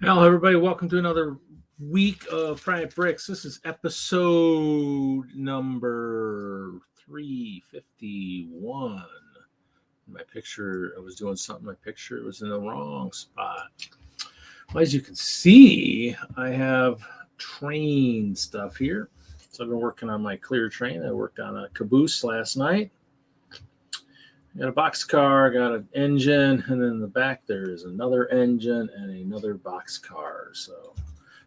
Hello, everybody. Welcome to another week of Frying Bricks. This is episode number 351. My picture, I was doing something. My picture was in the wrong spot. Well, as you can see, I have train stuff here. So I've been working on my clear train. I worked on a caboose last night. Got a boxcar, got an engine, and then in the back there is another engine and another boxcar. So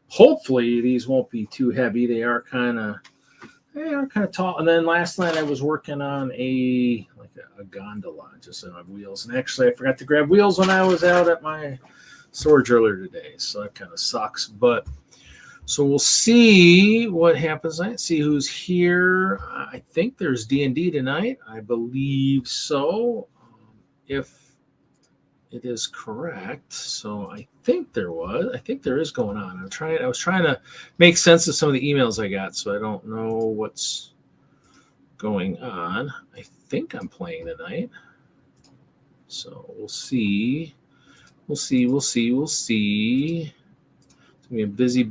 hopefully these won't be too heavy. They are kind of tall. And then last night I was working on a gondola just on wheels. And actually I forgot to grab wheels when I was out at my storage earlier today. So that kind of sucks. But so we'll see what happens tonight. See who's here. I think there's D&D tonight. I believe so, if it is correct. So I think there is going on. I was trying to make sense of some of the emails I got, so I don't know what's going on. I think I'm playing tonight. So we'll see. We'll see. Be a busy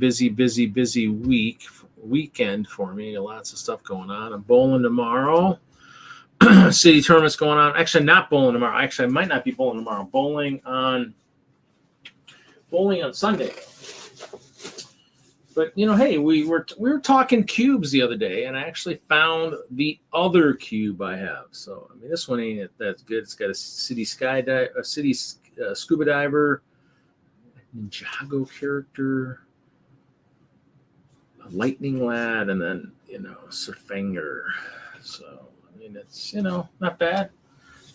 weekend for me. Lots of stuff going on. I'm bowling tomorrow. City tournament's going on. Actually, not bowling tomorrow. Actually, I might not be bowling tomorrow. Bowling on Sunday. But hey, we were talking cubes the other day, and I actually found the other cube I have. So I mean, this one ain't that good. It's got a city scuba diver, Ninjago character, a lightning lad, and then Surfanger. So I mean, it's not bad.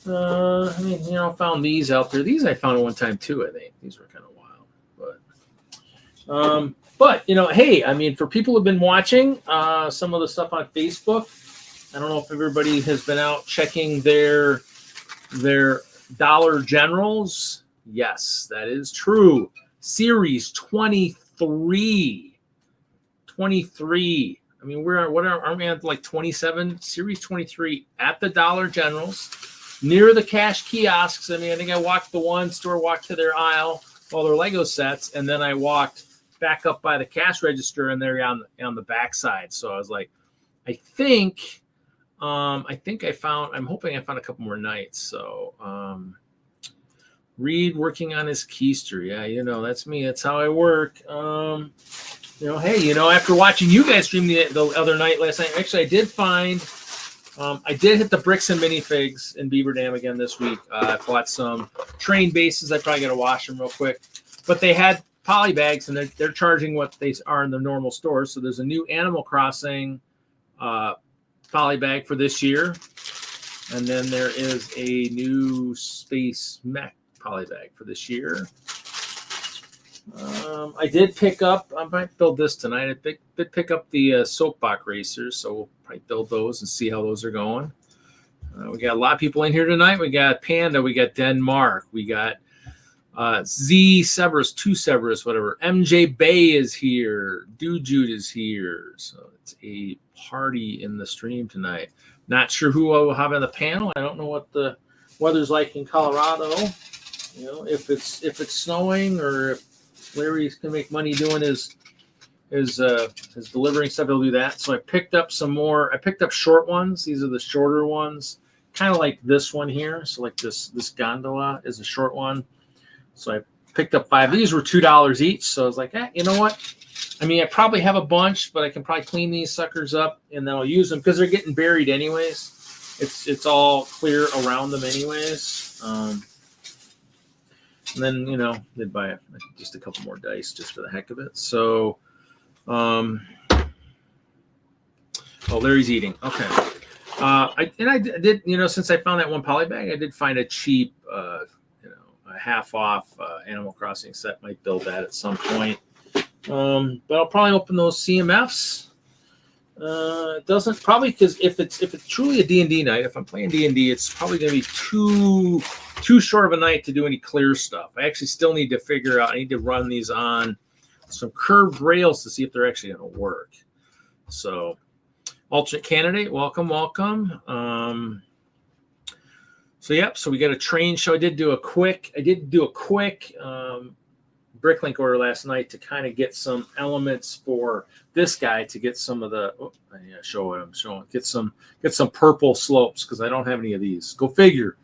Found these out there. These I found at one time too. I think these were kind of wild, but hey, I mean, for people who've been watching some of the stuff on Facebook, I don't know if everybody has been out checking their Dollar Generals. Yes, that is true. Series 23. I mean, aren't we at like 27? Series 23 at the Dollar Generals near the cash kiosks. I mean, I think I walked to their aisle, all their Lego sets, and then I walked back up by the cash register, and they're on the backside. So I was like, I'm hoping I found a couple more nights. So, Reed working on his keister. Yeah, that's me. That's how I work. Hey, after watching you guys stream the other night last night, actually I did find I did hit the bricks and minifigs in Beaver Dam again this week. I bought some train bases. I probably got to wash them real quick. But they had poly bags, and they're charging what they are in the normal stores. So there's a new Animal Crossing poly bag for this year. And then there is a new Space Mech poly bag for this year. I did pick up, I might build this tonight. I did pick up the soapbox racers, so we'll probably build those and see how those are going. We got a lot of people in here tonight. We got Panda, we got Denmark, we got Z Severus, 2 Severus, whatever. MJ Bay is here. Dude is here. So it's a party in the stream tonight. Not sure who I will have on the panel. I don't know what the weather's like in Colorado. You know, if it's snowing or if Larry's gonna make money doing his delivering stuff, he'll do that. So I picked up some more. I picked up short ones. These are the shorter ones, kind of like this one here. So like this gondola is a short one. So I picked up 5. These were $2 each. So I was like, you know what? I mean, I probably have a bunch, but I can probably clean these suckers up and then I'll use them because they're getting buried anyways. It's all clear around them anyways. And then, you know, they'd buy just a couple more dice just for the heck of it. So, oh, Larry's eating. Okay. I did, you know, since I found that one poly bag, I did find a cheap, you know, a half off Animal Crossing set. Might build that at some point. But I'll probably open those CMFs. It doesn't probably because if it's truly a D&D night, if I'm playing D&D, it's probably going to be too short of a night to do any clear stuff. I actually still need to figure out. I need to run these on some curved rails to see if they're actually going to work. So, alternate candidate, welcome. So yep. So we got a train show. I did do a quick Bricklink order last night to kind of get some elements for this guy to get some of the show what I'm showing. Get some purple slopes because I don't have any of these. Go figure.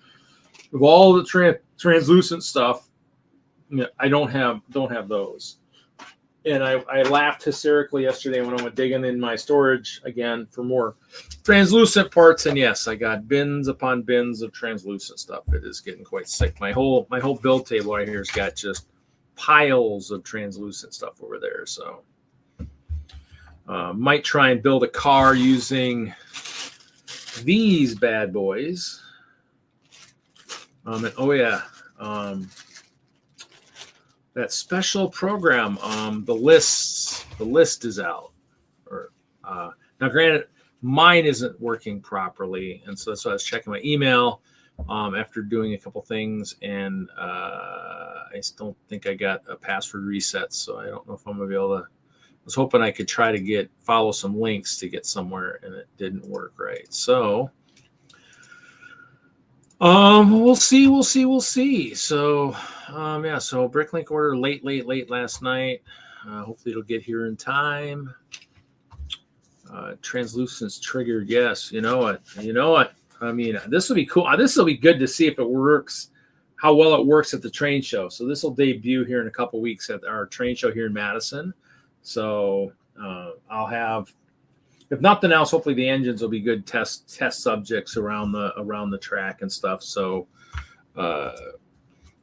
Of all the translucent stuff, you know, I don't have those. And I laughed hysterically yesterday when I went digging in my storage again for more translucent parts. And yes, I got bins upon bins of translucent stuff. It is getting quite sick. My whole build table right here has got just piles of translucent stuff over there. So might try and build a car using these bad boys. And oh yeah, that special program, the list is out. Or now, granted, mine isn't working properly, and so that's why I was checking my email after doing a couple things, and I don't think I got a password reset, so I don't know if I'm gonna be able to. I was hoping I could try to follow some links to get somewhere, and it didn't work right. So. We'll see. So, yeah, so Bricklink order late last night. Hopefully it'll get here in time. Translucence triggered. Yes. You know what? I mean, this will be cool. This will be good to see if it works, how well it works at the train show. So this will debut here in a couple weeks at our train show here in Madison. So, I'll have, if nothing else, hopefully the engines will be good test subjects around the track and stuff. So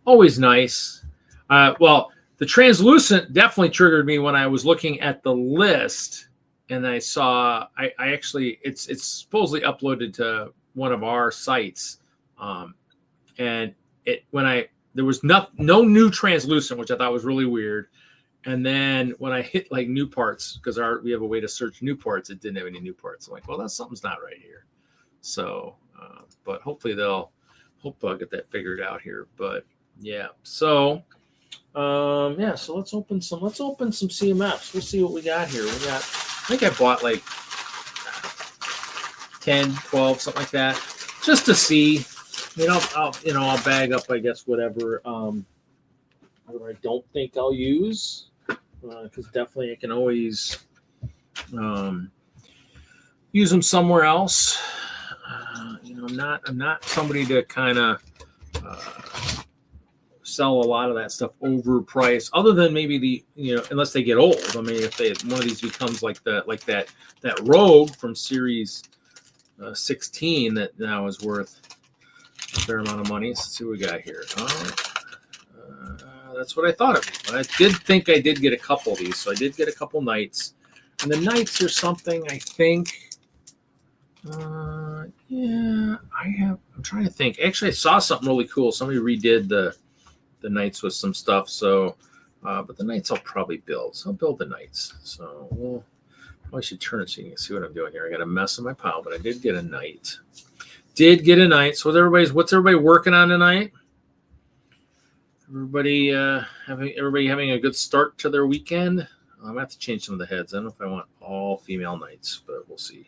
always nice. Well, the translucent definitely triggered me when I was looking at the list and I saw I actually it's supposedly uploaded to one of our sites, and there was no new translucent, which I thought was really weird. And then when I hit like new parts, because we have a way to search new parts, it didn't have any new parts. I'm like, well, something's not right here. So, but hopefully I'll get that figured out here. But yeah, so yeah, so let's open some CMFs. We'll see what we got here. I think I bought like 10, 12, something like that, just to see. I'll bag up, I guess, whatever I don't think I'll use. Because definitely I can always use them somewhere else. I'm not somebody to kind of sell a lot of that stuff overpriced, other than maybe unless they get old. I mean, if one of these becomes like that Rogue from series 16 that now is worth a fair amount of money. Let's see what we got here. That's what I thought of. I did think I did get a couple of these, so I did get a couple Knights. And the Knights are something I think. Yeah, I'm trying to think. Actually, I saw something really cool. Somebody redid the Knights with some stuff. So, but the Knights I'll probably build. So I'll build the Knights. So I should turn it so you can see what I'm doing here. I got a mess in my pile, but I did get a Knight. So what's everybody working on tonight? Everybody having a good start to their weekend. I'm gonna have to change some of the heads. I don't know if I want all female Knights, but we'll see.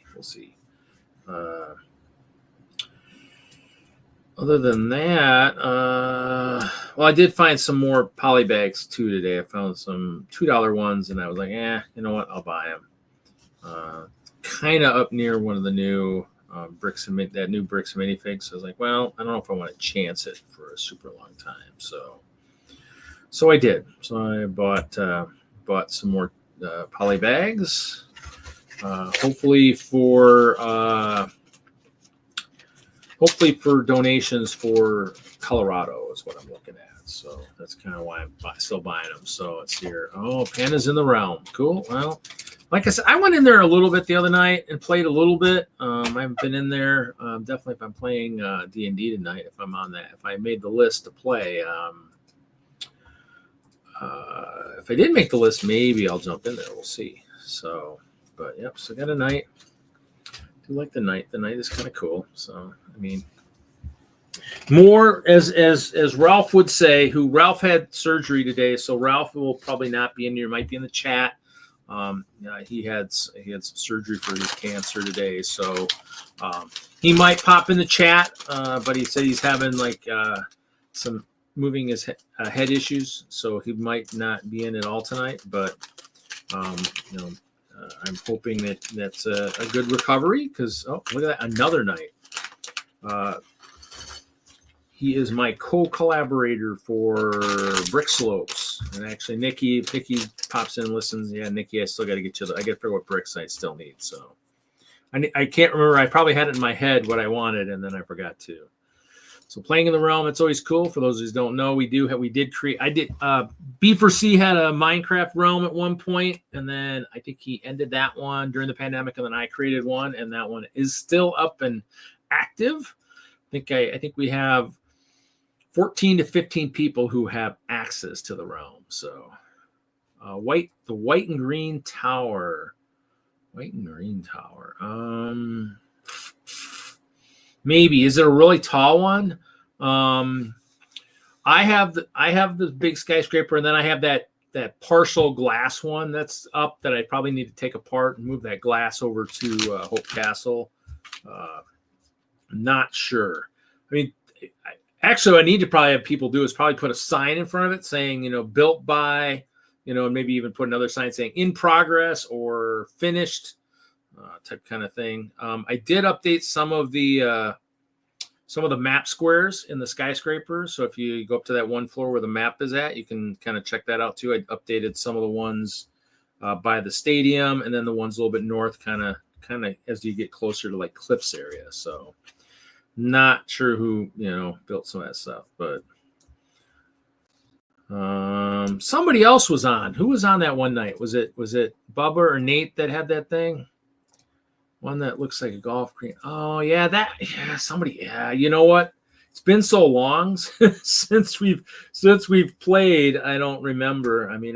Other than that, well, I did find some more poly bags too today. I found some $2 ones, and I was like, you know what? I'll buy them. Kind of up near one of the new bricks and minifigs. So I was like, well, I don't know if I want to chance it for a super long time. So I did. So I bought some more poly bags. Hopefully for donations for Colorado is what I'm looking at. So that's kind of why I'm still buying them. So it's here. Oh, Panda's in the realm. Cool. Well, like I said, I went in there a little bit the other night and played a little bit. I haven't been in there. Definitely if I'm playing D&D tonight, if I'm on that, if I made the list to play. If I did make the list, maybe I'll jump in there. We'll see. So, but yep. So I got a Knight. I do like the Knight. The Knight is kind of cool. So I mean, more as Ralph would say. Ralph had surgery today, so Ralph will probably not be in here. Might be in the chat. He had some surgery for his cancer today, so he might pop in the chat. But he said he's having some moving his head issues, so he might not be in at all tonight. But I'm hoping that's a good recovery because look at that, another Knight. He is my co-collaborator for Brick Slopes, and actually Nikki pops in and listens. Yeah, Nikki, I still got to get you. I got to figure out what bricks I still need. So I can't remember. I probably had it in my head what I wanted, and then I forgot to. So playing in the realm, it's always cool. For those who don't know, B4C had a Minecraft realm at one point, and then I think he ended that one during the pandemic, and then I created one, and that one is still up and active. I think we have 14 to 15 people who have access to the realm. So the white and green tower. Maybe. Is it a really tall one? I have the big skyscraper, and then I have that partial glass one that's up that I probably need to take apart and move that glass over to Hope Castle. Not sure. I mean, actually, what I need to probably have people do is probably put a sign in front of it saying, built by, and maybe even put another sign saying in progress or finished type kind of thing. I did update some of the map squares in the skyscraper. So if you go up to that one floor where the map is at, you can kind of check that out too. I updated some of the ones by the stadium, and then the ones a little bit north, kind of as you get closer to like Cliffs area. So not sure who built some of that stuff, but somebody else was on. Who was on that one night? Was it Bubba or Nate that had that thing? One that looks like a golf green. Oh yeah, somebody. Yeah, you know what? It's been so long since we've played. I don't remember. I mean,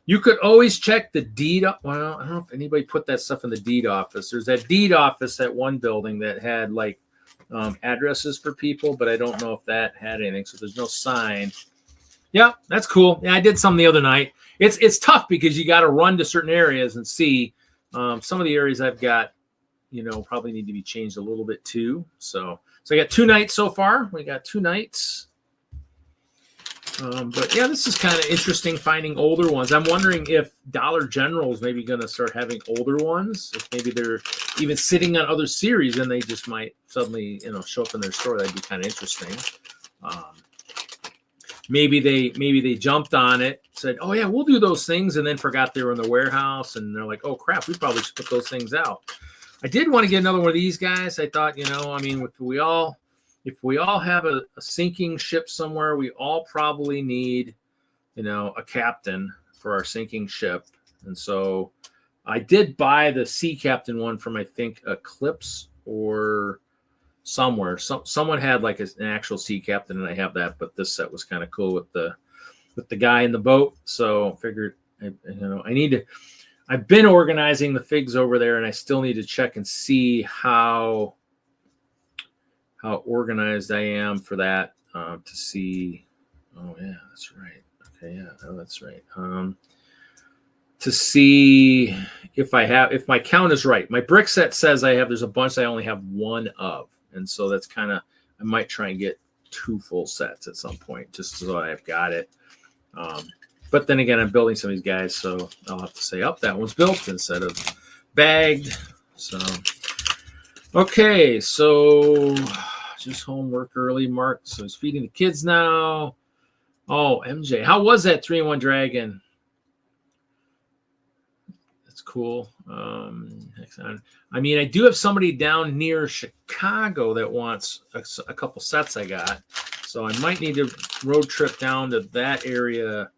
you could always check the deed. Well, I don't know if anybody put that stuff in the deed office. There's that deed office at one building that had addresses for people, but I don't know if that had anything. So there's no sign. Yeah, that's cool. Yeah, I did some the other night. It's tough because you got to run to certain areas and see. Some of the areas I've got, probably need to be changed a little bit too. So I got 2 Knights so far. We got 2 Knights. But yeah, this is kind of interesting finding older ones. I'm wondering if Dollar General is maybe going to start having older ones. If maybe they're even sitting on other series and they just might suddenly, show up in their store. That'd be kind of interesting. Maybe they jumped on it, said, "Oh yeah, we'll do those things," and then forgot they were in the warehouse, and they're like, "Oh crap, we probably should put those things out." I did want to get another one of these guys. I thought, you know, I mean, if we all have a sinking ship somewhere, we all probably need, you know, a captain for our sinking ship. And so I did buy the sea captain one from, I think, Eclipse or somewhere. Someone had like an actual sea captain, and I have that. But this set was kind of cool with the guy in the boat. So I figured, you know, I've been organizing the figs over there, and I still need to check and see how organized I am for that, to see. Oh yeah, that's right. Okay, yeah, oh, that's right. To see if my count is right. My brick set says there's a bunch I only have one of, and so that's kind of, I might try and get 2 full sets at some point just so I've got it. But then again, I'm building some of these guys, so I'll have to say, oh, that one's built instead of bagged. So, okay, so just homework early, Mark. So he's feeding the kids now. Oh, MJ, how was that 3-in-1 dragon? That's cool. I mean, I do have somebody down near Chicago that wants a couple sets I got. So I might need to road trip down to that area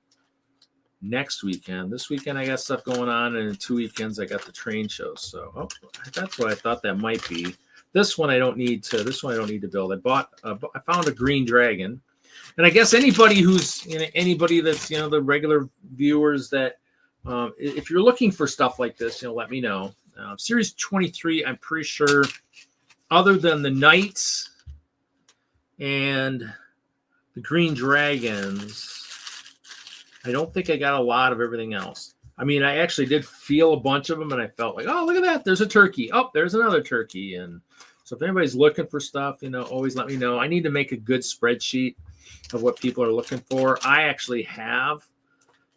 next weekend. This weekend I got stuff going on, and in 2 weekends I got the train shows. So that's what I thought that might be. This one I don't need to. This one I don't need to build. I found a green dragon, and I guess anybody who's, you know, anybody that's, you know, the regular viewers that, if you're looking for stuff like this, you know, let me know. Series 23, I'm pretty sure, other than the Knights and the Green Dragons, I don't think I got a lot of everything else. I mean, I actually did feel a bunch of them, and I felt like, oh, look at that. There's a turkey. Oh, there's another turkey. And so if anybody's looking for stuff, you know, always let me know. I need to make a good spreadsheet of what people are looking for. I actually have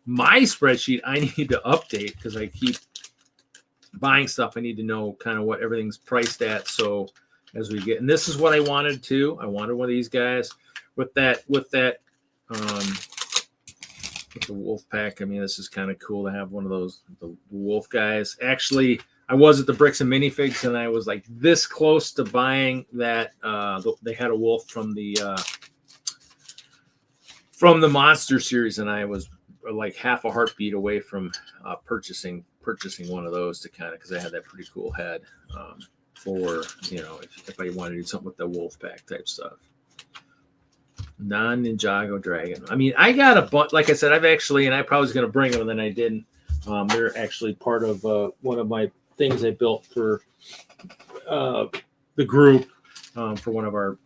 my spreadsheet I need to update because I keep buying stuff. I need to know kind of what everything's priced at. So as we get, and this is what I wanted too. I wanted one of these guys with the wolf pack. I mean, this is kind of cool to have one of those, the wolf guys. Actually, I was at the Bricks and Minifigs, and I was like this close to buying that. They had a wolf from the Monster series, and I was like half a heartbeat away from purchasing one of those to kind of, because I had that pretty cool head for, you know, if I wanted to do something with the wolf pack type stuff. Non-Ninjago dragon. I mean, I got a bunch. Like I said, I've actually, and I probably was going to bring them, and then I didn't. They're actually part of one of my things I built for the group for one of our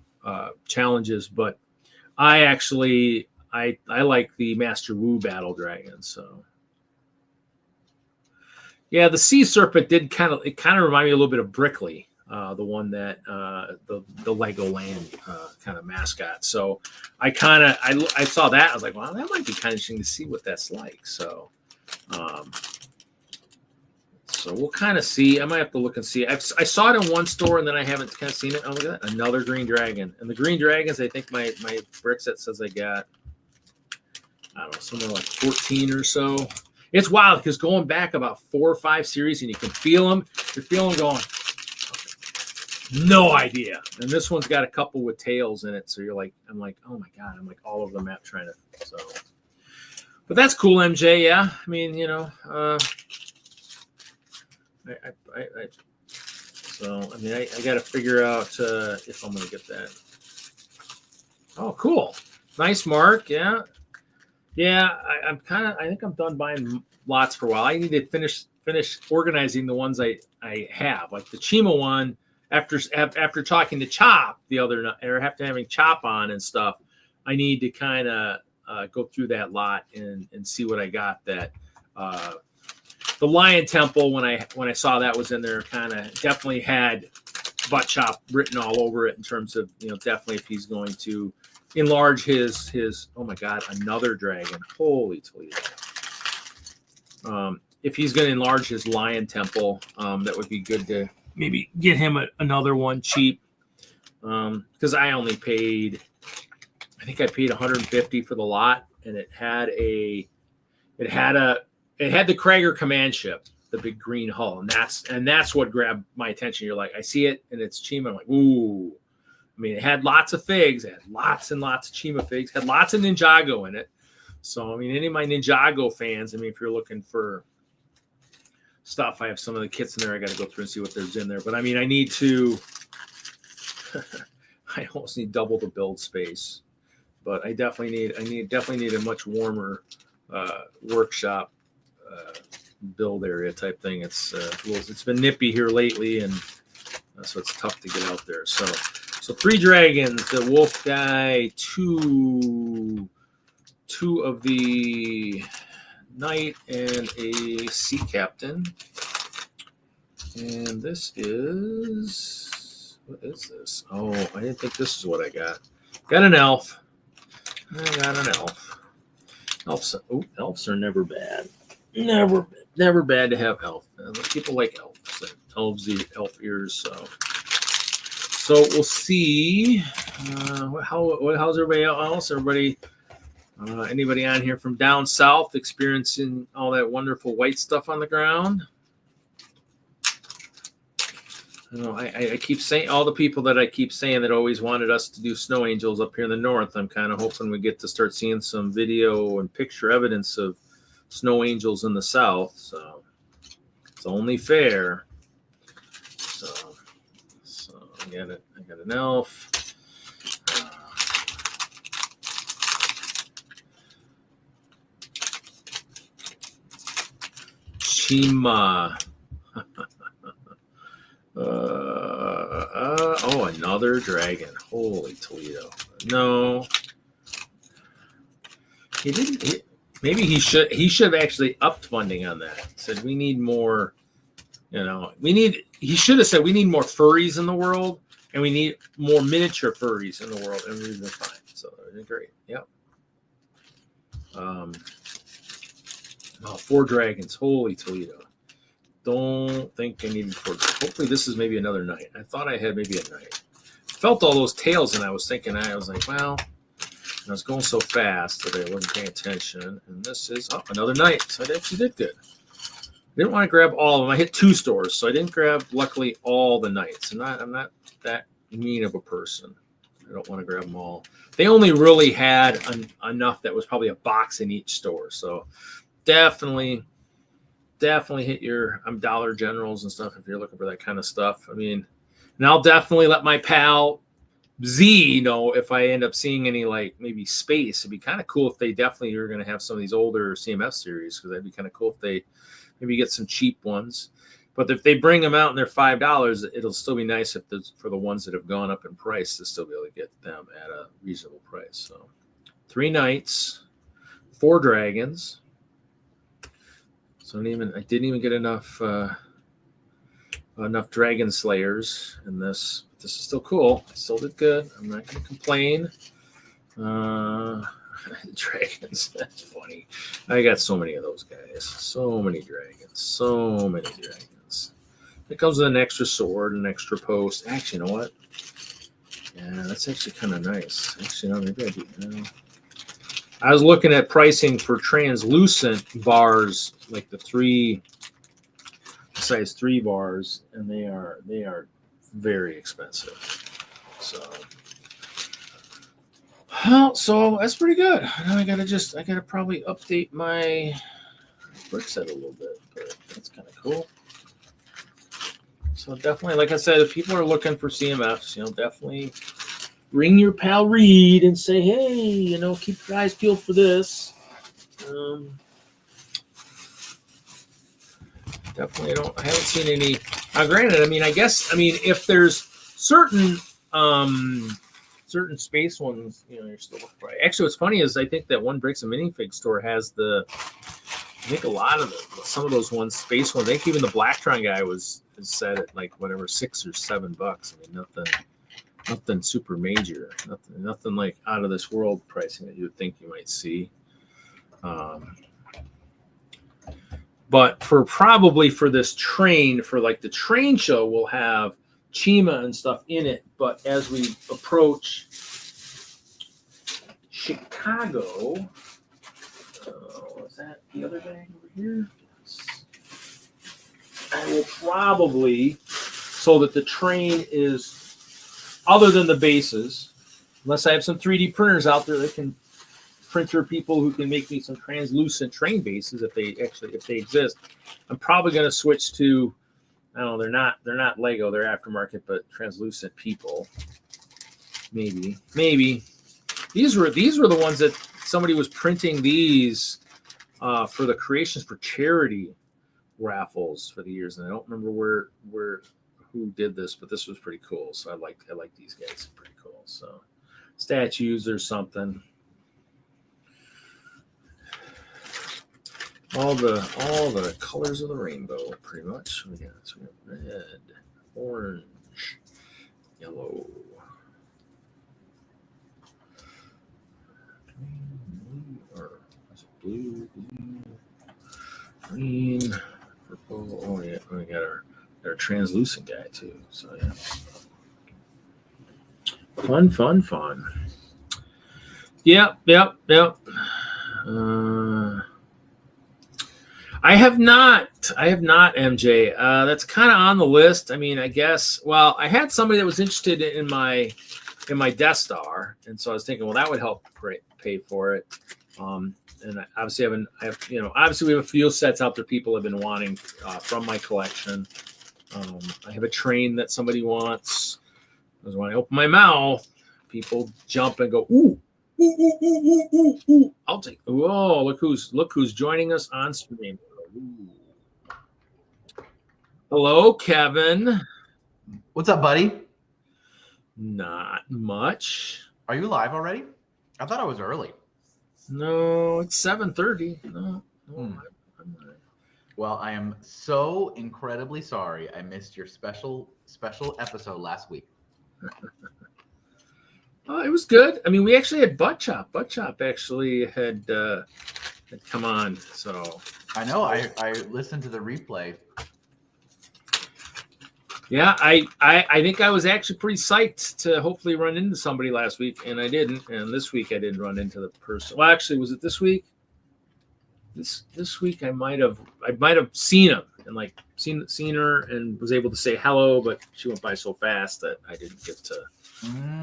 challenges. But I actually, I like the Master Wu Battle Dragon. So yeah, the Sea Serpent did kind of remind me a little bit of Brickley. The one that the Legoland kind of mascot. So I saw that. I was like, wow, that might be kind of interesting to see what that's like. So so we'll kind of see. I might have to look and see. I saw it in one store, and then I haven't kind of seen it. Oh, look at that. Another green dragon. And the green dragons, I think my brick set says I got, I don't know, somewhere like 14 or so. It's wild because going back about 4 or 5 series, and you can feel them. You're feeling going, no idea. And this one's got a couple with tails in it. So you're like, I'm like, oh my God. I'm like all over the map trying to, so. But that's cool, MJ. Yeah. I mean, you know, so, I mean, I got to figure out if I'm going to get that. Oh, cool. Nice, Mark. Yeah. Yeah. I think I'm done buying lots for a while. I need to finish organizing the ones I have, like the Chima one. After talking to Chop the other night, or after having Chop on and stuff, I need to kind of go through that lot and see what I got. That the Lion Temple, when I saw that was in there, kind of definitely had Butt Chop written all over it in terms of, you know, definitely if he's going to enlarge his oh my God, another dragon, holy Toledo. If he's going to enlarge his Lion Temple, that would be good to maybe get him another one cheap, because I only paid, I think I paid $150 for the lot, and it had the Krager command ship, the big green hull, and that's what grabbed my attention. You're like, I see it, and it's Chima. I'm like, ooh. I mean, it had lots of figs, it had lots and lots of Chima figs, had lots of Ninjago in it. So, I mean, any of my Ninjago fans, I mean, if you're looking for stuff, I have some of the kits in there. I got to go through and see what there's in there. But I mean, I need to, I almost need double the build space. But I definitely need a much warmer workshop build area type thing. It's been nippy here lately, and so it's tough to get out there. So 3 dragons, the wolf guy, two of the knight, and a sea captain. And this is, what is this? Oh, I didn't think this is what I got. Got an elf. I got an elf. Elves are never bad. Never bad to have elf. People like elves. Elf ears. So we'll see. How's everybody else? Anybody on here from down south experiencing all that wonderful white stuff on the ground? I keep saying, all the people that I keep saying that always wanted us to do snow angels up here in the north, I'm kind of hoping we get to start seeing some video and picture evidence of snow angels in the south. So it's only fair. So I got it. I got an elf. Chima. Another dragon. Holy Toledo. No. He didn't. Maybe he should have actually upped funding on that. Said we need more, he should have said we need more furries in the world, and we need more miniature furries in the world, and we've been fine. So they're great. Yep. 4 dragons. Holy Toledo. Don't think I needed 4. Hopefully this is maybe another night. I thought I had maybe a night. Felt all those tails, and I was thinking, I was like, well, I was going so fast that I wasn't paying attention. And this is another night. So I actually did good. I didn't want to grab all of them. I hit 2 stores, so I didn't grab, luckily, all the nights. And I'm not that mean of a person. I don't want to grab them all. They only really had enough that was probably a box in each store. So definitely hit your Dollar Generals and stuff if you're looking for that kind of stuff. I mean, and I'll definitely let my pal Z know if I end up seeing any, like, maybe space. It'd be kind of cool if they definitely are going to have some of these older CMF series, because that'd be kind of cool if they maybe get some cheap ones. But if they bring them out and they're $5, it'll still be nice for the ones that have gone up in price to still be able to get them at a reasonable price. So 3 knights, 4 dragons. So I didn't even get enough dragon slayers in this. But this is still cool. I still did good. I'm not going to complain. Dragons, that's funny. I got so many of those guys. So many dragons. It comes with an extra sword, an extra post. Actually, you know what? Yeah, that's actually kind of nice. Actually, no, maybe I do. I was looking at pricing for translucent bars, like the size 3 bars, and they are very expensive. So that's pretty good. Now I gotta probably update my brick set a little bit, but that's kind of cool. So definitely, like I said, if people are looking for CMFs, definitely ring your pal Reed and say, hey, keep your eyes peeled for this. Definitely, I haven't seen any. Granted, if there's certain space ones, you're still looking for. Actually, what's funny is I think that one Bricks and Minifig store has a lot of some of those ones, space ones. I think even the Blacktron guy is set at like whatever $6 or $7. I mean, nothing super major, nothing like out of this world pricing that you would think you might see. But for this train, for like the train show, we'll have Chima and stuff in it. But as we approach Chicago, is that the other bag over here? Yes. I will probably, so that the train is, other than the bases, unless I have some 3D printers out there that can, printer people who can make me some translucent train bases if they exist. I'm probably going to switch to, I don't know, they're not Lego, they're aftermarket, but translucent people. Maybe. These were the ones that somebody was printing these for the Creations for Charity raffles for the years, and I don't remember who did this, but this was pretty cool. So I like these guys, pretty cool. So statues or something. All the colors of the rainbow, pretty much. We got red, orange, yellow, blue, green, purple. Oh yeah, we got our translucent guy too. So yeah, fun. Yep. I have not, MJ. That's kind of on the list. I mean, I guess. Well, I had somebody that was interested in my Death Star, and so I was thinking, well, that would help pay for it. And obviously, obviously we have a few sets out there people have been wanting from my collection. I have a train that somebody wants. Because when I open my mouth, people jump and go, ooh. I'll take. Whoa! Look who's joining us on stream. Ooh. Hello, Kevin. What's up, buddy? Not much. Are you live already? I thought I was early. No, it's 7:30. No, I'm not. Well, I am so incredibly sorry I missed your special episode last week. It was good. I mean, we actually had Butt Chop. Butt Chop actually had come on. So I know. I listened to the replay. Yeah, I think I was actually pretty psyched to hopefully run into somebody last week, and I didn't. And this week I didn't run into the person. Well, actually, was it this week? This week I might have seen him and like seen her and was able to say hello, but she went by so fast that I didn't get to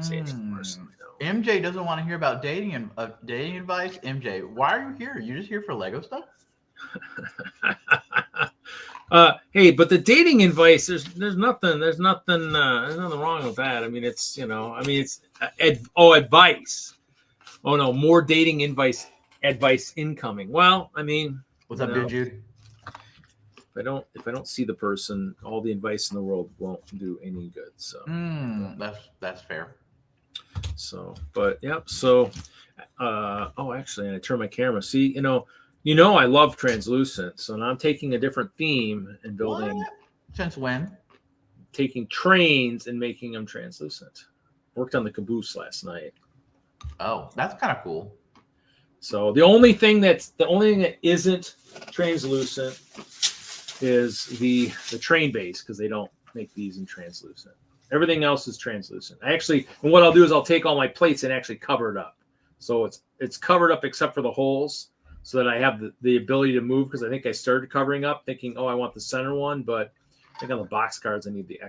say anything personally. No. MJ doesn't want to hear about dating advice. MJ, why are you here? You just here for Lego stuff? Hey, but the dating advice, there's nothing wrong with that. I mean, it's advice. Oh no, more dating advice incoming. Well, I mean, what's up, dude? If I don't see the person, all the advice in the world won't do any good. So that's fair. So, but yep. So, actually, I turned my camera. See, I love translucent. So now I'm taking a different theme and building. What? Since when? Taking trains and making them translucent. Worked on the caboose last night. Oh, that's kind of cool. So the only thing that isn't translucent is the train base, because they don't make these in translucent. Everything else is translucent. And what I'll do is I'll take all my plates and actually cover it up. So it's covered up except for the holes, so that I have the ability to move, because I think I started covering up thinking, I want the center one, but I think on the box cards I need the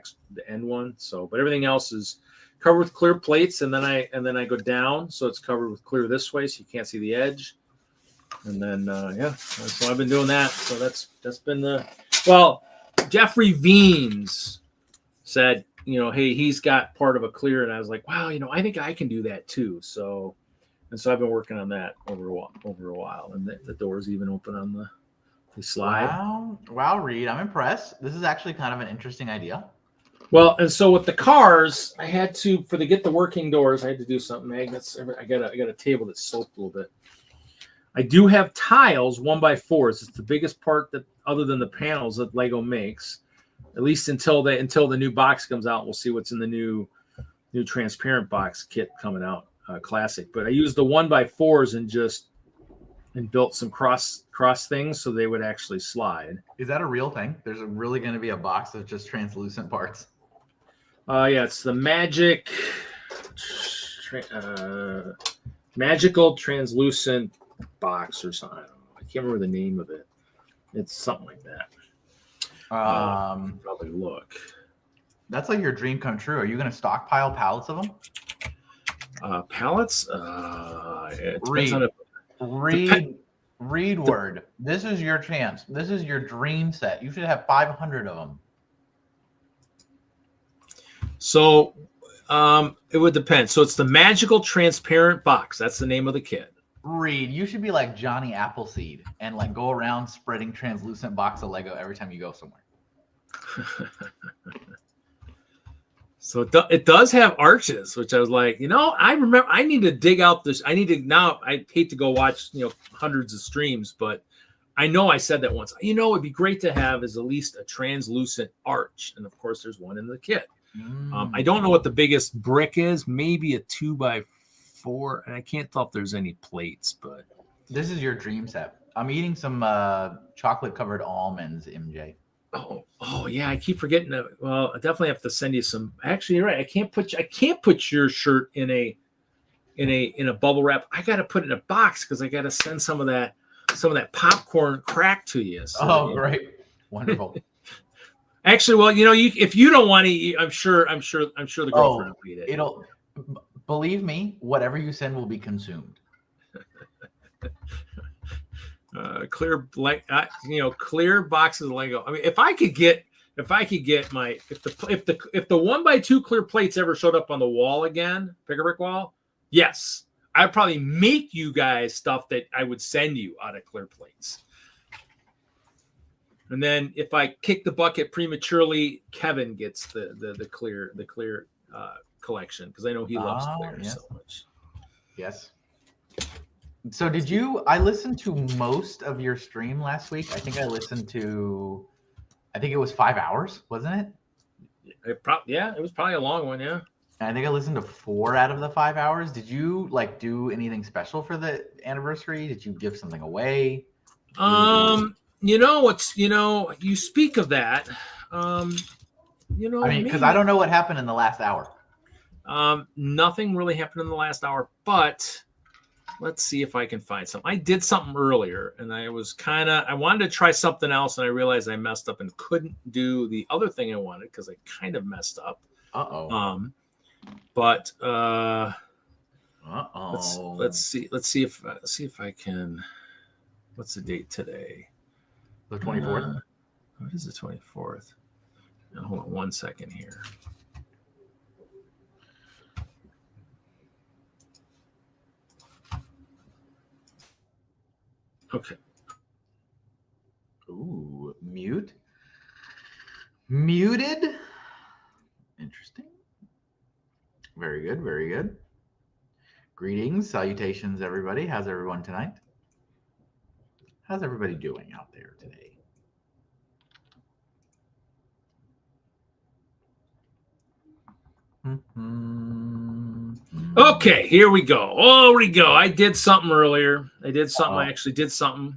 end one. So, but everything else is covered with clear plates, and then I go down, so it's covered with clear this way, so you can't see the edge. And then so I've been doing that. So that's been Jeffrey Veens said, hey, he's got part of a clear, and I was like, wow, I think I can do that too. So I've been working on that over a while, and the doors even open on the slide. Wow, Reed, I'm impressed. This is actually kind of an interesting idea. Well, and so with the cars, I had to get the working doors. I had to do something. Magnets. I got a table that's sloped a little bit. I do have tiles 1x4s. It's the biggest part that, other than the panels, that Lego makes. At least until the new box comes out, we'll see what's in the new transparent box kit coming out, classic. But I used the 1x4s and built some cross things so they would actually slide. Is that a real thing? There's really going to be a box of just translucent parts. Yeah, it's the magical translucent box or something. I don't know. I can't remember the name of it. It's something like that. Probably look. That's like your dream come true. Are you going to stockpile pallets of them? Pallets? It depends on Read word. This is your chance. This is your dream set. You should have 500 of them. So it would depend. So it's the magical transparent box. That's the name of the kit. Reed, you should be like Johnny Appleseed and like go around spreading translucent box of Lego every time you go somewhere. So it does have arches, which I was like, I remember I need to dig out this. I hate to go watch, hundreds of streams, but I know I said that once. It'd be great to have is at least a translucent arch. And of course, there's one in the kit. I don't know what the biggest brick is, maybe a 2x4. And I can't tell if there's any plates, but this is your dream set. I'm eating some chocolate covered almonds, MJ. Oh yeah, I keep forgetting that. Well, I definitely have to send you some. Actually, you're right. I can't put your shirt in a bubble wrap. I got to put it in a box because I got to send some of that popcorn crack to you. So, great, wonderful. Actually, well, if you don't want to eat, I'm sure the girlfriend will eat it. Believe me, whatever you send will be consumed. Clear boxes of Lego. I mean, if I could get if the 1x2 clear plates ever showed up on the wall again, pick-a-brick wall, yes, I'd probably make you guys stuff that I would send you out of clear plates. And then if I kick the bucket prematurely, Kevin gets the clear collection because I know he loves clear so much. Yes. So I listened to most of your stream last week. I think it was 5 hours, wasn't it? It was probably a long one, yeah. And I think I listened to 4 out of the 5 hours. Did you do anything special for the anniversary? Did you give something away? You speak of that. Because I don't know what happened in the last hour. Nothing really happened in the last hour, but let's see if I can find something. I did something earlier, and I wanted to try something else, and I realized I messed up and couldn't do the other thing I wanted because I kind of messed up. Let's see if I can. What's the date today? The 24th. What is the 24th? Now, hold on 1 second here. Okay. Ooh, muted. Interesting. Very good. Very good. Greetings, salutations, everybody. How's everyone tonight? How's everybody doing out there today? Okay, here we go. I did something earlier. I actually did something.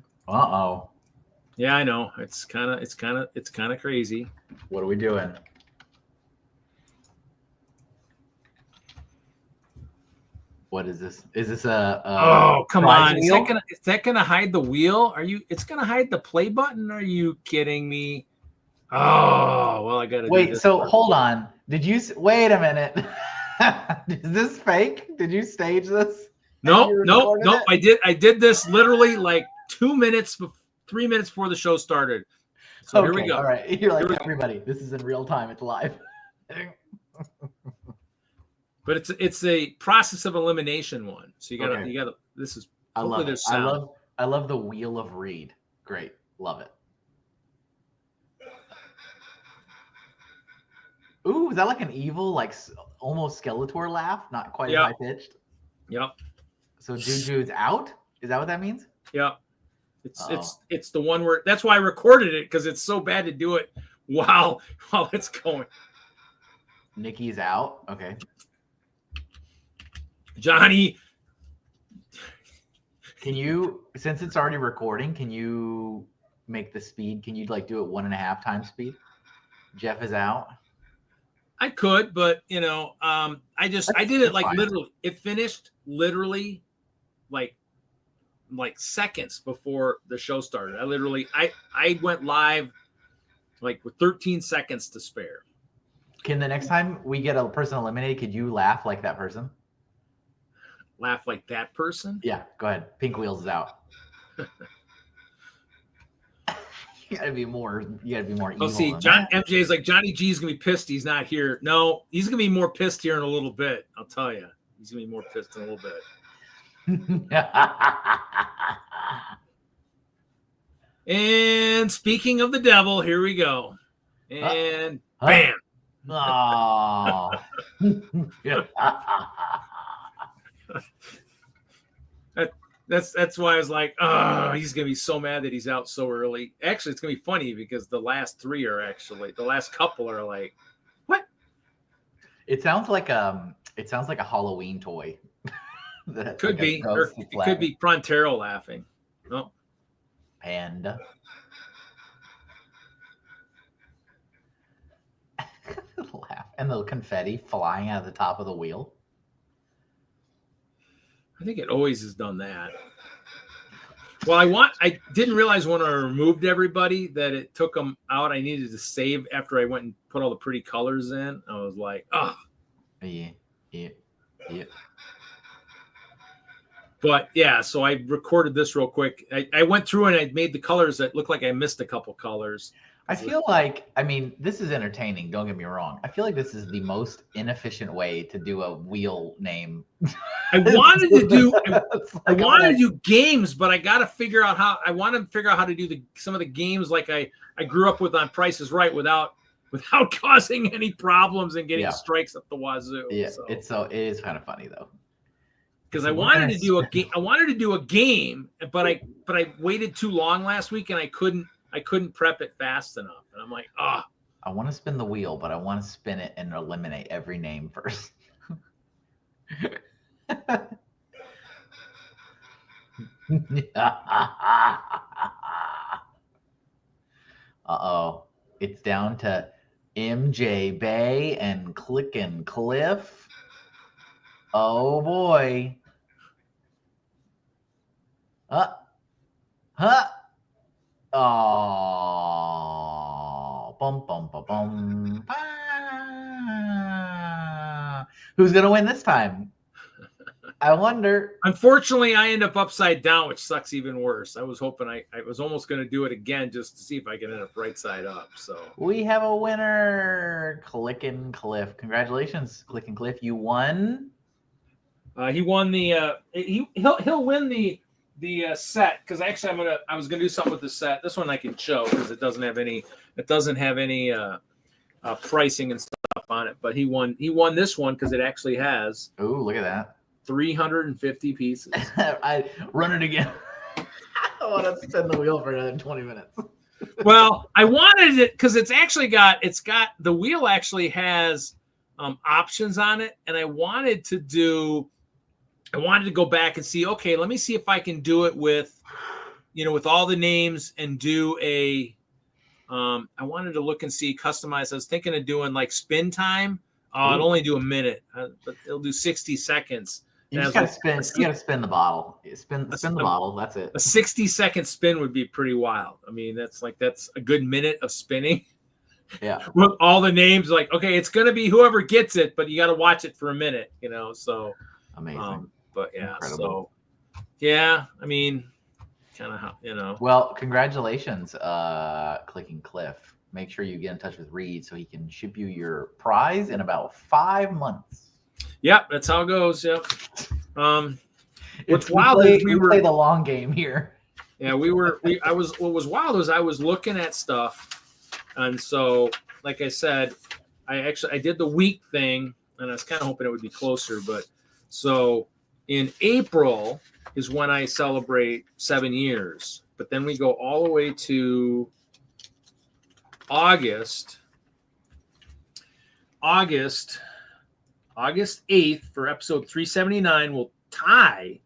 Yeah, I know. It's kind of crazy. What are we doing? What is this? Is this a oh, come on. Is wheel? that gonna hide the wheel? It's gonna hide the play button? Are you kidding me? Oh, well, I gotta wait. So hold on. Wait a minute? Is this fake? Did you stage this? No. I did this literally like 3 minutes before the show started. So here we go. All right. You're like, everybody, this is in real time. It's live. But it's a process of elimination one. So you gotta. This is. I love it. I love the wheel of Reed. Great. Love it. Ooh, is that like an evil, like almost Skeletor laugh? Not quite as high pitched. Yep. So Juju's out? Is that what that means? Yep. It's the one where that's why I recorded it because it's so bad to do it while it's going. Nikki's out. Okay. Johnny. Can you, since it's already recording, can you make the speed? Can you do it 1.5 times speed? Jeff is out. I could, but I did it like literally. It finished literally like seconds before the show started. I went live like with 13 seconds to spare. Can the next time we get a person eliminated, could you laugh like that person? Laugh like that person? Yeah, go ahead. Pink Wheels is out. You gotta be more evil. Oh, see, MJ is like, Johnny G's gonna be pissed he's not here. No, he's gonna be more pissed here in a little bit. I'll tell you, he's gonna be more pissed in a little bit. And speaking of the devil, here we go. And bam. Oh. That's why I was like, oh, he's gonna be so mad that he's out so early. Actually, it's gonna be funny because the last couple are like, what? It sounds like a Halloween toy. Could be, or it could be Prontero laughing. No, Panda. Laugh and the confetti flying out of the top of the wheel. I think it always has done that. Well, I didn't realize when I removed everybody that it took them out. I needed to save after I went and put all the pretty colors in. I was like, oh. Yeah. But yeah, so I recorded this real quick. I went through and I made the colors that looked like I missed a couple colors. I feel like, I mean, this is entertaining. Don't get me wrong. I feel like this is the most inefficient way to do a wheel name. I wanted to do games, but I got to figure out how. I want to figure out how to do some of the games like I grew up with on Price is Right without causing any problems and getting strikes up the wazoo. Yeah, so. It is kind of funny though. Because I wanted to do a game. I wanted to do a game, but I waited too long last week and I couldn't prep it fast enough. And I'm like, I want to spin the wheel, but I want to spin it and eliminate every name first. Uh-oh. It's down to MJ Bay and Click and Cliff. Oh boy. Oh, bum, bum, bum, bum. Who's going to win this time? I wonder. Unfortunately, I end up upside down, which sucks even worse. I was hoping I was almost going to do it again just to see if I can end up right side up. So we have a winner, Click and Cliff. Congratulations, Click and Cliff. You won. He won the. He'll win the set because actually I was gonna do something with the set. This one I can show because it doesn't have any pricing and stuff on it. But he won this one because it actually has. Oh, look at that! 350 pieces. I run it again. I want to spin the wheel for another 20 minutes. Well, I wanted it because it's got the wheel actually has options on it, and I wanted to go back and see, okay, let me see if I can do it with all the names and do I wanted to look and see customize. I was thinking of doing like spin time. It'll only do a minute, but it'll do 60 seconds. You just gotta spin. You gotta spin the bottle. Spin the bottle. That's it. A 60-second spin would be pretty wild. I mean, that's a good minute of spinning. Yeah. With all the names, like, okay, it's gonna be whoever gets it, but you got to watch it for a minute. So amazing. But yeah, incredible. So yeah, I mean, kind of how. Well, congratulations, Click and Cliff. Make sure you get in touch with Reed so he can ship you your prize in about 5 months. Yep, that's how it goes. Yep. What's wild is we play the long game here. Yeah, what was wild was I was looking at stuff, and so like I said, I did the week thing, and I was kind of hoping it would be closer, but so in April is when I celebrate 7 years, but then we go all the way to August 8th for episode 379 will tie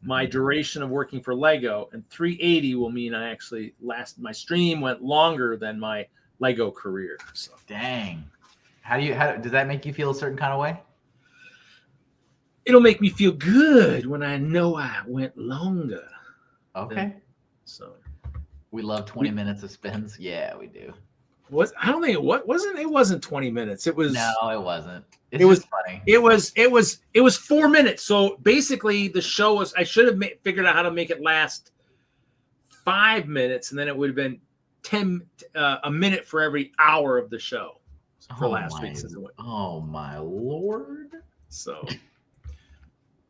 my duration of working for Lego, and 380 will mean my stream went longer than my Lego career. So dang. How does that make you feel a certain kind of way? It'll make me feel good when I know I went longer. Okay. So we love 20 minutes of spins. Yeah, we do. I don't think it wasn't 20 minutes. It was No, it wasn't. It's it was just funny. It was 4 minutes. So basically the show was, I should have figured out how to make it last 5 minutes, and then it would have been a minute for every hour of the show for last week. Oh my Lord. So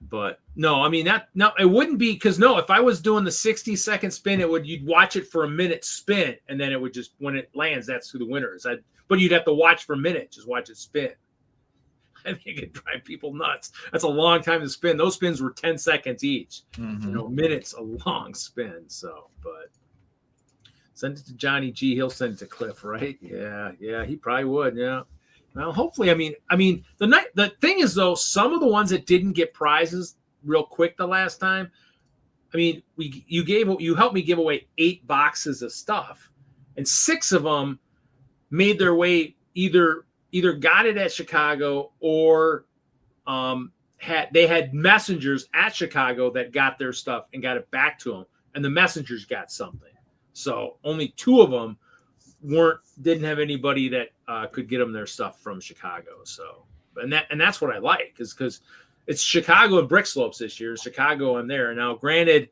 but no, I mean it wouldn't be, because if I was doing the 60-second spin, you'd watch it for a minute spin, and then it would just, when it lands, that's who the winner is. But you'd have to watch for a minute, just watch it spin. I think it'd drive people nuts. That's a long time to spin. Those spins were 10 seconds each. Mm-hmm. Minutes a long spin. So, but send it to Johnny G. He'll send it to Cliff, right? Yeah, he probably would. Yeah. Well, hopefully, I mean, the thing is, though, some of the ones that didn't get prizes real quick the last time, I mean, you helped me give away 8 boxes of stuff, and 6 of them made their way either got it at Chicago, or they had messengers at Chicago that got their stuff and got it back to them, and the messengers got something. So only 2 of them didn't have anybody that could get them their stuff from Chicago. So, and that's what I like, is because it's Chicago and Brick Slopes this year. Chicago, I'm there now. Granted,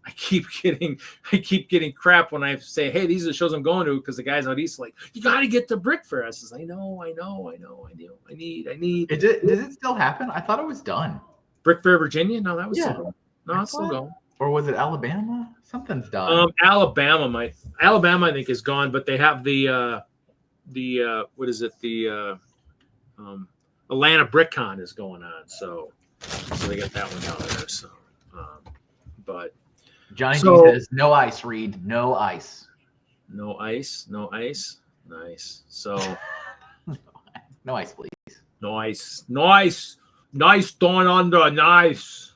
I keep getting crap when I say, hey, these are the shows I'm going to, because the guys out east are like, you got to get to Brick Fair. I says, I know. I need. Does it still happen? I thought it was done. Brick Fair, Virginia? No, that was still going. No, it's still going. Or was it Alabama? Something's done. Alabama, I think, is gone, but they have the what is it? The Atlanta BrickCon is going on, so they got that one down there. So, but Johnny G says no ice. Reed, no ice. No ice. Nice. So no ice, please. No ice. Nice down under. Nice.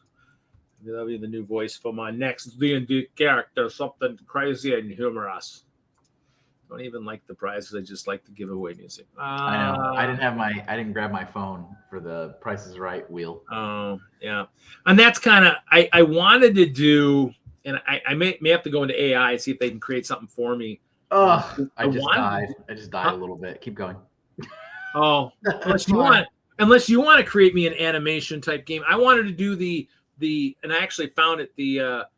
That'll be the new voice for my next D&D character. Something crazy and humorous. Don't even like the prizes. I just like the giveaway music. I know. I didn't grab my phone for the Price is Right wheel. Oh, yeah. And that's kind of, I wanted to do, and I may have to go into AI and see if they can create something for me. I just died a little bit. Keep going. Oh, unless you want to create me an animation type game. I wanted to do and I actually found it, the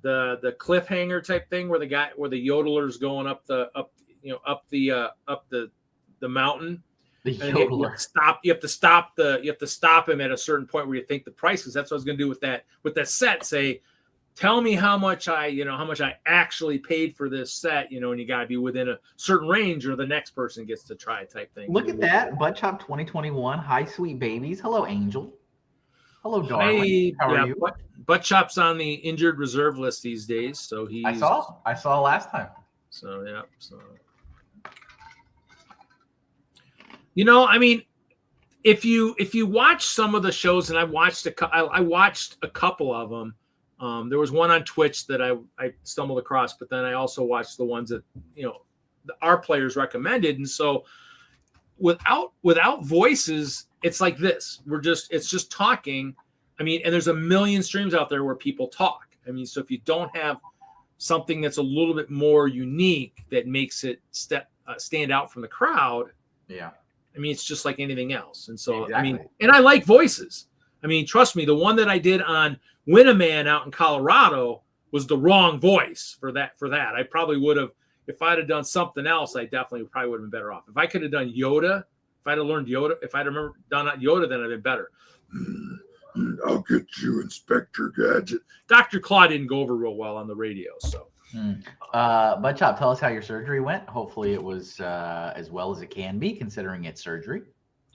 cliffhanger type thing where the yodeler's going up the mountain. The yodeler. You have to stop him at a certain point where you think the price is. That's what I was going to do with that set. Say, tell me how much I actually paid for this set, and you got to be within a certain range, or the next person gets to try type thing. Look at that. Butt Chop 2021. Hi, sweet babies. Hello, Angel. Hello, darling. Hey, how are you? Butt Chop's on the injured reserve list these days, so I saw last time. So yeah. So I mean, if you watch some of the shows, and I watched a couple of them. There was one on Twitch that I stumbled across, but then I also watched the ones that our players recommended, and so without voices, it's like this. It's just talking. I mean, and there's a million streams out there where people talk. I mean, so if you don't have something that's a little bit more unique that makes it stand out from the crowd, yeah. I mean, it's just like anything else. And so, exactly. I mean, and I like voices. I mean, trust me, the one that I did on Win-A-Man out in Colorado was the wrong voice for that. I probably would have, if I'd have done something else, I definitely probably would have been better off. If I could have done Yoda, if I'd have learned Yoda, if I'd remember done Yoda, then I'd have been better. I'll get you, Inspector Gadget. Dr. Claw didn't go over real well on the radio, so. Butt Chop, tell us how your surgery went. Hopefully it was as well as it can be, considering it's surgery.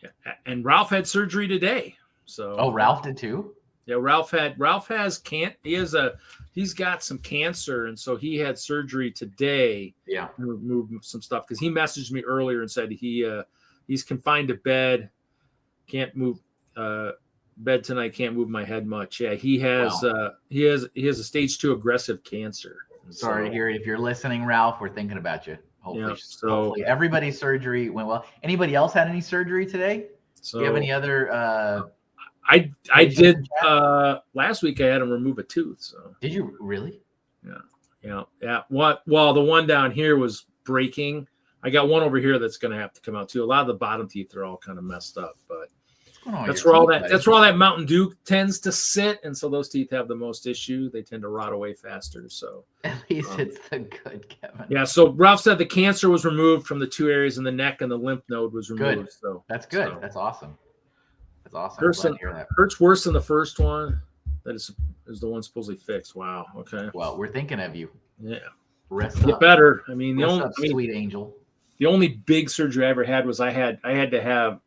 Yeah, and Ralph had surgery today. So. Oh, Ralph did too? Yeah, he's got some cancer, and so he had surgery today. Yeah, to remove some stuff, because he messaged me earlier and said he's confined to bed, can't move bed tonight, can't move my head much. Yeah, he has a stage 2 aggressive cancer. Sorry to hear it. If you're listening, Ralph, we're thinking about you. Hopefully everybody's surgery went well. Anybody else had any surgery today? Do you have any other? I did last week. I had him remove a tooth. So did you really? Yeah. Well, the one down here was breaking, I got one over here that's going to have to come out too. A lot of the bottom teeth are all kind of messed up, but that's where all that Mountain Dew tends to sit, and so those teeth have the most issue. They tend to rot away faster. So at least it's the good, Kevin. Yeah. So Ralph said the cancer was removed from the 2 areas in the neck, and the lymph node was removed. Good. So that's good. So. That's awesome. That's awesome. Hurts worse than the first one. That is the one supposedly fixed. Wow. Okay. Well, we're thinking of you. Yeah. Rest Get up. better. I mean, sweet angel. The only big surgery I ever had was I had to have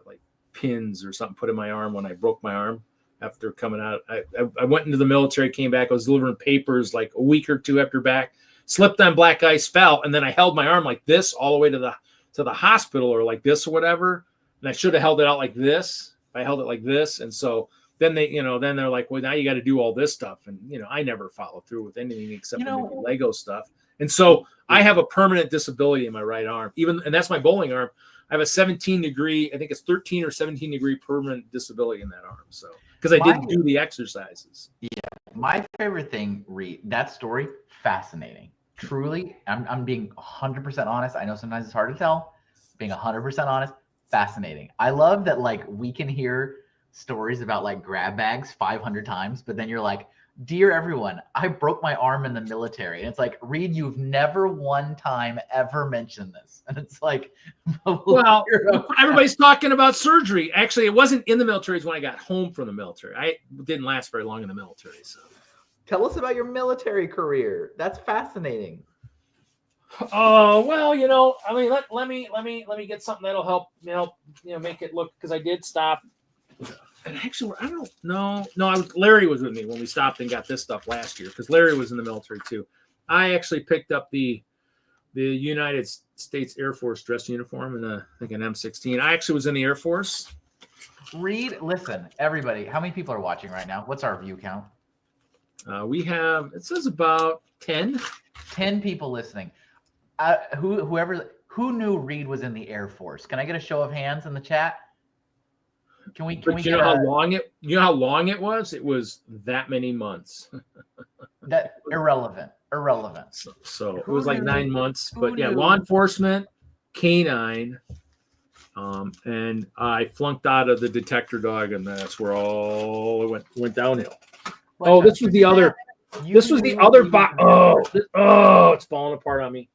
like pins or something put in my arm when I broke my arm after coming out. I went into the military, came back. I was delivering papers like a week or two after back. Slipped on black ice, fell, and then I held my arm like this all the way to the hospital or like this or whatever. And I should have held it out like this. I held it like this, and so then they're like, well, now you got to do all this stuff, and I never follow through with anything except for maybe Lego stuff. And so I have a permanent disability in my right arm, and that's my bowling arm. I have a 17-degree, I think it's 13 or 17-degree permanent disability in that arm. So because I didn't do the exercises. Yeah, my favorite thing, Reed, that story, fascinating. Truly, I'm being 100% honest. I know sometimes it's hard to tell. Being 100% honest, fascinating. I love that we can hear stories about grab bags 500 times, but then you're like, dear everyone, I broke my arm in the military. And it's like, Reed, you've never one time ever mentioned this. And it's like, well, everybody's talking about surgery. Actually, it wasn't in the military. It's when I got home from the military. I didn't last very long in the military. So tell us about your military career. That's fascinating. Oh, well, I mean, let me get something that'll help, make it look, because I did stop. And actually, I don't know. No, Larry was with me when we stopped and got this stuff last year, because Larry was in the military too. I actually picked up the United States Air Force dress uniform and I think an M16. I actually was in the Air Force. Reed, listen, everybody, how many people are watching right now? What's our view count? We have, it says about 10. 10 people listening. Who knew Reed was in the Air Force? Can I get a show of hands in the chat? Can we know how long it was? It was that many months. That irrelevant. So it was like 9 months. But yeah, law enforcement, canine, and I flunked out of the detector dog, and that's where all it went downhill. This was the other. This was the other box. Oh, it's falling apart on me.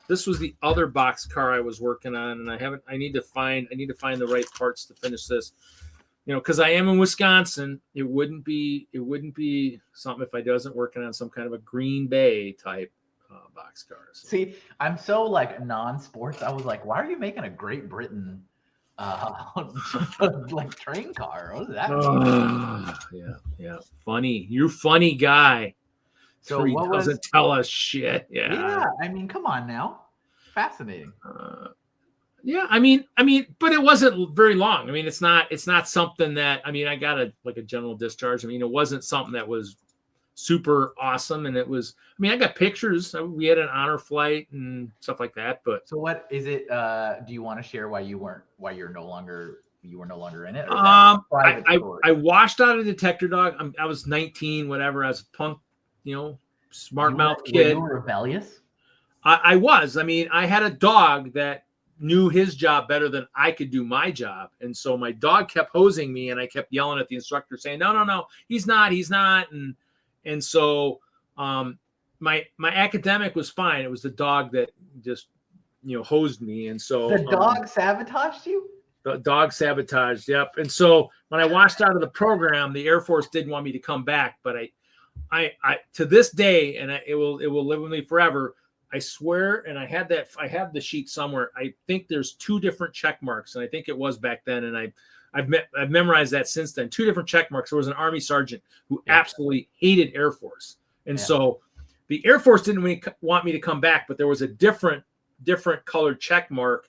This was the other box car I was working on, and I need to find the right parts to finish this. Because I am in Wisconsin, it wouldn't be something if I wasn't working on some kind of a Green Bay type box car. So. See, I'm so non-sports. I was like, why are you making a Great Britain train car? What is that? Yeah. Funny. You're funny guy. So he doesn't tell us shit. Yeah. I mean, come on now. Fascinating. Yeah, I mean, but it wasn't very long. I mean, it's not something that, I got a general discharge. I mean, it wasn't something that was super awesome. And it was, I got pictures. We had an honor flight and stuff like that. But so what is it? Do you want to share why you were no longer in it? I washed out a detector dog. I was 19, whatever. I was a punk, smart mouth kid. Were you rebellious? I was. I had a dog that knew his job better than I could do my job. And so my dog kept hosing me, and I kept yelling at the instructor saying, no, he's not. And so my academic was fine. It was the dog that just, hosed me. And so the dog sabotaged you? The dog sabotaged. Yep. And so when I washed out of the program, the Air Force didn't want me to come back, but I to this day, and it will live with me forever. I swear, and I have the sheet somewhere. I think there's 2 different check marks, and I think it was back then. And I've memorized that since then. 2 different check marks. There was an Army sergeant who absolutely hated Air Force, and so the Air Force didn't want me to come back. But there was a different colored check mark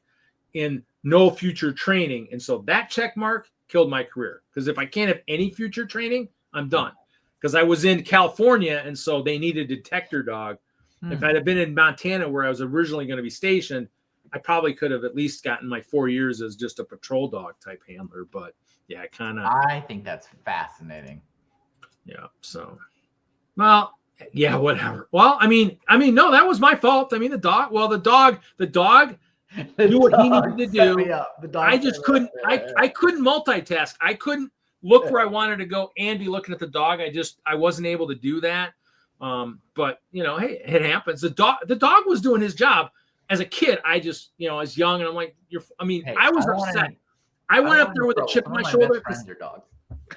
in no future training, and so that check mark killed my career. Because if I can't have any future training, I'm done. Because I was in California, and so they needed a detector dog. If I'd have been in Montana, where I was originally going to be stationed, I probably could have at least gotten my 4 years as just a patrol dog type handler. But yeah, I think that's fascinating. Yeah. So, well, yeah, whatever. Well, no, that was my fault. The dog do what he needed to set do. me up. The dog I set just me couldn't. up. I couldn't multitask. I couldn't look where I wanted to go and be looking at the dog. I wasn't able to do that. But hey, it happens. The dog was doing his job. As a kid, I just I was young and I'm like, Hey, I was upset. I went up there with a chip on my shoulder. Friends are dogs.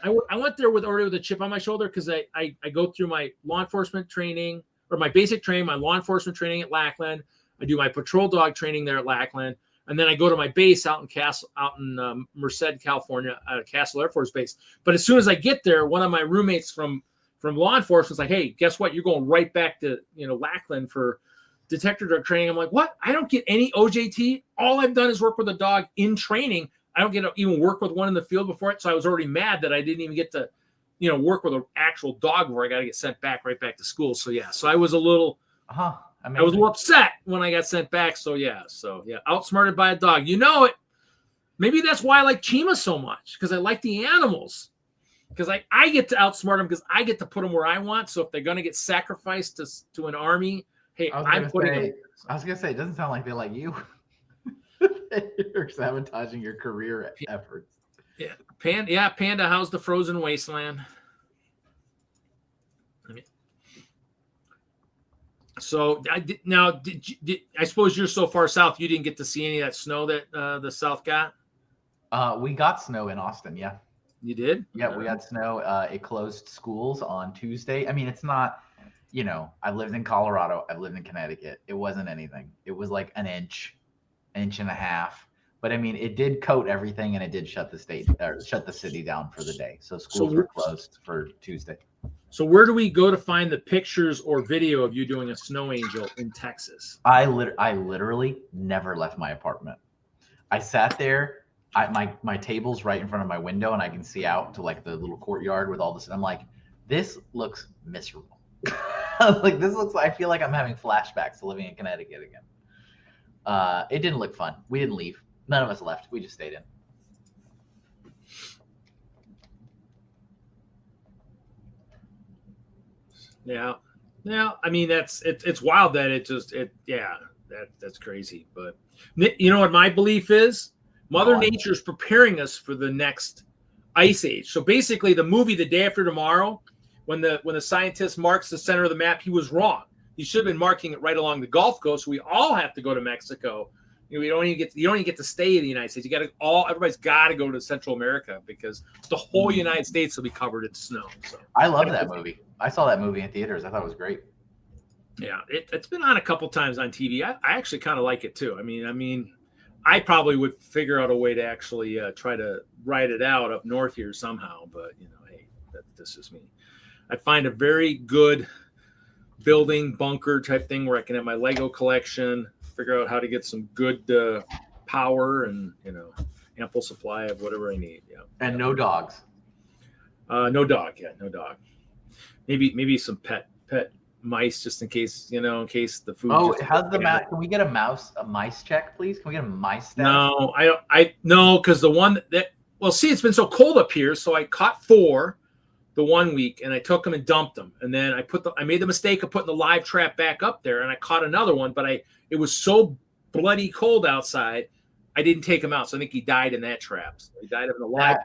I went there already with a chip on my shoulder because I go through my law enforcement training or my basic training, my law enforcement training at Lackland. I do my patrol dog training there at Lackland, and then I go to my base out in Merced, California, at Castle Air Force Base. But as soon as I get there, one of my roommates from law enforcement's like, "Hey, guess what? You're going right back to Lackland for detector dog training." I'm like, "What? I don't get any OJT. All I've done is work with a dog in training. I don't get to even work with one in the field before it." So I was already mad that I didn't even get to, work with an actual dog where I got to get sent right back to school. So yeah, so I was a little, I was a little upset when I got sent back. So yeah, outsmarted by a dog. It. Maybe that's why I like Chima so much, because I like the animals. Because I get to outsmart them because I get to put them where I want. So if they're going to get sacrificed to an army, hey, I'm putting them. I was going to say, it doesn't sound like they like you. You're sabotaging your career efforts. Yeah, Panda, how's the frozen wasteland? So I suppose you're so far south you didn't get to see any of that snow that the South got? We got snow in Austin, yeah. You did? Yeah, we got snow. It closed schools on Tuesday. I mean, it's not, I lived in Colorado. I've lived in Connecticut. It wasn't anything. It was like an inch and a half. But I mean, it did coat everything, and it did shut the city down for the day. So schools were closed for Tuesday. So where do we go to find the pictures or video of you doing a snow angel in Texas? I literally never left my apartment. I sat there. My table's right in front of my window, and I can see out to like the little courtyard with all this. I'm like, this looks miserable. I feel like I'm having flashbacks to living in Connecticut again. It didn't look fun. We didn't leave. None of us left. We just stayed in. Yeah. I mean, it's wild that that's crazy. But you know what my belief is? Mother Nature is preparing us for the next ice age. So basically, the movie The Day After Tomorrow, when the scientist marks the center of the map, he was wrong. He should have been marking it right along the Gulf Coast. We all have to go to Mexico. You don't even get to stay in the United States. Everybody's got to go to Central America because the whole United States will be covered in snow. So I love that movie. I saw that movie in theaters. I thought it was great. Yeah, it's been on a couple times on TV. I actually kind of like it too. I mean, I probably would figure out a way to actually try to write it out up north here somehow. But hey, that's just me. I find a very good building bunker type thing where I can have my Lego collection, figure out how to get some good power and ample supply of whatever I need. Yeah, and no dogs. No dog. Yeah, no dog. Maybe some pet mice just in case the food. Oh, how's the mouse? Can we get a mice check, please? Can we get a mice status? No, no, because the one it's been so cold up here, so I caught 4 the 1 week, and I took them and dumped them, and then I made the mistake of putting the live trap back up there, and I caught another one, but it was so bloody cold outside, I didn't take him out, so I think he died in that trap. So he died in the live.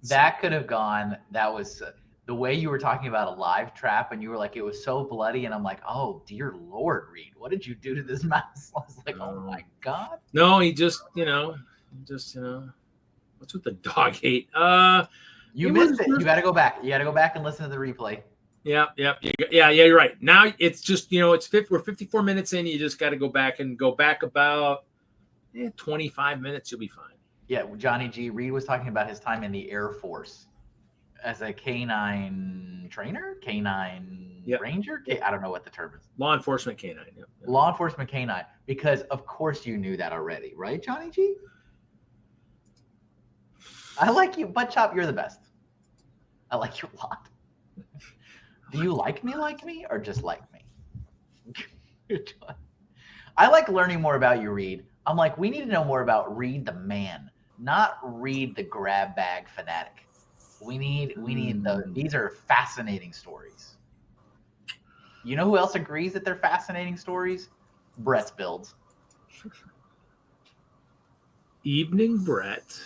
That could have gone. That was the way you were talking about a live trap, and you were like, it was so bloody, and I'm like, oh dear Lord, Reed, what did you do to this mouse? I was like, oh my God. No, he just what's with the dog hate? You missed it. You got to go back. You got to go back and listen to the replay. Yeah. You're right. Now it's just we're 54 minutes in. You just got to go back about 25 minutes. You'll be fine. Yeah, Johnny G. Reed was talking about his time in the Air Force as a canine trainer, canine ranger. I don't know what the term is. Law enforcement canine. Yep. Law enforcement canine. Because of course you knew that already, right, Johnny G? I like you, Butt Chop. You're the best. I like you a lot. Do you like me, or just like me? I like learning more about you, Reed. I'm like, we need to know more about Reed the man, not Reed the grab bag fanatic. We need these are fascinating stories. You know who else agrees that they're fascinating stories? Brett's builds. evening, Brett.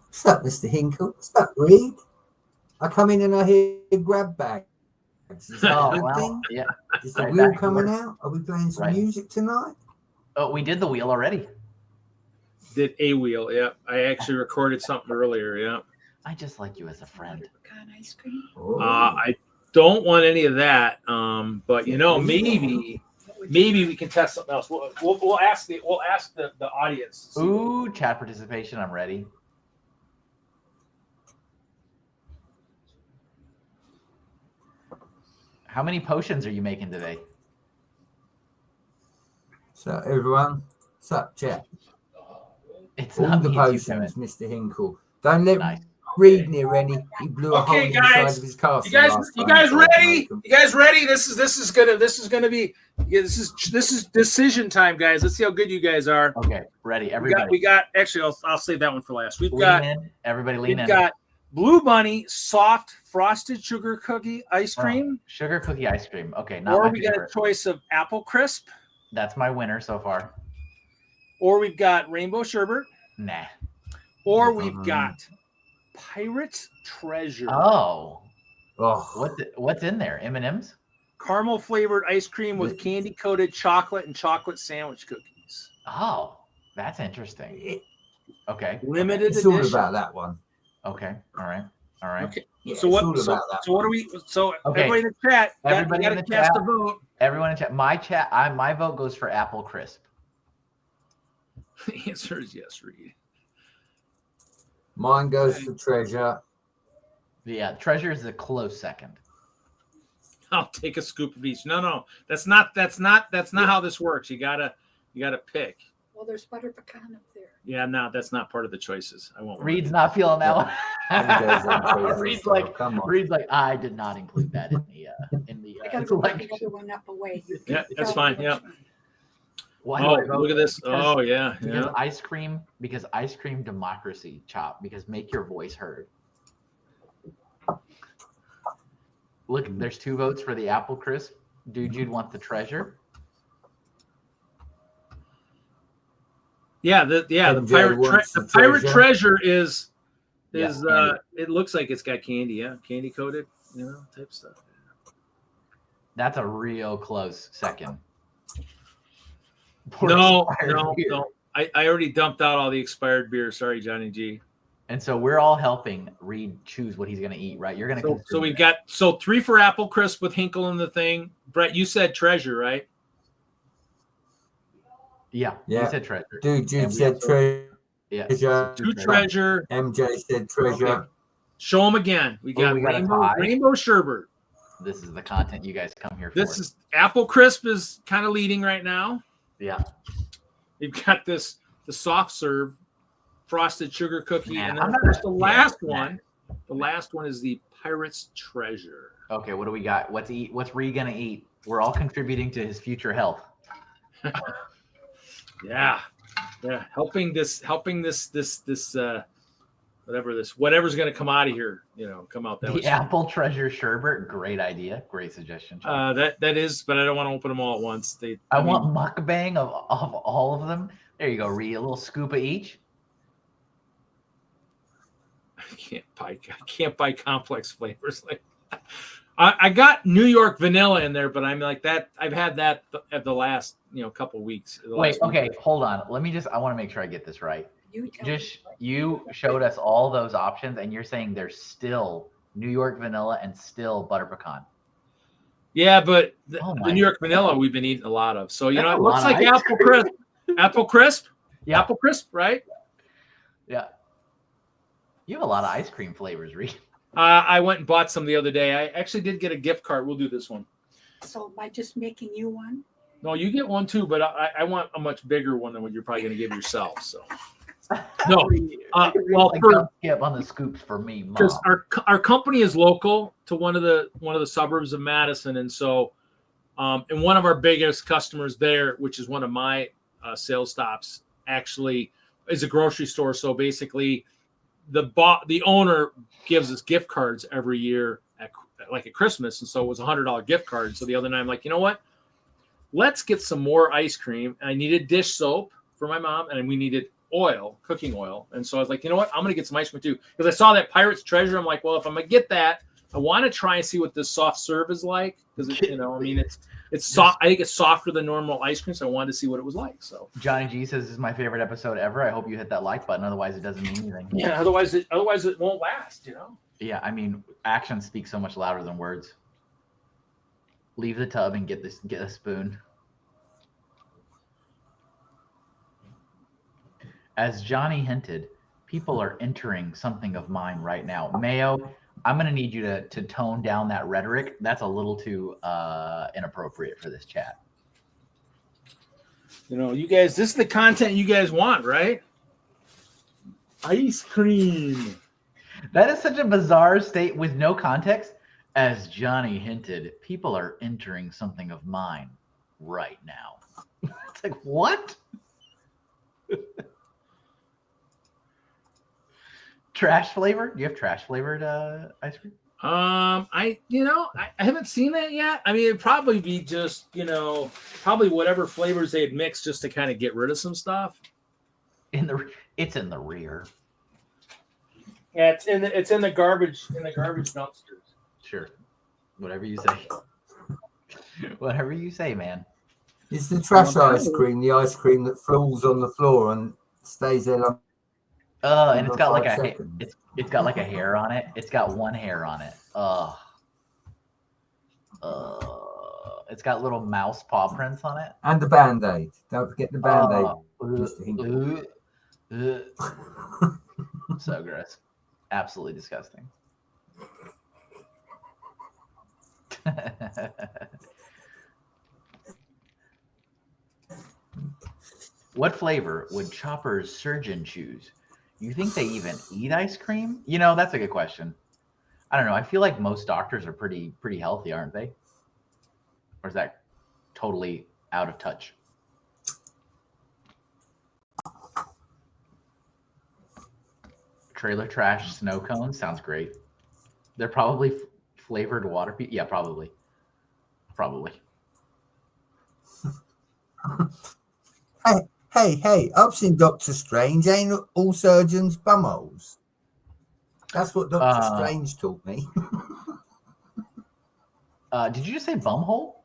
What's up, Mr. Hinkle? What's up, Reed? I come in and I hear grab bags. Is that a good thing? Yeah. Is the Right wheel back to coming work. out? Are we playing some Right. music tonight? Oh, we did the wheel already. Did a wheel, yeah. I actually recorded something earlier, yeah. I just like you as a friend. Pecan ice cream. Oh. I don't want any of that, but maybe we can test something else. We'll ask the audience. Ooh, chat participation. I'm ready. How many potions are you making today? So, everyone, what's up, chat? It's All not the me, it's you, potions, Kevin. Mr. Hinkle. Don't let Nice. Reed near any. He blew a hole Okay, in the guys. side of his castle. You guys last time, so I had to ready? make 'em. You guys ready? This is decision time, guys. Let's see how good you guys are. Okay, ready. Everybody. We got actually I'll save that one for last. We've lean got in. Everybody lean we've in. got Blue Bunny soft frosted sugar cookie ice cream, Sugar cookie ice cream. Okay, not or my we got a favorite. choice of apple crisp, That's my winner so far. or we've got rainbow sherbet, Nah. or we've got Pirate's Treasure. Oh, Oh, what's in there? M&Ms? Caramel flavored ice cream with candy coated chocolate and chocolate sandwich cookies. Oh, that's interesting. Okay. Limited it's all edition. about that one. Okay. All right. All right. Okay. Yeah, So it's what? all So, about that so what one. do we? So Okay. everybody in the chat, Everybody got in to the cast chat. a vote. Everyone in chat. My vote goes for apple crisp. The answer is yes, Reed. Mine goes for treasure. Yeah, treasure is a close second. I'll take a scoop of each. No, that's not how this works. You gotta pick. Well, there's butter pecan up there. Yeah, no, that's not part of the choices. I won't. Reed's not feeling that MJ's on one. treasure, Reed's so like, come on. Reed's like, I did not include that in the I gotta go pick selection. another one up away. You Yeah, can that's tell fine, me yeah. which one. Why do Oh, I vote? look at this. Because- Oh yeah, Because yeah. ice cream democracy, Chop, because make your voice heard. Look, there's 2 votes for the apple crisp. Dude, you'd want the treasure. Yeah, the MJ pirate wants the the pirate treasure. treasure is Yeah, candy. it looks like it's got candy, yeah, candy coated, type stuff. That's a real close second. No, Expired beer. no. I already dumped out all the expired beer. Sorry, Johnny G. And so we're all helping Reed choose what he's going to eat, right? You're going to. So we've got 3 for apple crisp with Hinkle in the thing. Brett, you said treasure, right? Yeah. Yeah. You said treasure. Dude, And Jude we said also- treasure. Yeah. Treasure. 2 treasure. MJ said treasure. Okay. Show them again. We got, we got a rainbow, tie. rainbow sherbet. This is the content you guys come here for. This is apple crisp is kind of leading right now. Yeah. We've got the soft serve frosted sugar cookie, Nah, and then I'm of not course a- the yeah, last nah. one. The last one is the Pirate's Treasure. Okay. What do we got? What's Reed going to eat? We're all contributing to his future health. Yeah, helping this whatever's going to come out of here, come out that way. The apple treasure sherbet. Great idea. Great suggestion. Chuck. That is, but I don't want to open them all at once. I want mukbang of all of them. There you go, Reed. A little scoop of each. I can't buy complex flavors like. I got New York vanilla in there, but I'm like that. I've had that at the last couple weeks. Wait. Okay. Hold on. Let me I want to make sure I get this right. You showed us all those options, and you're saying there's still New York vanilla and still butter pecan. Yeah, but Oh the my New York vanilla we've been eating a lot of. So That's a it looks lot of like ice apple crisp. Apple crisp. Yeah. Apple crisp, right? Yeah. You have a lot of ice cream flavors, Reed. I went and bought some the other day. I actually did get a gift card. We'll do this one. So by just making you one? No, you get one too, but I want a much bigger one than what you're probably going to give yourself. So no, well, skip on the scoops for me, Mom. because our company is local to one of the suburbs of Madison, and so and one of our biggest customers there, which is one of my sales stops, actually is a grocery store. So basically, the owner gives us gift cards every year at Christmas, and so it was $100 gift card. So the other night I'm like, you know what? Let's get some more ice cream. I needed dish soap for my mom, and we needed oil, cooking oil. And so I was like, you know what? I'm going to get some ice cream too. Because I saw that Pirate's Treasure. I'm like, well, if I'm going to get that, I want to try and see what this soft serve is like. Because, you know, I mean, it's soft. I think it's softer than normal ice cream. So I wanted to see what it was like. So Johnny G says this is my favorite episode ever. I hope you hit that like button. Otherwise, it doesn't mean anything. yeah, otherwise it won't last, you know? Yeah, I mean, actions speak so much louder than words. Leave the tub and get a spoon. As Johnny hinted, people are entering something of mine right now. Mayo, I'm going to need you to tone down that rhetoric. That's a little too inappropriate for this chat. You know, you guys, this is the content you guys want, right? Ice cream. That is such a bizarre state with no context. As Johnny hinted, people are entering something of mine right now. It's like, what? Trash flavor? Do you have trash flavored ice cream? I haven't seen that yet. I mean, it'd probably be just, you know, probably whatever flavors they'd mix just to kind of get rid of some stuff. It's in the rear. Yeah, it's in the garbage dumpsters. Sure. Whatever you say. Whatever you say, man. It's the trash ice cream, the ice cream that falls on the floor and stays there like. And it's got like seconds. it's got like a hair on it. It's got one hair on it. It's got little mouse paw prints on it. And the Band-Aid. Don't forget the Band-Aid. Mr. Hinkle. So gross. Absolutely disgusting. What flavor would Chopper's surgeon choose? You think they even eat ice cream? You know, that's a good question. I don't know. I feel like most doctors are pretty healthy, aren't they? Or is that totally out of touch? Trailer trash snow cones sounds great. They're probably flavored water. Yeah, probably. Hey, I've seen Doctor Strange. Ain't all surgeons bumholes? That's what Doctor Strange taught me. Did you just say bumhole?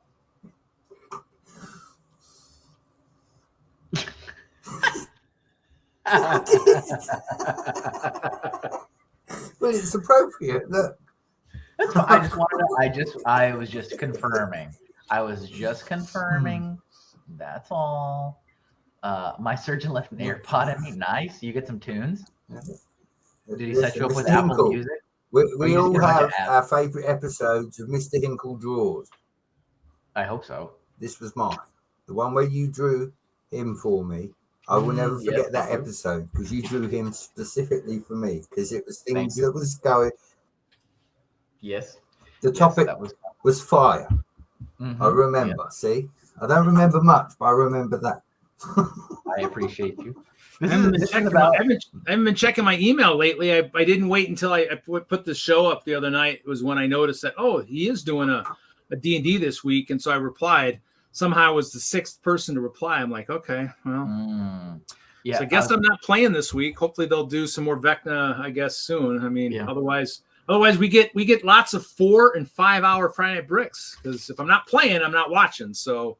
Well, it's appropriate. Look. That's fine. I just wanted to, I was just confirming. That's all. My surgeon left an AirPod in me. Nice. You get some tunes. Did he set you up with Apple Music? We all have our favorite episodes of Mr. Hinkle draws. I hope so. This was mine. The one where you drew him for me. I will never forget that episode because you drew him specifically for me because it was things that was going. Yes. The topic was fire. Mm-hmm. I remember. See, I don't remember much, but I remember that. I appreciate you. I haven't been checking my email lately. I didn't wait until I put the show up the other night. It was when I noticed that, he is doing a D&D this week. And so I replied. Somehow I was the sixth person to reply. I'm like, okay, well, so I guess I'm not playing this week. Hopefully they'll do some more Vecna, I guess, soon. I mean, otherwise we get lots of 4 and 5 hour Friday Night Bricks because if I'm not playing, I'm not watching. So,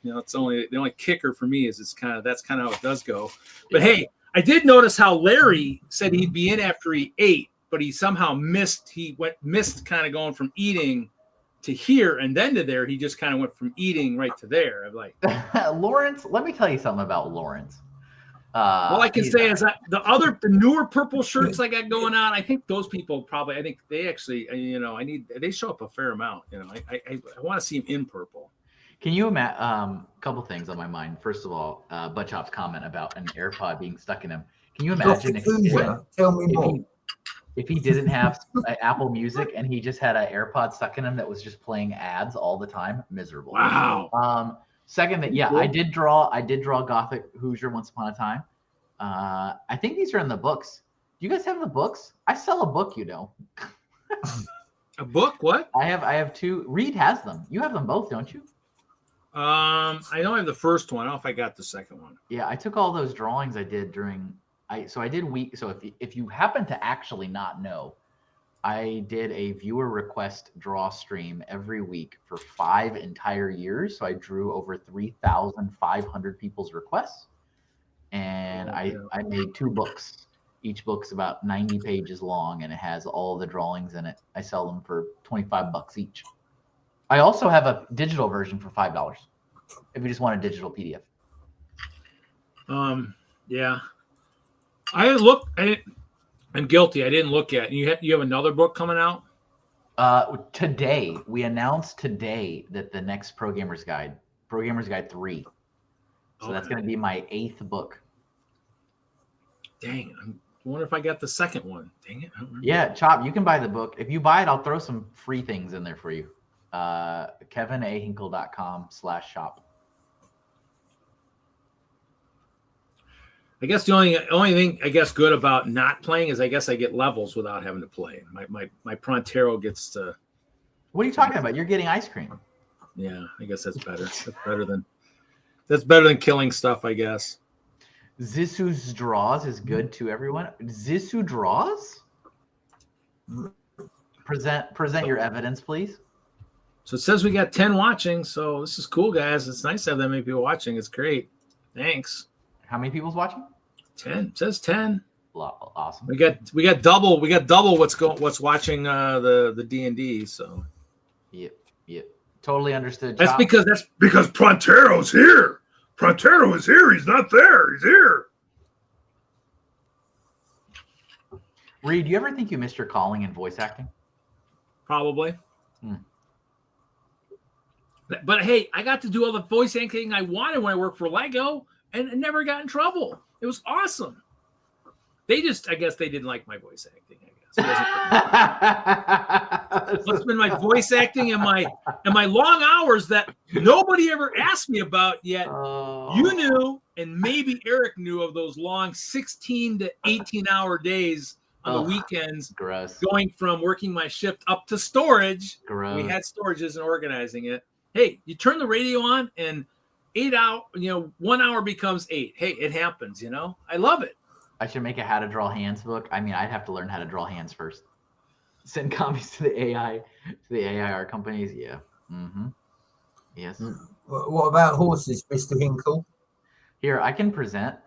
it's the only kicker for me is that's kind of how it does go. But hey, I did notice how Larry said he'd be in after he ate, but he somehow missed. He missed kind of going from eating to here and then to there. He just kind of went from eating right to there. I'm like, Lawrence, let me tell you something about Lawrence. All I can say is that the newer purple shirts I got going on, I think those people I think they actually, they show up a fair amount. I want to see them in purple. Can you imagine a couple things on my mind? First of all, Butchop's comment about an AirPod being stuck in him. Can you imagine if he didn't have Apple Music and he just had an AirPod stuck in him that was just playing ads all the time? Miserable. Wow. Second thing, I did draw Gothic Hoosier once upon a time. I think these are in the books. Do you guys have the books? I sell a book, A book? What? I have two. Reed has them. You have them both, don't you? I know I have the first one. I don't know if I got the second one. Yeah, I took all those drawings I did during I did week. So if you happen to actually not know, I did a viewer request draw stream every week for 5 entire years. So I drew over 3,500 people's requests, and I made 2 books. Each book's about 90 pages long, and it has all the drawings in it. I sell them for $25 each. I also have a digital version for $5 if you just want a digital PDF. Yeah. I'm guilty. I didn't look at it. You have another book coming out? Today, we announced today that the next Pro Gamers Guide 3. So that's going to be my 8th book. Dang, I wonder if I got the second one. Dang it. Yeah, Chop, you can buy the book. If you buy it, I'll throw some free things in there for you. KevinAhinkle.com/shop. I guess the only thing I guess good about not playing is I guess I get levels without having to play. My Prontero gets to. What are you talking about? You're getting ice cream. Yeah, I guess that's better. That's better than killing stuff, I guess. Zisu's draws is good to everyone. Zisu draws? Present your evidence, please. So it says we got 10 watching. So this is cool, guys. It's nice to have that many people watching. It's great. Thanks. How many people's watching? 10. It says 10. Awesome. We got double what's watching the D&D. So Yep. Totally understood. that's Chop. because Prontero's here. Prontero is here. He's not there. He's here. Reed, do you ever think you missed your calling in voice acting? Probably. But hey, I got to do all the voice acting I wanted when I worked for Lego and never got in trouble. It was awesome. I guess they didn't like my voice acting, I guess. It's been my voice acting and my long hours that nobody ever asked me about yet. You knew, and maybe Eric knew of those long 16 to 18-hour days on the weekends. Gross. Going from working my shift up to storage. Gross. We had storages and organizing it. Hey, you turn the radio on and 1 hour becomes 8. Hey, it happens, I love it. I should make a how to draw hands book. I mean, I'd have to learn how to draw hands first. Send copies to the AIR companies. Yeah. Mm-hmm. Yes. What about horses, Mr. Hinkle? Here, I can present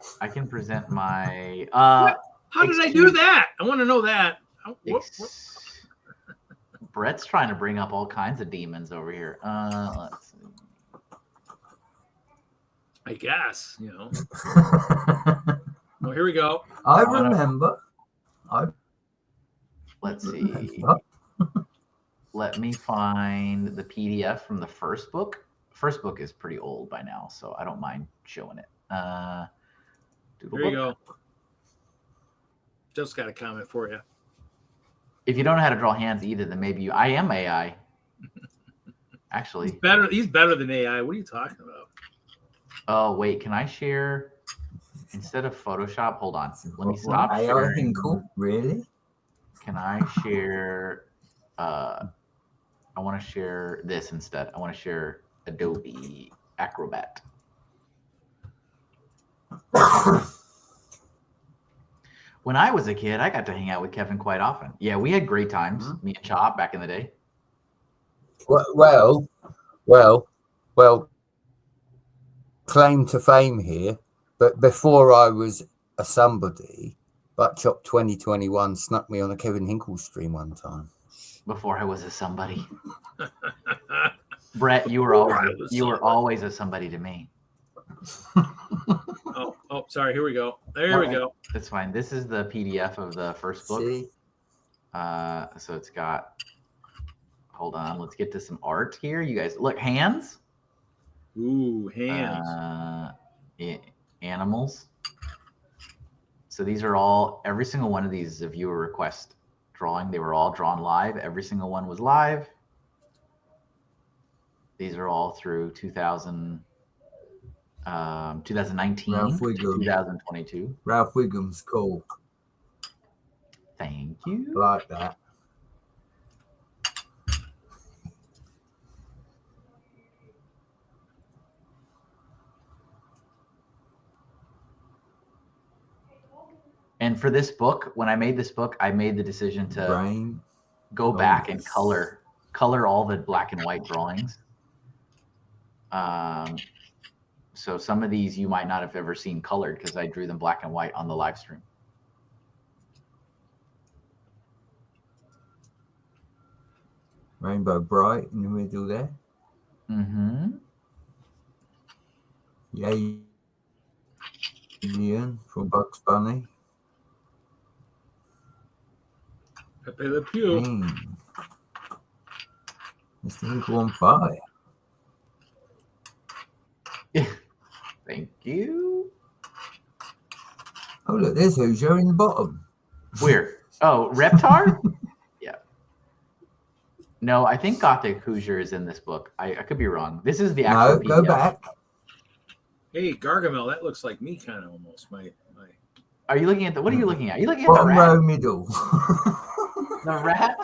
my. How did I do that? I want to know that. Brett's trying to bring up all kinds of demons over here. Let's see. I guess, Well, here we go. I remember. Let's see. Let me find the PDF from the first book. First book is pretty old by now, so I don't mind showing it. Here you go. Just got a comment for you. If you don't know how to draw hands either, then maybe I am AI. Actually. He's better than AI. What are you talking about? Oh, wait. Can I share instead of Photoshop? Hold on. Let me stop sharing. Hinkle? Really? Can I share? I want to share this instead. I want to share Adobe Acrobat. When I was a kid, I got to hang out with Kevin quite often. Yeah, we had great times, me and Chop back in the day. Well, claim to fame here, but before I was a somebody, Buttchop 2021 snuck me on a Kevin Hinkle stream one time. Before I was a somebody. Brett, you were always a somebody to me. Oh, sorry. Here we go. There we go. That's fine. This is the PDF of the first book. See? So it's got. Hold on. Let's get to some art here. You guys look hands. Ooh, hands. Animals. So these are all. Every single one of these is a viewer request drawing. They were all drawn live. Every single one was live. These are all through 2019 to 2022. Ralph Wiggum's cool. Thank you. Like that. And for this book, when I made this book, I made the decision to Brain. go back and yes. color all the black and white drawings. So some of these you might not have ever seen colored because I drew them black and white on the live stream. Rainbow Bright in the middle there. Mm-hmm. Yaeger from Bugs Bunny. Pepe Le Pew. Mr. Hinkle on fire. Thank you. Oh, look, there's Hoosier in the bottom. Where? Oh, Reptar? Yeah. No, I think Gothic Hoosier is in this book. I could be wrong. This is the actual No, go PDF. back. Hey, Gargamel, that looks like me kind of almost. My. Are you looking at what are you looking at? Are you looking at Bottom the rat? row, middle. The rat?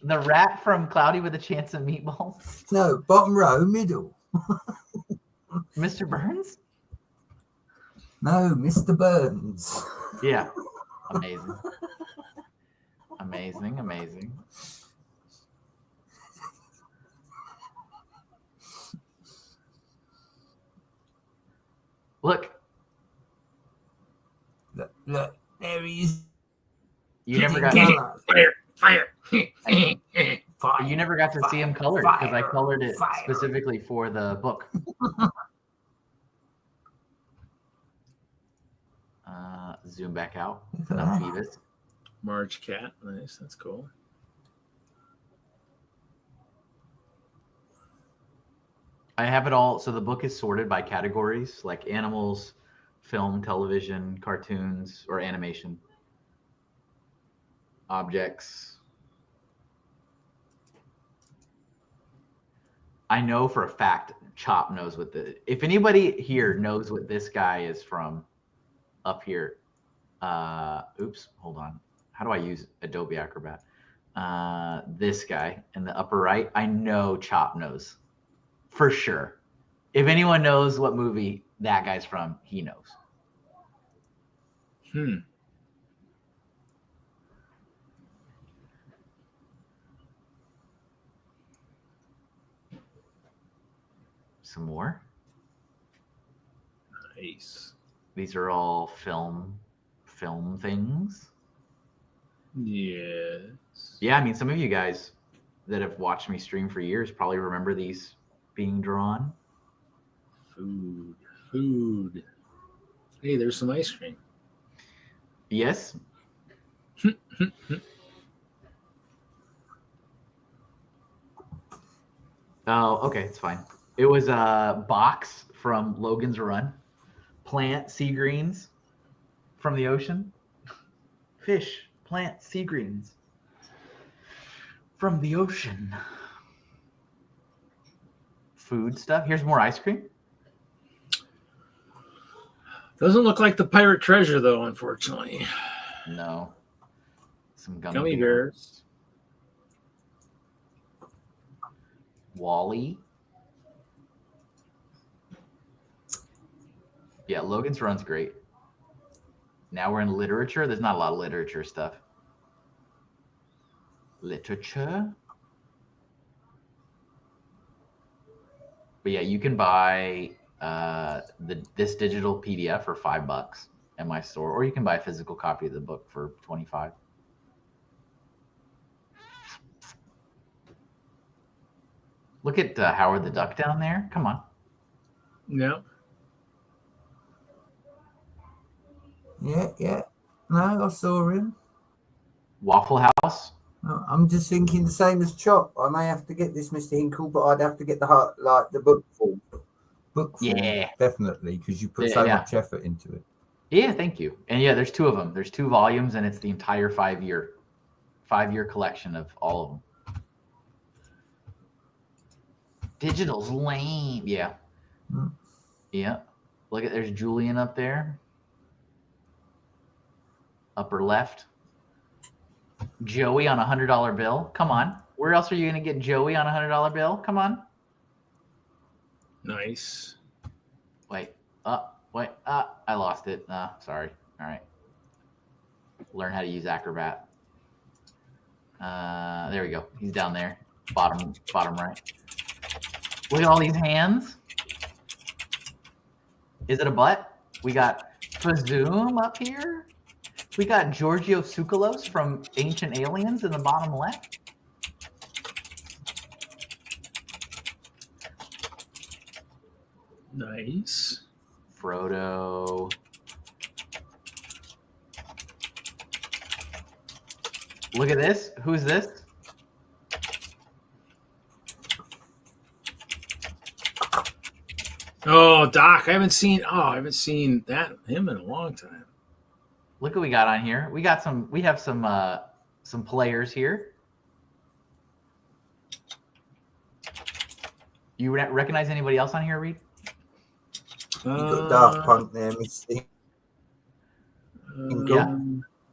The rat from Cloudy with a Chance of Meatballs? No, bottom row, middle. Mr. Burns? No, Mr. Burns. Yeah. Amazing. Amazing, amazing. Look, Look, there he is. you never got Fire! you never got to see him colored because I colored it specifically for the book. Zoom back out. Not Beavis. Marge Cat, nice. That's cool. I have it all. So the book is sorted by categories like animals, film, television, cartoons, or animation, objects. I know for a fact Chop knows what if anybody here knows what this guy is from up here. Oops, hold on. How do I use Adobe Acrobat? This guy in the upper right, I know Chop knows for sure. If anyone knows what movie that guy's from, he knows. Some more. Nice. These are all film things. Yes. Yeah, I mean, some of you guys that have watched me stream for years probably remember these being drawn. Food. Hey, there's some ice cream. Yes. Oh, okay, it's fine. It was a box from Logan's Run. Plant sea greens from the ocean. Fish, plant sea greens from the ocean. Food stuff. Here's more ice cream. Doesn't look like the pirate treasure, though, unfortunately. No. Some Gummy bears. Wally. Yeah, Logan's Run's great. Now we're in literature. There's not a lot of literature stuff. Literature. But yeah, you can buy this digital PDF for $5 at my store, or you can buy a physical copy of the book for $25. Look at Howard the Duck down there. Come on. Yeah. Yeah. No, I saw him. Waffle House. No, I'm just thinking the same as Chop. I may have to get this, Mr. Hinkle, but I'd have to get the book form. Yeah. Definitely, because you put so much effort into it. Yeah, thank you. And yeah, there's 2 of them. There's 2 volumes, and it's the entire 5-year collection of all of them. Digital's lame. Yeah. Yeah. Look at, there's Julian up there. Upper left. Joey on a $100 bill. Come on. Where else are you going to get Joey on a $100 bill? Come on. Nice. Wait. I lost it. Sorry. All right. learn how to use Acrobat. There we go. He's down there, bottom right. Look at all these hands. Is it a butt? We got Presume up here. We got Giorgio Tsoukalos from Ancient Aliens in the bottom left. Nice. Frodo. Look at this. Who's this? Oh, Doc, I haven't seen that him in a long time. Look what we got on here. We have some players here. You recognize anybody else on here, Reed? You got Daft Punk there, Misty. Yeah.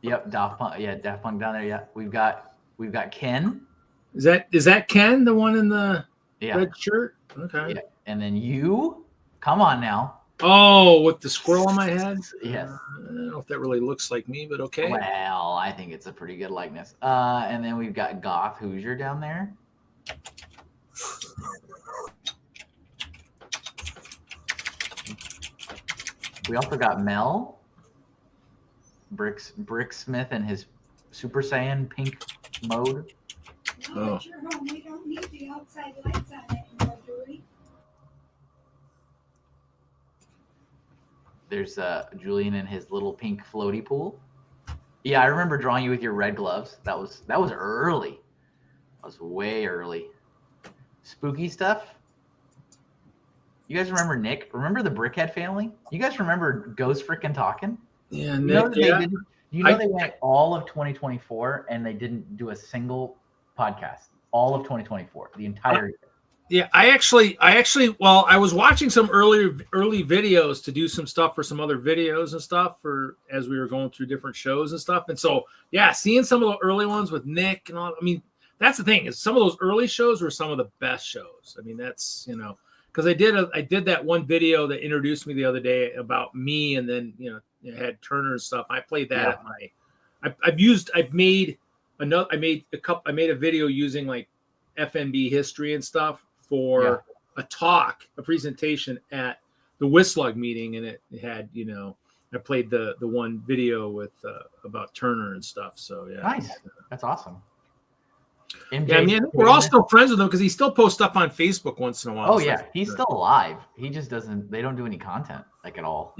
Yep, Daft Punk. Yeah, Daft Punk down there. Yeah, we've got Ken. Is that Ken, the one in the Yeah. red shirt? Okay. Yeah, and then you. Come on now. Oh, with the squirrel on my head? Yes. I don't know if that really looks like me, but okay. Well, I think it's a pretty good likeness. And then we've got Goth Hoosier down there. We also got Mel. Bricksmith and his Super Saiyan pink mode. No, at your home, we don't need the outside lights on it anymore, do we? There's Julian and his little pink floaty pool. Yeah, I remember drawing you with your red gloves. That was early. That was way early. Spooky stuff. You guys remember Nick? Remember the Brickhead family? You guys remember Ghost Frickin' Talkin'? Yeah, You know Nick. that Yeah. they went all of 2024 and they didn't do a single podcast. All of 2024, the entire year. Yeah, I actually, well, I was watching some early videos to do some stuff for some other videos and stuff for as we were going through different shows and stuff. And so, yeah, seeing some of the early ones with Nick and all, I mean, that's the thing is some of those early shows were some of the best shows. I mean, that's, because I did that one video that introduced me the other day about me, and then it had Turner and stuff. I played that at I made a video using like FNB history and stuff for a presentation at the WISLUG meeting, and it had I played the one video with about Turner and stuff. So yeah, Nice. That's awesome. MJ, yeah, I mean, we're all still friends with him because he still posts stuff on Facebook once in a while. Oh so yeah, he's still alive. He just doesn't. They don't do any content like at all.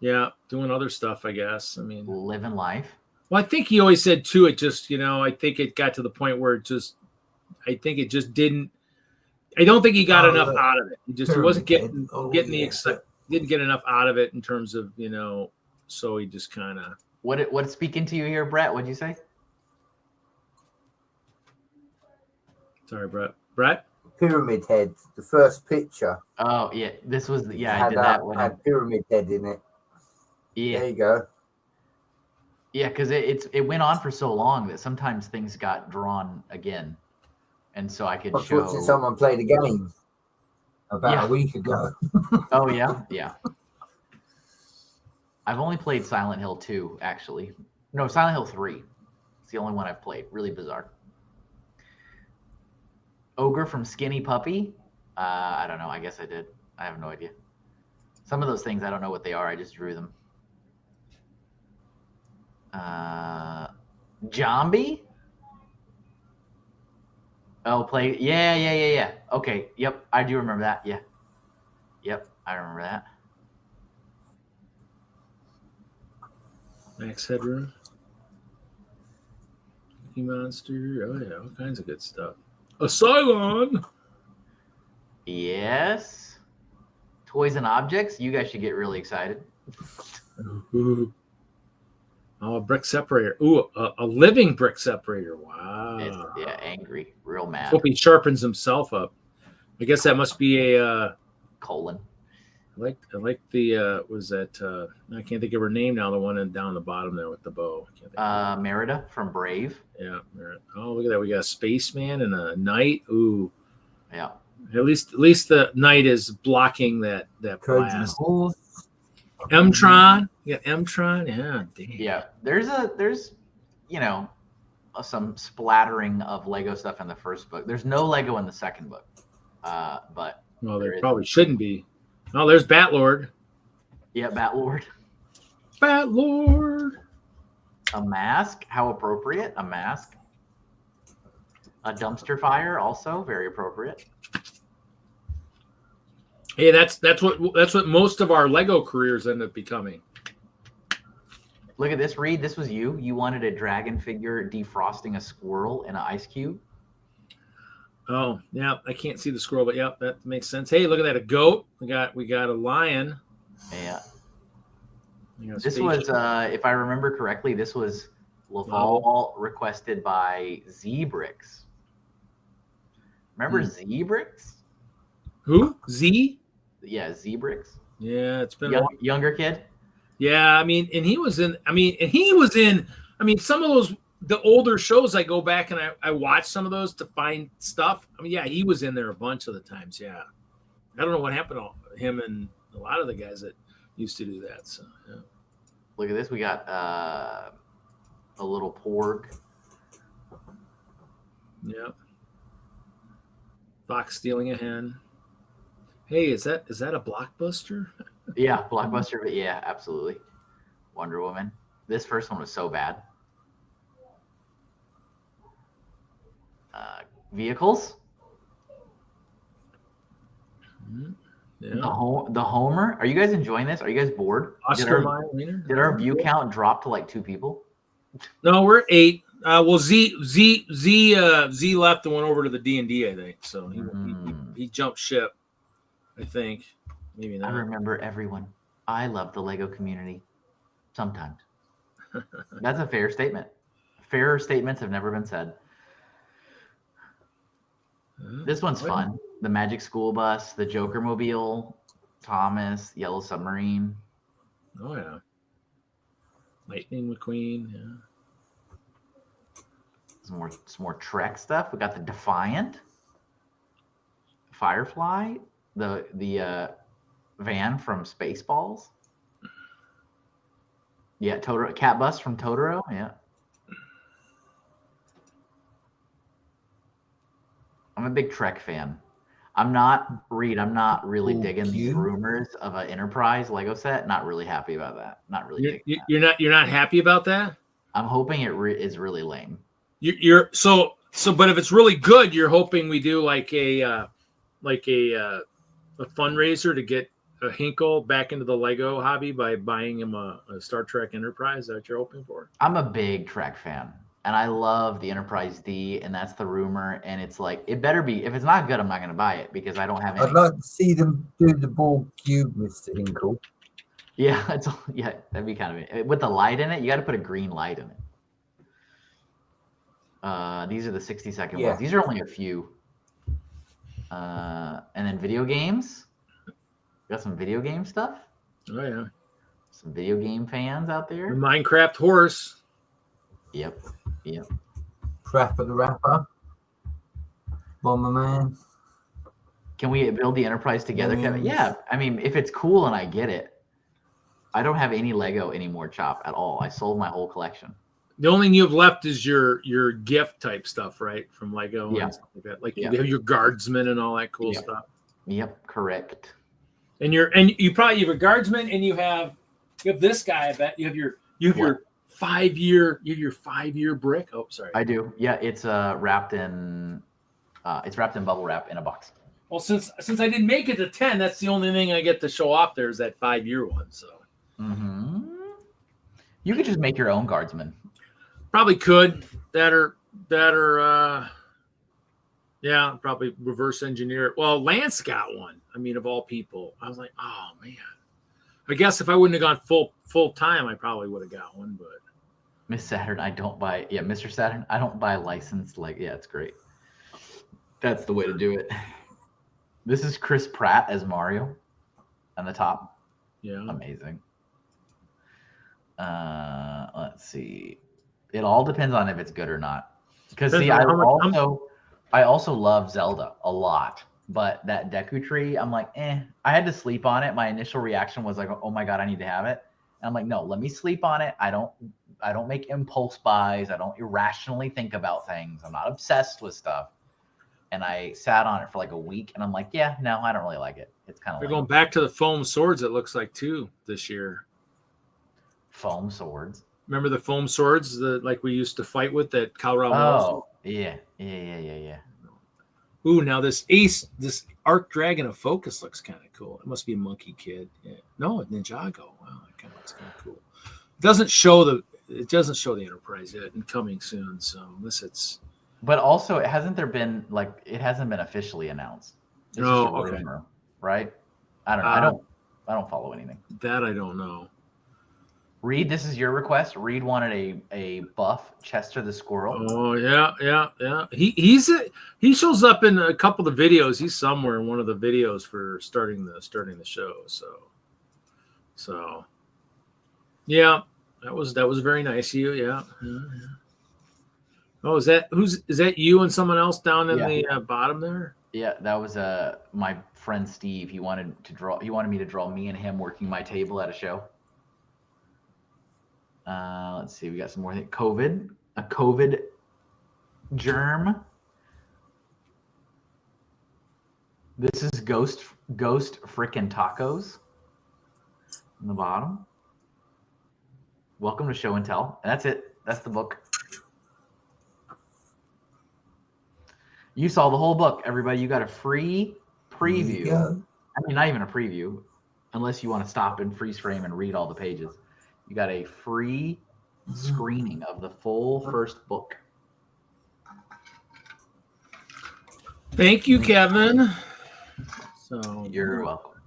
Yeah, doing other stuff, I guess. I mean, Living life. well, I think he always said too. It just, I think it got to the point where I think it just didn't. I don't think he got enough out of it. He wasn't getting didn't get enough out of it in terms of So he just kind of. What's speaking to you here, Brett? What'd you say? Sorry, Brett. Pyramid Head, the first picture. Oh yeah, this was I did that one. Had Pyramid Head in it. Yeah, There you go. yeah, because it went on for so long that sometimes things got drawn again, and so I could I was show. watching someone play the game about a week ago. Oh yeah. I've only played Silent Hill 2, actually. No, Silent Hill 3. It's the only one I've played. Really bizarre. Ogre from Skinny Puppy. I don't know. I guess I did. I have no idea. Some of those things, I don't know what they are. I just drew them. Zombie? Oh, play. Yeah. Okay. Yep. I do remember that. Yeah. Yep. I remember that. Max Headroom. Cookie Monster. Oh yeah, all kinds of good stuff. A Cylon. Yes. Toys and objects. You guys should get really excited. Ooh. Oh, a brick separator. Ooh, a living brick separator. Wow. It's, angry, real mad. Hope he sharpens himself up. I guess that must be a. Colon. I like the was that I can't think of her name now. The one down the bottom there with the bow. I can't think of it. Merida from Brave. Yeah. Oh, look at that. We got a spaceman and a knight. Ooh. Yeah. At least the knight is blocking that Trojan blast. horse. M-Tron. Yeah, M-Tron. Yeah, damn. Yeah, there's you know some splattering of Lego stuff in the first book. There's no Lego in the second book, but Well, there is. probably shouldn't be. Oh, there's Batlord. Yeah, Batlord. Batlord. A mask, how appropriate. A mask. A dumpster fire, also very appropriate. Hey, that's what most of our Lego careers end up becoming. Look at this, Reed. This was you. You wanted a dragon figure defrosting a squirrel in an ice cube. Oh, yeah. I can't see the scroll, but yeah, that makes sense. Hey, look at that. A goat. We got a lion. Yeah. This was, if I remember correctly, this was Laval requested by Z-Bricks. Remember Z-Bricks? Who? Z? Yeah, Z-Bricks. Yeah, it's been younger kid. Yeah, I mean, and he was in. Some of those the older shows. I go back and I watch some of those to find stuff. I mean, yeah, he was in there a bunch of the times. Yeah, I don't know what happened to him and a lot of the guys that used to do that. So, yeah. Look at this. We got a little porg. Yeah. Fox stealing a hen. Hey, is that a Blockbuster? Yeah, Blockbuster, but yeah, absolutely. Wonder Woman. This first one was so bad. Vehicles. Yeah. The Homer. Are you guys enjoying this? Are you guys bored? Oscar did our view count drop to like 2 people? No, we're 8. Well, Z left and went over to the D&D, I think. So he jumped ship. I think. Maybe not. I remember everyone. I love the Lego community. Sometimes. That's a fair statement. Fairer statements have never been said. This one's fun. The Magic School Bus, the Joker Mobile, Thomas, Yellow Submarine. Oh, yeah. Lightning McQueen, yeah. Some more Trek stuff. We got the Defiant, Firefly, the van from Spaceballs. Yeah, Totoro, Cat Bus from Totoro. Yeah. I'm a big Trek fan. I'm not really digging these rumors of an Enterprise Lego set. Not really happy about that. Not really. You're not happy about that? I'm hoping it is really lame. But if it's really good, you're hoping we do like a fundraiser to get a Hinkle back into the Lego hobby by buying him a Star Trek Enterprise. Is that what you're hoping for? I'm a big Trek fan, and I love the Enterprise D, and that's the rumor. And it's like, it better be. If it's not good, I'm not going to buy it because I don't have any. I'd like to see them do the ball cube, Mr. Hinkle. Yeah, that'd be kind of it. With the light in it, you got to put a green light in it. These are the 60-second ones. These are only a few. And then video games. Got some video game stuff. Oh yeah. Some video game fans out there. The Minecraft horse. Yep. Crapper the Rapper. Bomberman. Can we build the Enterprise together, Kevin? Yeah. I mean, if it's cool and I get it. I don't have any Lego anymore, Chop, at all. I sold my whole collection. The only thing you have left is your gift type stuff, right? From Lego and stuff like that. Like you have your guardsmen and all that cool stuff. Yep, correct. And you probably have a guardsman and you have this guy. I bet you have your 5-year brick. Oh, sorry. I do. Yeah, it's wrapped in bubble wrap in a box. Well, since I didn't make it to 10, that's the only thing I get to show off there is that 5-year one. So you could just make your own guardsman. Probably could. That or probably reverse engineer it. Well, Lance got one. I mean, of all people, I was like, oh man. I guess if I wouldn't have gone full time, I probably would have got one. But Miss Saturn, I don't buy. Yeah, Mr. Saturn, I don't buy licensed. It's great. That's the way to do it. This is Chris Pratt as Mario, on the top. Yeah, amazing. Let's see. It all depends on if it's good or not. Because I also love Zelda a lot. But that Deku tree, I'm like, I had to sleep on it. My initial reaction was like, oh my God, I need to have it. And I'm like, no, let me sleep on it. I don't make impulse buys. I don't irrationally think about things. I'm not obsessed with stuff. And I sat on it for like a week, and I'm like, yeah, no, I don't really like it. It's kind of They're like going back to the foam swords, it looks like, too, this year. foam swords. Remember the foam swords that like we used to fight with at Colorado Mills? Oh, yeah. Ooh, now this Arc Dragon of Focus looks kind of cool. It must be a Monkey Kid. Yeah. No, Ninjago. Wow, that kind of looks kind of cool. It doesn't show the Enterprise yet, and coming soon. So unless it's. But also, it hasn't been officially announced. It's just a okay. rumor, right? I don't know. I don't follow anything. That I don't know. Reed, this is your request. Reed wanted a buff Chester the Squirrel. Oh yeah. He shows up in a couple of the videos. He's somewhere in one of the videos for starting the show. So yeah, that was very nice of you. Yeah. Oh, is that you and someone else down in the bottom there? Yeah, that was my friend Steve. He wanted me to draw me and him working my table at a show. Let's see, we got some more things. A COVID germ. This is ghost frickin' tacos in the bottom. Welcome to Show and Tell. And that's it. That's the book. You saw the whole book, everybody. You got a free preview. Yeah. I mean, not even a preview, unless you want to stop and freeze frame and read all the pages. You got a free screening of the full first book. Thank you, Kevin. So You're welcome.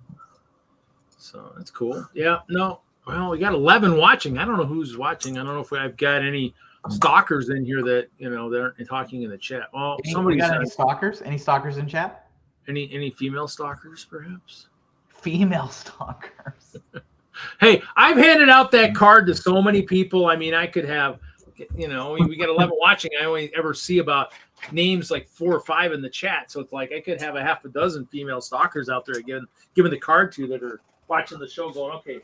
So that's cool. Yeah. No. Well, we got 11 watching. I don't know who's watching. I don't know if I've got any stalkers in here that they aren't talking in the chat. Well, somebody got any stalkers? Any stalkers in chat? Any female stalkers, perhaps? Female stalkers. Hey, I've handed out that card to so many people. I mean, I could have, we got 11 watching. I only ever see about names like 4 or 5 in the chat. So it's like I could have a half a dozen female stalkers out there giving the card to that are watching the show, going, okay,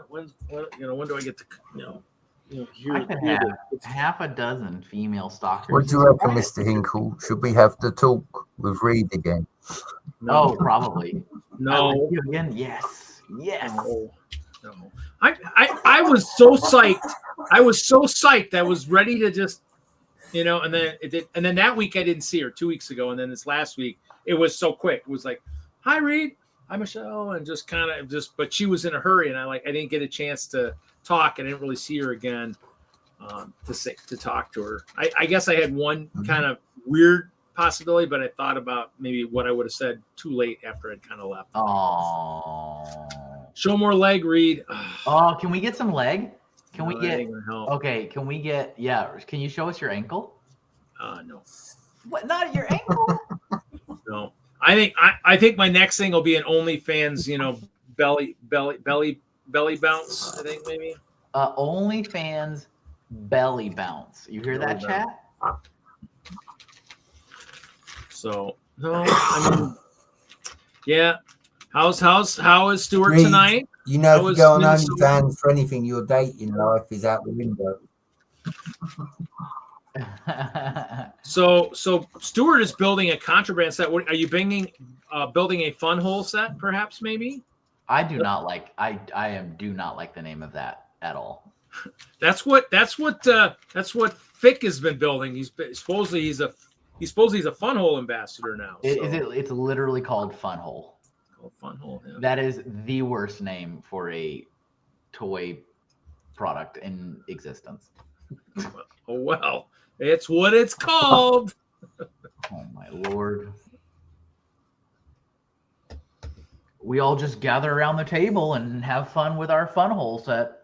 when do I get to, hear? I could have half a dozen female stalkers. What do you reckon, Mr. Hinkle? Should we have the talk with Reed again? No, probably. No. Again? Yes. No. I was so psyched. I was ready to just, and then that week I didn't see her 2 weeks ago. And then this last week, it was so quick. It was like, hi, Reed. Hi, Michelle. And just kind of but she was in a hurry. And I didn't get a chance to talk. I didn't really see her again to talk to her. I guess I had one kind of weird possibility, but I thought about maybe what I would have said too late after I'd kind of left. Oh, show more leg, Reed. Oh, can we get some leg? Can we get? Okay, can we get? Yeah, can you show us your ankle? No. What? Not your ankle? No. I think my next thing will be an OnlyFans, belly bounce. I think maybe. OnlyFans belly bounce. You hear that, chat? So no, I mean, yeah. How is Stuart Reed, tonight? If you go on OnlyFans for anything, your dating life is out the window. So Stuart is building a contraband set. Are you building a fun hole set, perhaps? Maybe. I do not like. I do not like the name of that at all. That's what Fick has been building. He's supposedly he's a fun hole ambassador now. It's literally called Fun Hole. Called Fun Hole. Yeah. That is the worst name for a toy product in existence. Oh well, it's what it's called. Oh my lord. We all just gather around the table and have fun with our Fun Hole set.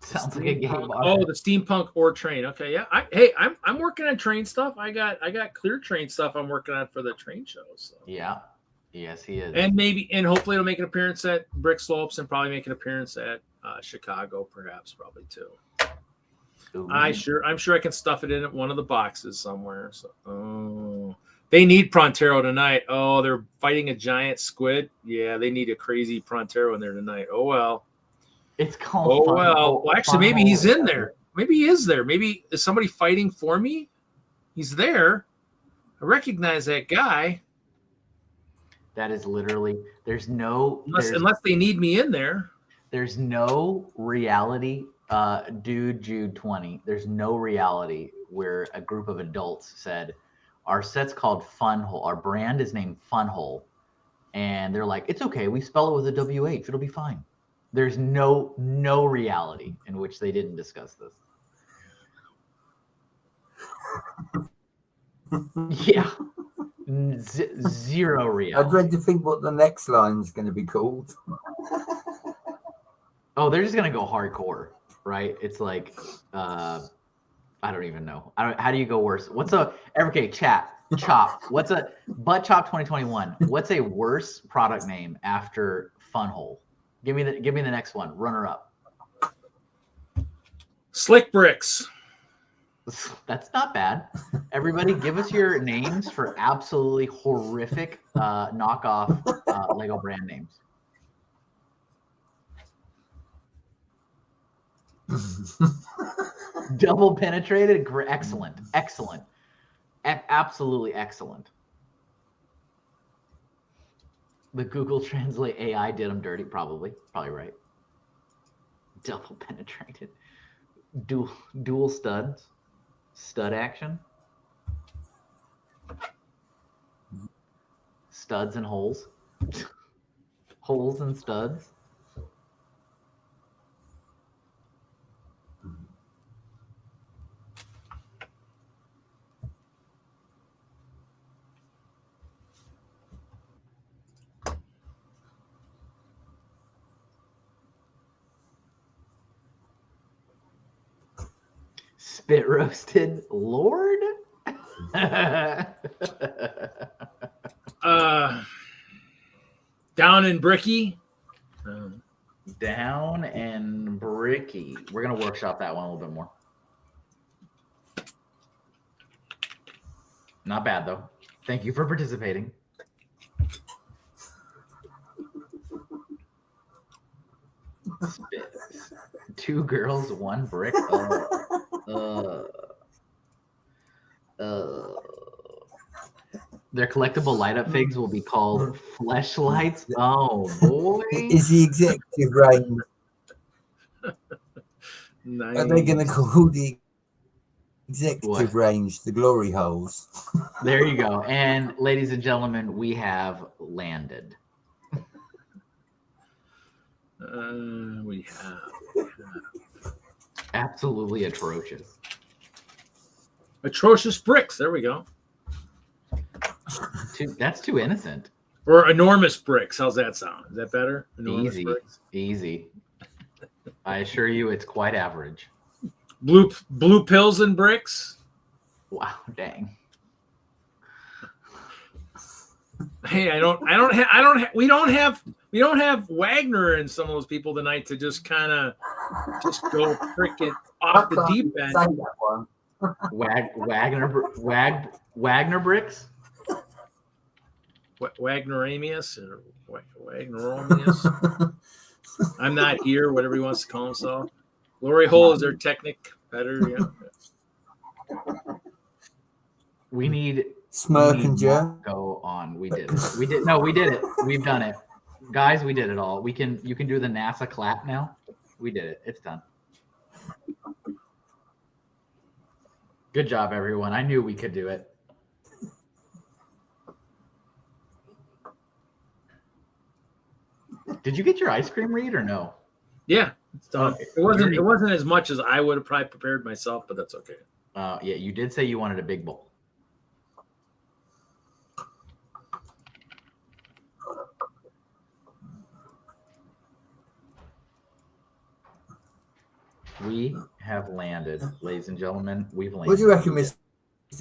Sounds like a game. Oh, the steampunk or train. Okay, yeah. I'm working on train stuff. I got clear train stuff I'm working on for the train show. So. Yeah. Yes, he is. And hopefully it'll make an appearance at Brick Slopes and probably make an appearance at Chicago, perhaps, probably too. Ooh. I'm sure I can stuff it in one of the boxes somewhere. So, they need Prontero tonight. Oh, they're fighting a giant squid. Yeah, they need a crazy Prontero in there tonight. Oh well. It's called. Oh well. Well, actually, maybe he's in Funhole. there. Maybe he is there. Maybe is somebody fighting for me? He's there. I recognize that guy. That is literally. There's no. Unless they need me in there. There's no reality. Dude, Jude 20. There's no reality where a group of adults said, our set's called Funhole. Our brand is named Funhole. And they're like, it's okay. We spell it with a WH. It'll be fine. There's no reality in which they didn't discuss this. Yeah. Zero reality. I dread to think what the next line's going to be called. Oh, they're just going to go hardcore, right? It's like, I don't even know. How do you go worse? Okay, Chop. What's a Butt Chop 2021? What's a worse product name after Funhole? Give me the next one. Runner up. Slick Bricks. That's not bad. Everybody, give us your names for absolutely horrific knockoff Lego brand names. Double penetrated, excellent, absolutely excellent. The Google Translate AI did them dirty, probably right. Double penetrated, dual studs, stud action, studs and holes, holes and studs. Spit roasted Lord. Down and Bricky. Down and Bricky. We're gonna workshop that one a little bit more. Not bad though. Thank you for participating. Spit. 2 girls, 1 brick. Their collectible light up figs will be called fleshlights. Oh boy. Is the executive range? Nice. Are they going to call the executive range the glory holes? There you go. And ladies and gentlemen, we have landed. We have. Absolutely atrocious. Atrocious bricks. There we go. That's too innocent. Or enormous bricks. How's that sound? Is that better? Enormous bricks? Easy. I assure you, it's quite average. Blue pills and bricks. Wow, dang. Hey, we don't have Wagner and some of those people tonight to just kind of go freaking off the deep end. Wagner bricks. Wagneramius or Wagneramius. I'm not here. Whatever he wants to call himself. Glory hole is their technic better. Yeah. We need. Smirk and Joe. Go on. We did it. We did it. We've done it. Guys, we did it all. You can do the NASA clap now. We did it. It's done. Good job, everyone. I knew we could do it. Did you get your ice cream read or no? Yeah. It's done. Okay. It wasn't as much as I would have probably prepared myself, but that's okay. Yeah, you did say you wanted a big bowl. We have landed, ladies and gentlemen. We've landed. What do you reckon, Mr.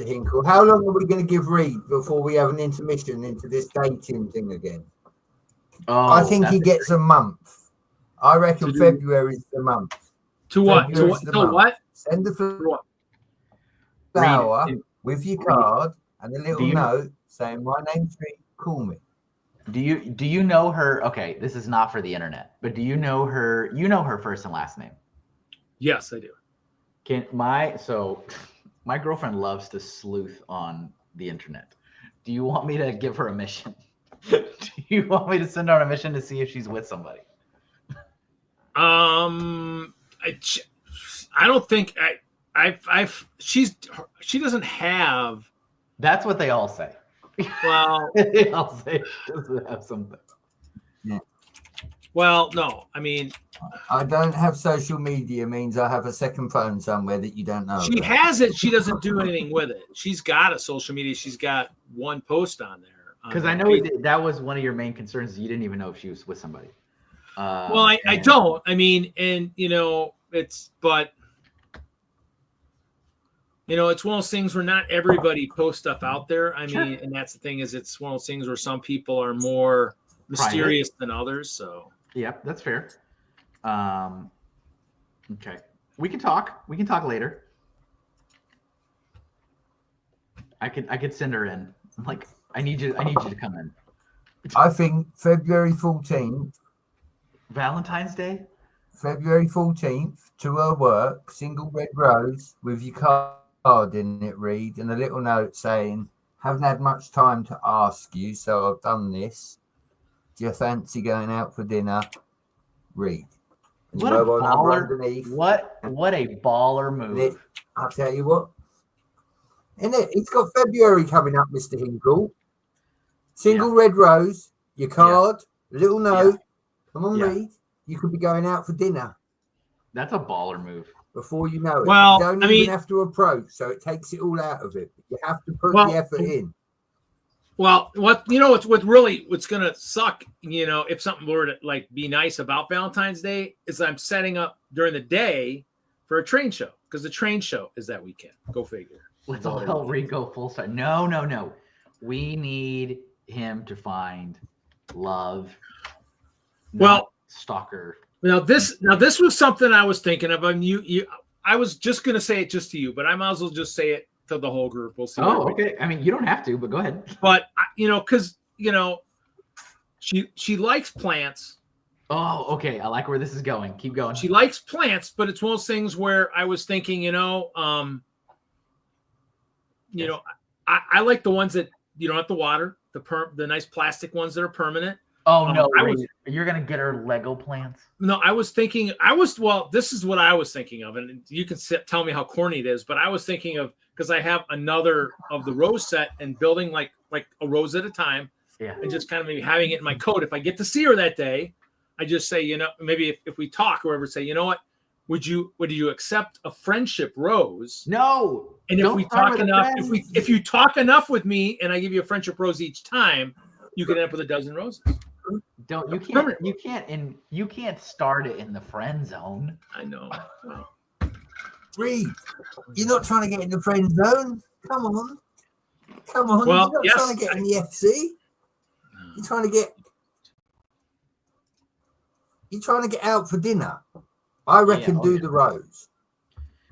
Hinkle? How long are we going to give Reed before we have an intermission into this dating thing again? I think he gets a month. I reckon February is the month. To what? To what? Send the What? flower Reed, with your Reed, card and a little you know- note saying, "My name's Reed, call me." Do you know her? Okay, this is not for the internet, but do you know her? You know her first and last name. Yes, I do. My girlfriend loves to sleuth on the internet. Do you want me to give her a mission? Do you want me to send her on a mission to see if she's with somebody? I don't think she doesn't have. That's what they all say. Well, They all say she doesn't have something. well, no. I mean, I don't have social media means I have a second phone somewhere that you don't know. she about. has it. She doesn't do anything with it. She's got a social media. She's got one post on there. Because I know that was one of your main concerns. You didn't even know if she was with somebody. Well, I don't. I mean, and it's it's one of those things where not everybody posts stuff out there. I mean, and that's the thing is it's one of those things where some people are more mysterious than others. So yeah, that's fair. Okay, we can talk. We can talk later. I could send her in. I'm like, I need you to come in. I think February 14th. Valentine's Day? February 14th to her work, single red rose with your card in it, Reed, and a little note saying, "Haven't had much time to ask you, so I've done this. Do you fancy going out for dinner, Reed?" And What a mobile number baller! underneath. What a baller move! I'll tell you what. Isn't it? It's got February coming up, Mr. Hinkle. Single red rose, your card, little note. Come on, Reed. You could be going out for dinner. That's a baller move. Before you know it. Well, you don't even have to approach, so it takes it all out of it. You have to put the effort in. Well, what's gonna suck, if something were to be nice about Valentine's Day is I'm setting up during the day for a train show because the train show is that weekend. Go figure. Let's all help Reed go full start. No. We need him to find love. Well, stalker. Now this was something I was thinking of. I was just gonna say it just to you, but I might as well just say it to the whole group. We'll see. Oh, okay. I mean, you don't have to, but go ahead. But because she likes plants. Oh, okay. I like where this is going. Keep going. She likes plants, but it's one of those things where I was thinking, I like the ones that you don't have to water, the nice plastic ones that are permanent. Oh no, you're gonna get her Lego plants. No, I was thinking. This is what I was thinking of, and you can tell me how corny it is. But I was thinking of because I have another of the rose set and building like a rose at a time, and just kind of maybe having it in my coat. If I get to see her that day, I just say, maybe if we talk or whatever, say, you know what, would you accept a friendship rose? No. And if we talk enough, if you talk enough with me, and I give you a friendship rose each time, you can end up with a dozen roses. You can't start it in the friend zone. I know. Reed, you're not trying to get in the friend zone. Come on. Well, you're not trying to get in the FC. You're trying to get out for dinner. I reckon do the rose.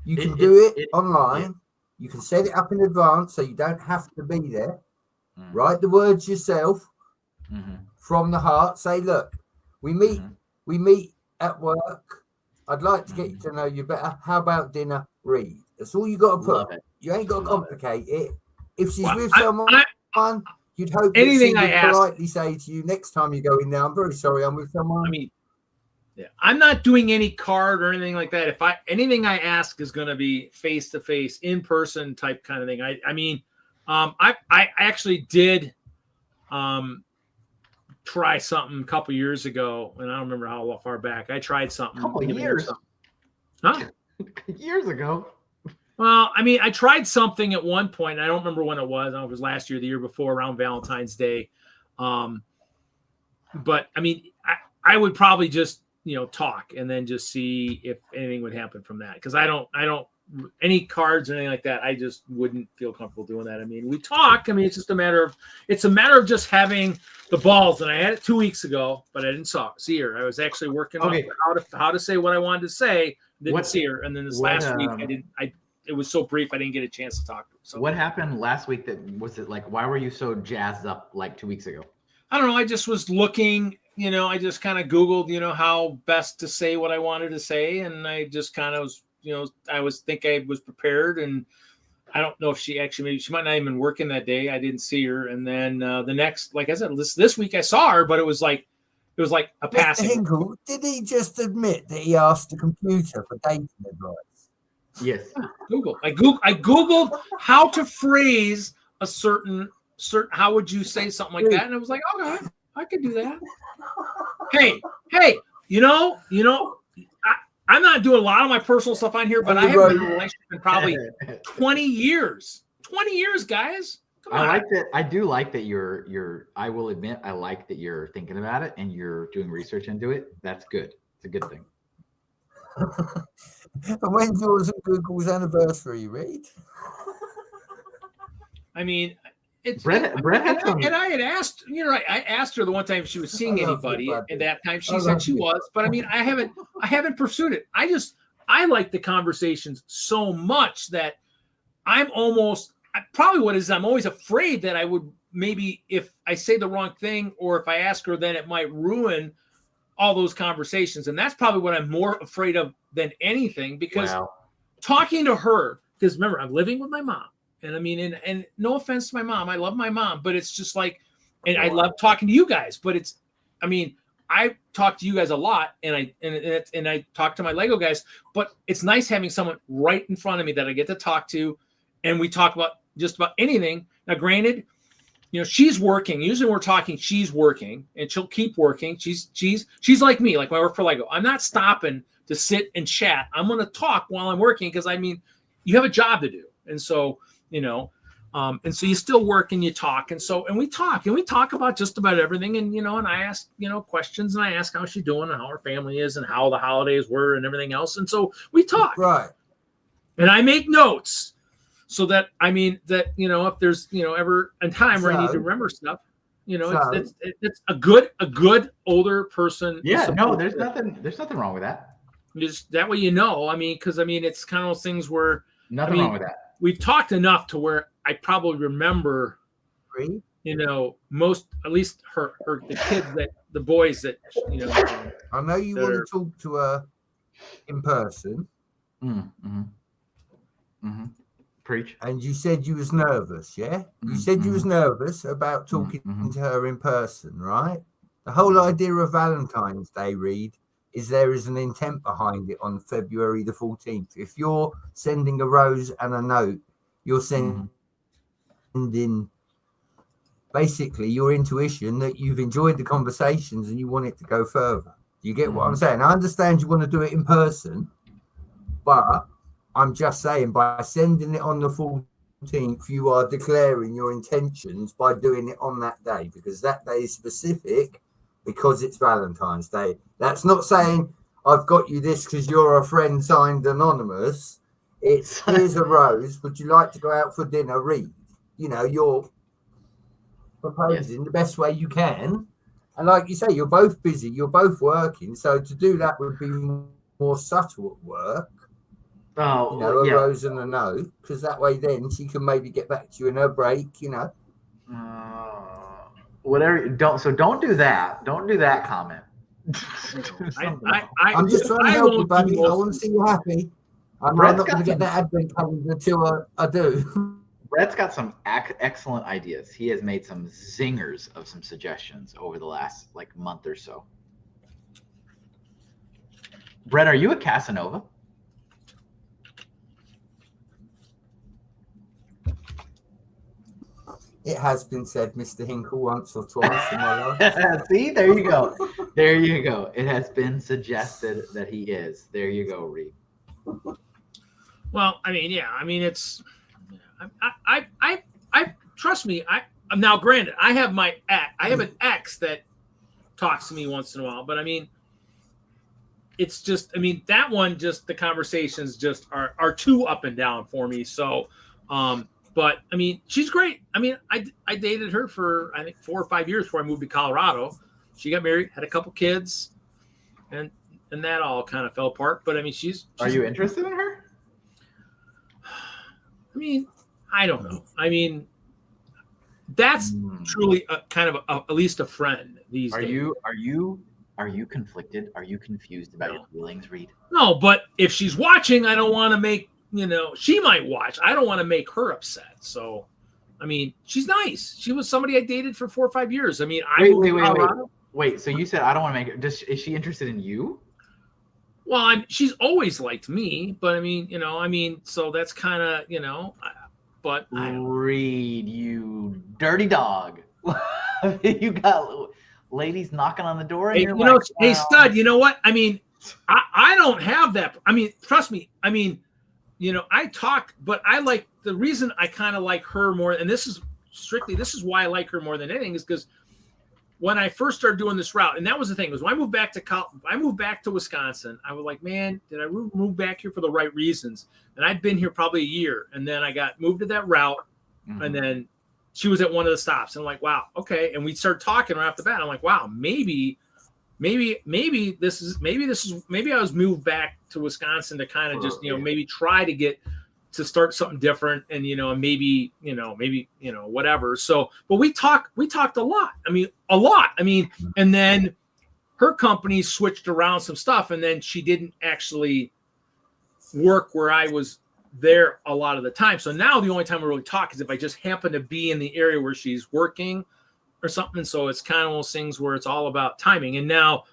You can do it online. You can set it up in advance so you don't have to be there. Write the words yourself. From the heart, say, look, we meet at work. I'd like to get to know you better. How about dinner, Reed? That's all you got to put. You ain't got to complicate it. If she's with someone, you'd hope that she would politely say to you next time you go in there, "I'm very sorry, I'm with someone." I mean, I'm not doing any card or anything like that. If anything I ask is going to be face to face, in person type kind of thing. I actually did. Try something a couple years ago, and I don't remember how far back. I tried something. A couple years. Huh? Years ago. Well, I mean, I tried something at one point. I don't remember when it was. I don't know if it was last year, the year before, around Valentine's Day. But I mean, I would probably just talk and then just see if anything would happen from that. Because I don't any cards or anything like that. I just wouldn't feel comfortable doing that. I mean, we talk. I mean, it's just a matter of just having the balls. And I had it 2 weeks ago, but I didn't see her. I was actually working on how to say what I wanted to say. Didn't see her, and then this last week it was so brief I didn't get a chance to talk to her. So what happened last week? That was it. Like, why were you so jazzed up like 2 weeks ago? I don't know. I just was looking. I just kind of Googled, how best to say what I wanted to say, and I just kind of was, I was prepared, and I don't know if maybe she might not even been working that day. I didn't see her, and then the next, like I said, this week I saw her, but it was like a passing. Hinkle, did he just admit that he asked the computer for dating advice? Yes. Google. I Googled how to phrase a certain. How would you say something like that? And I was like, okay, I could do that. Hey, I'm not doing a lot of my personal stuff on here, but I have been in a relationship in probably 20 years. 20 years, guys. Come on. I like that. I do like that I will admit, I like that you're thinking about it and you're doing research into it. That's good. It's a good thing. And when's yours and Google's anniversary, Reed? I mean, it's Brett had some. And I had asked, I asked her the one time if she was seeing anybody, and that time she said she was. But I mean, I haven't pursued it. I like the conversations so much that I'm almost probably what is I'm always afraid that I would maybe if I say the wrong thing or if I ask her, then it might ruin all those conversations. And that's probably what I'm more afraid of than anything, because talking to her, because remember, I'm living with my mom. And I mean, and no offense to my mom, I love my mom, but it's just like, and I love talking to you guys, but I talk to you guys a lot, and I talk to my Lego guys, but it's nice having someone right in front of me that I get to talk to, and we talk about just about anything. Now, granted, she's working. Usually, we're talking. She's working, and she'll keep working. She's like me, like when I work for Lego. I'm not stopping to sit and chat. I'm going to talk while I'm working because you have a job to do, and so. And so you still work and you talk. And we talk about just about everything. And, and I ask, questions, and I ask how she's doing and how her family is and how the holidays were and everything else. And so we talk. Right. And I make notes so that, if there's, ever a time where I need to remember stuff, it's a good older person. Yeah, no, there's nothing wrong with that. Just that way, because it's kind of those things where nothing wrong with that. We've talked enough to where I probably remember, most, at least the kids the boys that, I know you want to talk to her in person. Preach. And you said you was nervous, yeah? You said you was nervous about talking to her in person, right? The whole idea of Valentine's Day, Reed, is there is an intent behind it on February the 14th. If you're sending a rose and a note, you're sending basically your intuition that you've enjoyed the conversations and you want it to go further. You get what I'm saying? I understand you want to do it in person, but I'm just saying by sending it on the 14th, you are declaring your intentions by doing it on that day, because that day is specific because it's Valentine's Day. That's not saying I've got you this because you're a friend signed anonymous. It's here's a rose. Would you like to go out for dinner? Read. You're proposing the best way you can. And like you say, you're both busy. You're both working. So to do that would be more subtle at work. A rose and a note, because that way then she can maybe get back to you in her break, Whatever. Don't do that. Don't do that comment. I'm just trying to help you, buddy. I want to see you happy. I'm not going to get that advent calendar until I do. Brett's got some excellent ideas. He has made some zingers of some suggestions over the last month or so. Brett, are you a Casanova? It has been said, Mr. Hinkle, once or twice in my life. See, there you go. There you go. It has been suggested that he is. There you go, Reed. Well, it's. I trust me. Now, granted, I have an ex that talks to me once in a while, but it's just. That one, just the conversations just are too up and down for me. So, but she's great. I dated her for I think 4 or 5 years before I moved to Colorado. She got married, had a couple kids, and and that all kind of fell apart. But I mean, she's Are you interested in her? I mean, I don't know. I mean, that's truly a kind of at least a friend these days. Are you conflicted? Are you confused about your feelings, Reed? No, but if she's watching, I don't want to make, she might watch. I don't want to make her upset. So, I mean, she's nice. She was somebody I dated for 4 or 5 years. I mean, Wait. So you said I don't want to make her. Is she interested in you? Well, she's always liked me, but I mean, so that's kind of, but Reed, you dirty dog. You got ladies knocking on the door. And hey, hey, stud, you know what? I mean, I don't have that. I mean, trust me. I mean, I talk, but I like the reason I kind of like her more. And this is why I like her more than anything is because when I first started doing this route, and that was the thing, was when I moved back to Wisconsin, I was like, man, did I move back here for the right reasons? And I'd been here probably a year, and then I got moved to that route, and then she was at one of the stops, and I'm like, wow, okay. And we started talking right off the bat. I'm like, wow, maybe I was moved back to Wisconsin to kind of just, maybe try to get to start something different and, maybe whatever. So, but we talked a lot. I mean, and then her company switched around some stuff and then she didn't actually work where I was there a lot of the time. So now the only time we really talk is if I just happen to be in the area where she's working or something. So it's kind of one of those things where it's all about timing. And now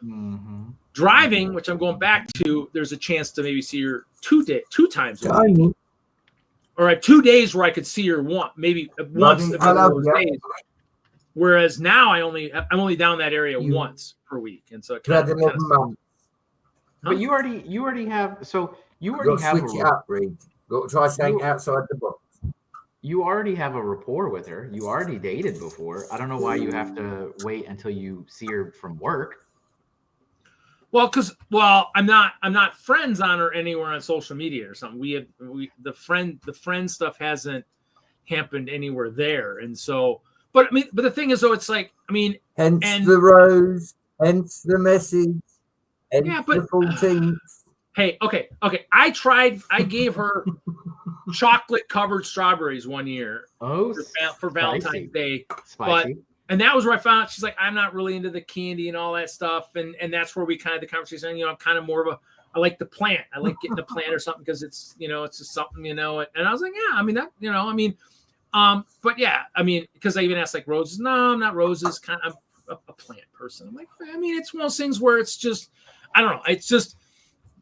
driving, which I'm going back to, there's a chance to maybe see her two times a week. Or at 2 days where I could see her once those days. Whereas now I'm only down that area once per week. And so it kind of but you already have switch it up, Reed. Go try staying outside the box. You already have a rapport with her. You already dated before. I don't know why you have to wait until you see her from work. Well, I'm not friends on her anywhere on social media or something. The friend stuff hasn't happened anywhere there, and so. But the thing is, though, it's like hence the rose, hence the message, hence the 14th. Hey, okay. I gave her chocolate covered strawberries one year for Valentine's Day. Spicy. And that was where I found out she's like, I'm not really into the candy and all that stuff. And that's where we kind of the conversation, I'm kind of more of I like the plant. I like getting the plant or something because it's, it's just something, and I was like, yeah, I mean, that, but yeah, I mean, because I even asked like roses. No, I'm not roses. Kind of a plant person. I'm like, I mean, it's one of those things where it's just, I don't know. It's just,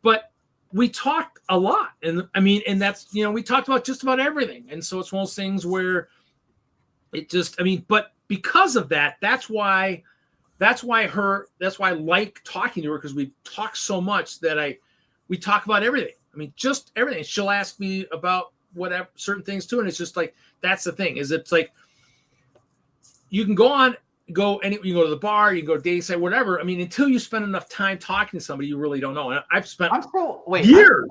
but we talked a lot. And and that's, we talked about just about everything. And so it's one of those things where it just, but because of that, that's why I like talking to her, because we talk so much that we talk about everything. Just everything. She'll ask me about whatever certain things too, and it's just like that's the thing. Is it's like you can you go to the bar, you can go dating site, whatever. Until you spend enough time talking to somebody, you really don't know. And I've spent years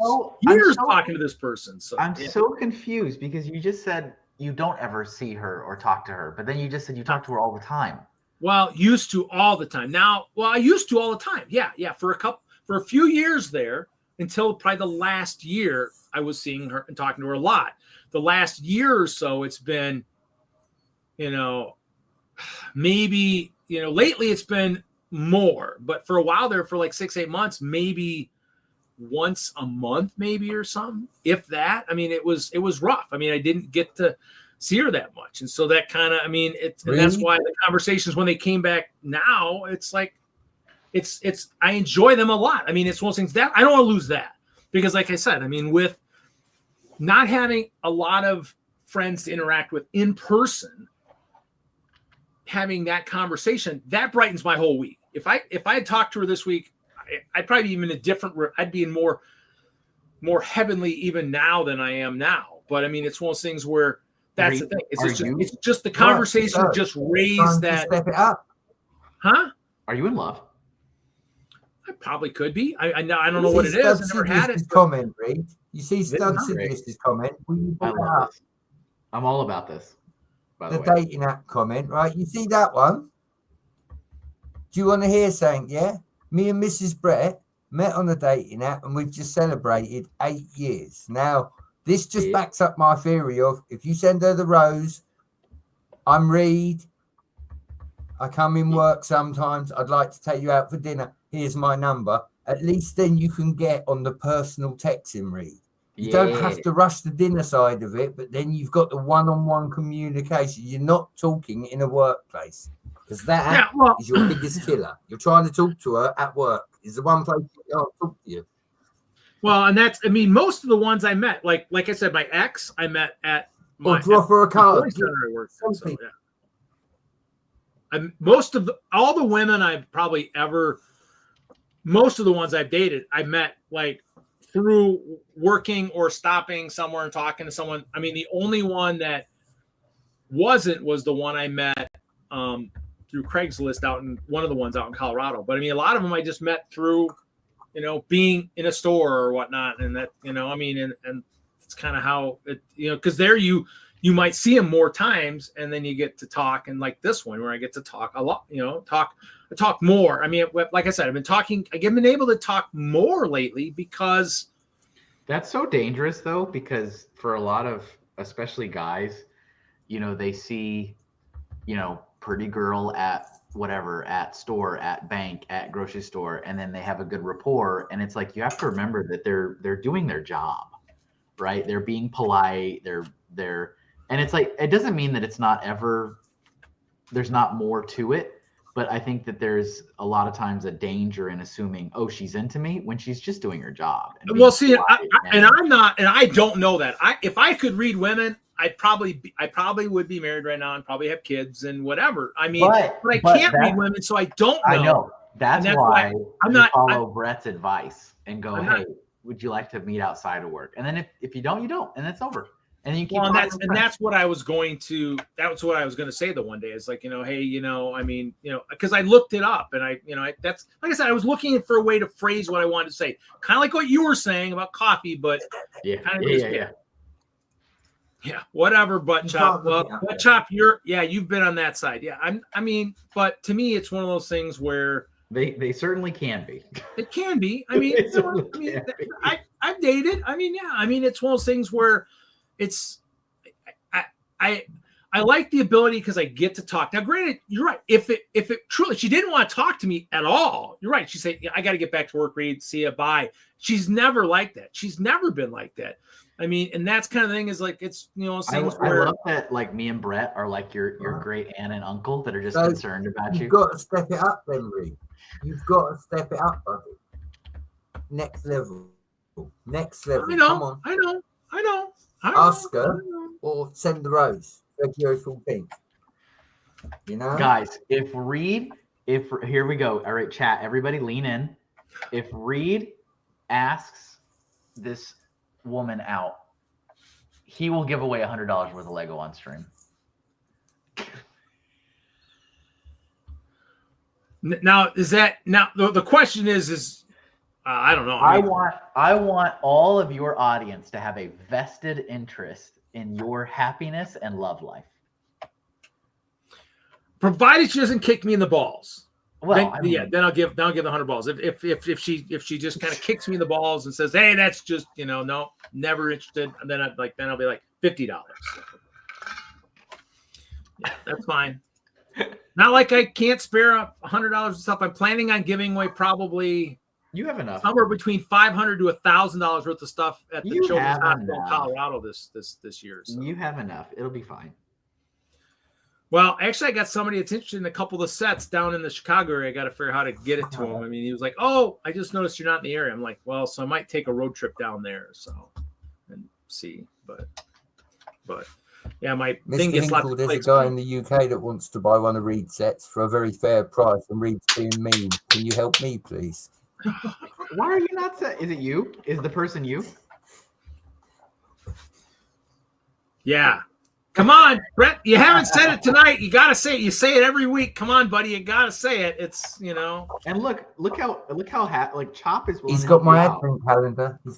talking to this person. So I'm so confused because you just said you don't ever see her or talk to her, but then you just said you talk to her all the time. Well, used to all the time. Now, I used to all the time. Yeah. For a few years there, until probably the last year, I was seeing her and talking to her a lot. The last year or so, it's been, maybe, lately it's been more, but for a while there, for like 6-8 months, maybe once a month, maybe, or something, if that. It was rough. I didn't get to see her that much. And so that kind of, and that's why the conversations, when they came back now, it's like, I enjoy them a lot. It's one of those things that I don't want to lose that, because like I said, with not having a lot of friends to interact with in person, having that conversation, that brightens my whole week. If I had talked to her this week, I'd probably be in a different, I'd be in more heavenly even now than I am now. But it's one of those things where that's the thing. It's just the conversation just raised that. Step it up. Huh? Are you in love? I probably could be. I don't know what it is. I never had it. Comment, Reed. You see Stud Sidious's comment. I love this. I'm all about this. By the way, dating app comment, right? You see that one? Do you want to hear something? Yeah. Me and Mrs. Brett, met on a dating app, and we've just celebrated 8 years. Now, this just backs up my theory of if you send her the rose, I'm Reed, I come in work sometimes, I'd like to take you out for dinner, here's my number. At least then you can get on the personal texting, Reed. You don't have to rush the dinner side of it, but then you've got the one-on-one communication. You're not talking in a workplace because that is your biggest killer. You're trying to talk to her at work. Is the one place you can't talk to you. Well, and that's, I mean, most of the ones I met, like I said, my ex, I met at my, or drop her a card. Most of all the women I've probably ever, most of the ones I've dated, I met like through working or stopping somewhere and talking to someone. I mean, the only one that wasn't was the one I met through Craigslist out in one of the ones out in Colorado. But I mean, a lot of them I just met through, you know, being in a store or whatnot. And that, you know, I mean, and it's kind of how it, you know, because there you might see them more times and then you get to talk. And like this one where I get to talk a lot, you know, talk more. I mean, like I said, I've been able to talk more lately because. That's so dangerous though, because for a lot of, especially guys, you know, they see, you know, pretty girl at whatever, at store, at bank, at grocery store, and then they have a good rapport. And it's like, you have to remember that they're doing their job, right? They're being polite. And it's like, it doesn't mean that it's not ever, there's not more to it. But I think that there's a lot of times a danger in assuming, oh, she's into me when she's just doing her job. Well, see, I'm not, and I don't know that. If I could read women, I probably would be married right now and probably have kids and whatever. I mean, but I can't read women, so I don't know. I know. That's why I'm not follow Brett's advice and go, hey, would you like to meet outside of work? And then if you don't, you don't, and it's over. And you keep that's what I was going to say the one day. It's like, you know, hey, you know, I mean, you know, because I looked it up and that's like I said, I was looking for a way to phrase what I wanted to say, kind of like what you were saying about coffee, but whatever. Butt chop. Well, butt chop. You've been on that side. Yeah, I mean, but to me, it's one of those things where they certainly can be. It can be. I mean, I've dated. I mean, yeah. I mean, it's one of those things where. It's I like the ability because I get to talk. Now, granted, you're right. If it truly, she didn't want to talk to me at all. You're right. She said, yeah, I got to get back to work, Reed. See ya, bye. She's never like that. She's never been like that. I mean, and that's kind of thing is like, it's, you know, I love that like me and Brett are like your great aunt and uncle that are just concerned about you. You've got to step it up then, Reed. You've got to step it up, buddy. Next level. I know. Come on. I know. Ask her or send the rose. February 14th. You know, guys. Here we go. All right, chat. Everybody, lean in. If Reed asks this woman out, he will give away $100 worth of Lego on stream. Now, the question is. I don't know. I want all of your audience to have a vested interest in your happiness and love life. Provided she doesn't kick me in the balls. Well, then I'll give the $100. If she just kind of kicks me in the balls and says, hey, that's just, you know, no, never interested. And then I'll be like $50. Yeah, that's fine. Not like I can't spare $100 of stuff. I'm planning on giving away probably. You have enough. Somewhere between $500 to $1,000 worth of stuff at the Children's Hospital in Colorado this year. So. You have enough. It'll be fine. Well, actually, I got somebody that's interested in a couple of the sets down in the Chicago area. I got to figure out how to get it to him. I mean, he was like, "Oh, I just noticed you're not in the area." I'm like, "Well, so I might take a road trip down there, so and see." But yeah, my Mr. thing gets Hinkle, there's a guy in the UK that wants to buy one of Reed's sets for a very fair price, and Reed's being mean. Can you help me, please? Why are you not is it you? Is the person you? Yeah. Come on, Brett. You haven't said it tonight. You gotta say it. You say it every week. Come on, buddy. You gotta say it. It's, you know. And look how like Chop is. He's got my advent calendar. He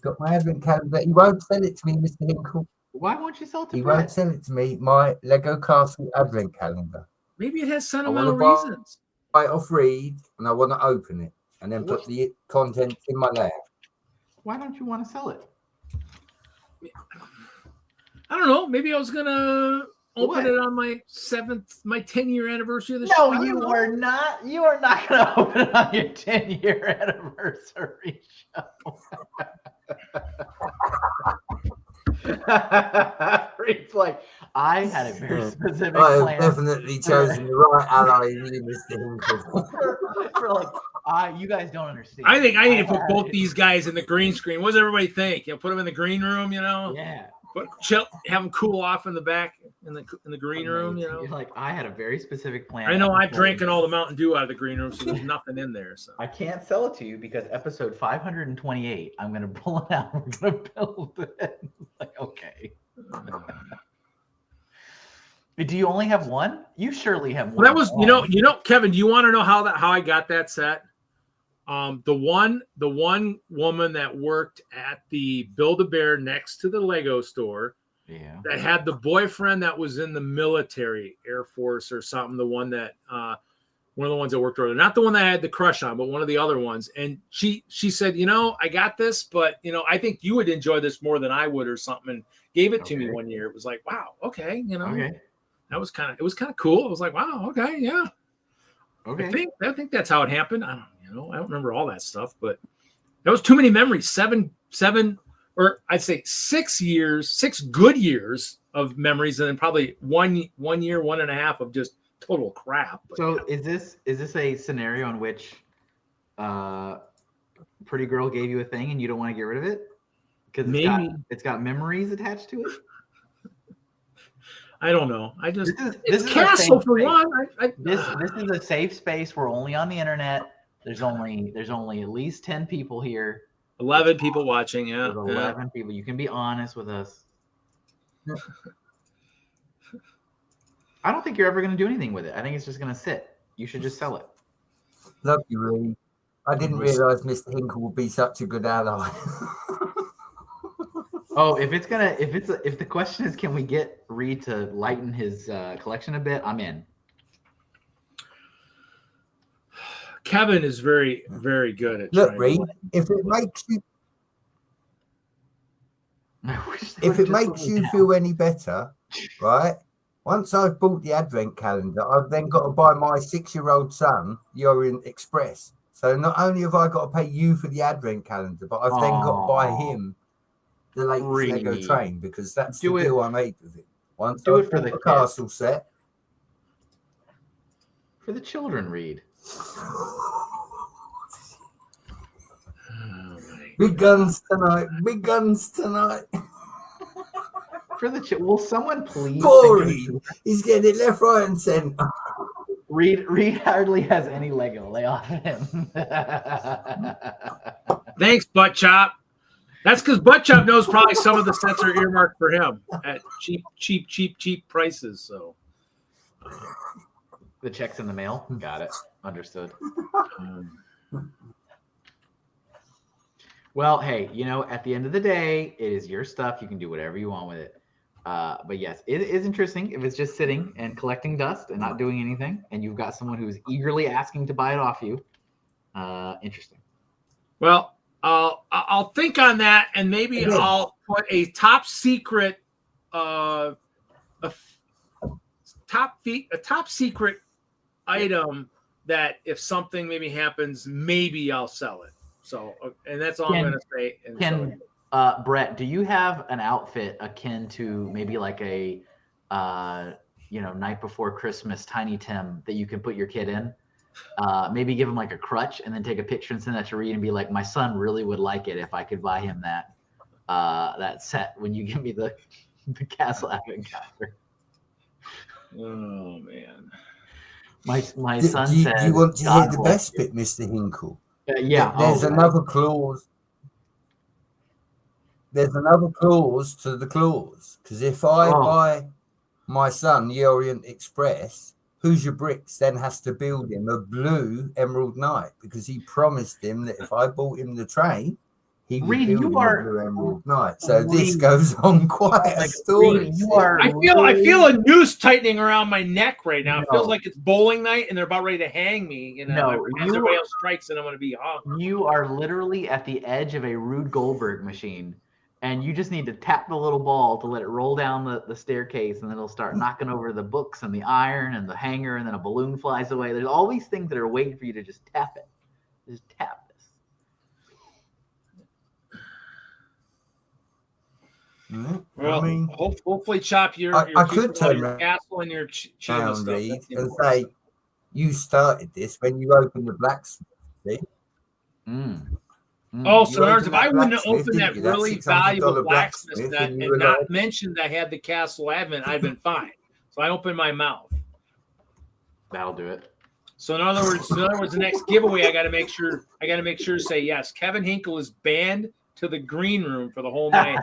won't sell it to me, Mr. Hinkle. Why won't you sell it to me? He won't sell it to me. My Lego Castle advent calendar. Maybe it has sentimental reasons. Buy it off Reed, and I want to open it. and then put the contents in my lab. Why don't you want to sell it? I don't know. Maybe I was gonna open it on my 10-year anniversary of the show. No, you are not. You are not going to open it on your 10-year anniversary show. It's like, I had a very specific I have plan. definitely chosen the right ally in you, Mr. Hinkle. For like, you guys don't understand. I think I need to put both these guys in the green screen. What does everybody think? Put them in the green room, Yeah. But chill, have them cool off in the back in the green room, You're like, I had a very specific plan. I know I've drinking all the Mountain Dew out of the green room, so there's nothing in there. So I can't sell it to you because episode 528, I'm going to pull it out. We're going to build it. Like, okay. Do you only have one? You surely have one. Well, that was, Kevin, do you want to know how I got that set? The one woman that worked at the Build-A-Bear next to the Lego store, that had the boyfriend that was in the military, Air Force or something. The one that one of the ones that worked earlier, not the one that I had the crush on, but one of the other ones. And she said, I got this, but I think you would enjoy this more than I would, or something, and gave it to me one year. It was like, wow, okay, that was kind of cool. I was like, wow, okay, yeah. Okay. I think that's how it happened. I don't remember all that stuff, but that was too many memories. 7, or I'd say 6 years, 6 good years of memories, and then probably 1 year, 1.5 of just total crap. But so is this a scenario in which pretty girl gave you a thing and you don't want to get rid of it because it's got memories attached to it? I don't know. This is Castle for one. This is a safe space. We're only on the internet. There's only at least 10 people here. 11 people watching. Yeah, there's 11 people. You can be honest with us. I don't think you're ever going to do anything with it. I think it's just going to sit. You should just sell it. Love you, Reed. I didn't realize Mr. Hinkle would be such a good ally. Oh, if the question is, can we get Reed to lighten his collection a bit? I'm in. Kevin is very, very good at. Look, Reed, if it makes you feel any better, right? Once I've bought the advent calendar, I've then got to buy my 6-year-old son the Orient Express. So not only have I got to pay you for the advent calendar, but I've then got to buy him the latest Lego train, because that's the deal I made with it. Once do I it for the castle set. For the children, Reed. Big guns tonight. Big guns tonight. For the will someone please? Poor Reed. He's getting it left, right, and centre. Reed hardly has any Lego. Lay off him. Thanks, Butt Chop. That's because Butt Chop knows probably some of the sets are earmarked for him at cheap prices. So the check's in the mail. Got it. Understood. Well, hey, at the end of the day, it is your stuff. You can do whatever you want with it. But yes, it is interesting if it's just sitting and collecting dust and not doing anything, and you've got someone who's eagerly asking to buy it off you. Interesting. Well, I'll think on that, and maybe I'll put a top secret, a top secret item that if something maybe happens, maybe I'll sell it. So, and that's all I'm going to say. Brett, do you have an outfit akin to maybe like a, night before Christmas Tiny Tim that you can put your kid in? Maybe give him like a crutch and then take a picture and send that to Reed and be like, my son really would like it if I could buy him that set when you give me the Castle Advent calendar. Oh man. My son said, do you want to hear the best bit, Mr. Hinkle? Yeah. There's another clause. There's another clause to the clause, because if I buy my son the Orient Express, Hoosier Bricks then has to build him a blue Emerald Knight, because he promised him that if I bought him the train, he was Reed, building you the are Blue Emerald Knight. So this Reed. goes on quite a Like, story. Reed, you are I feel a noose tightening around my neck right now. It feels No. like it's bowling night and they're about ready to hang me. You know, No, as everybody else strikes and I'm going to be hung. You are literally at the edge of a Rube Goldberg machine, and you just need to tap the little ball to let it roll down the staircase, and then it'll start knocking over the books and the iron and the hanger, and then a balloon flies away. There's all these things that are waiting for you to just tap it. Just tap this. Well, I mean, hopefully, Chop, your I could turn your around castle and your chin down, stuff. Reed, That's the and important say stuff. you started this when you opened the blacksmith. See? Oh, You so in other words, if opened I that wouldn't have blacksmith, opened that didn't you? That really $600 valuable blacksmith blacksmith, that, and you and were not like- mentioned I had the castle admin, I'd been fine. So I opened my mouth. That'll do it. So in other words, the next giveaway, I got to make sure to say yes. Kevin Hinkle is banned to the green room for the whole night.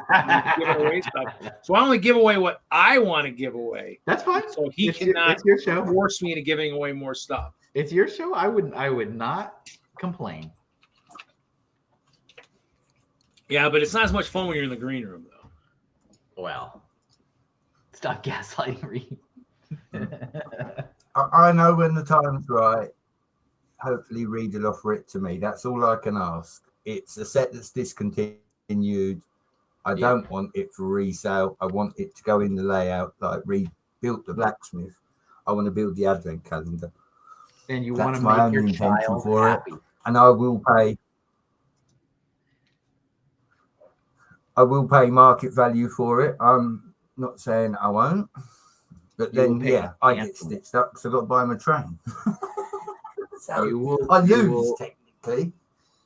Giving away stuff. So I only give away what I want to give away. That's fine. So he It's cannot your show. force me into giving away more stuff. It's your show. I would not complain. Yeah, but it's not as much fun when you're in the green room, though. Well, stop gaslighting Reed. I know when the time's right. Hopefully, Reed will offer it to me. That's all I can ask. It's a set that's discontinued. I don't want it for resale. I want it to go in the layout. Like Reed built the blacksmith. I want to build the advent calendar. And you That's want to my make only your intention child for it. happy. And I will pay. I will pay market value for it. I'm not saying I won't. But You will then, pay I get handsome. stitched up because I've got to buy him a train. So You will, I you lose, will- technically.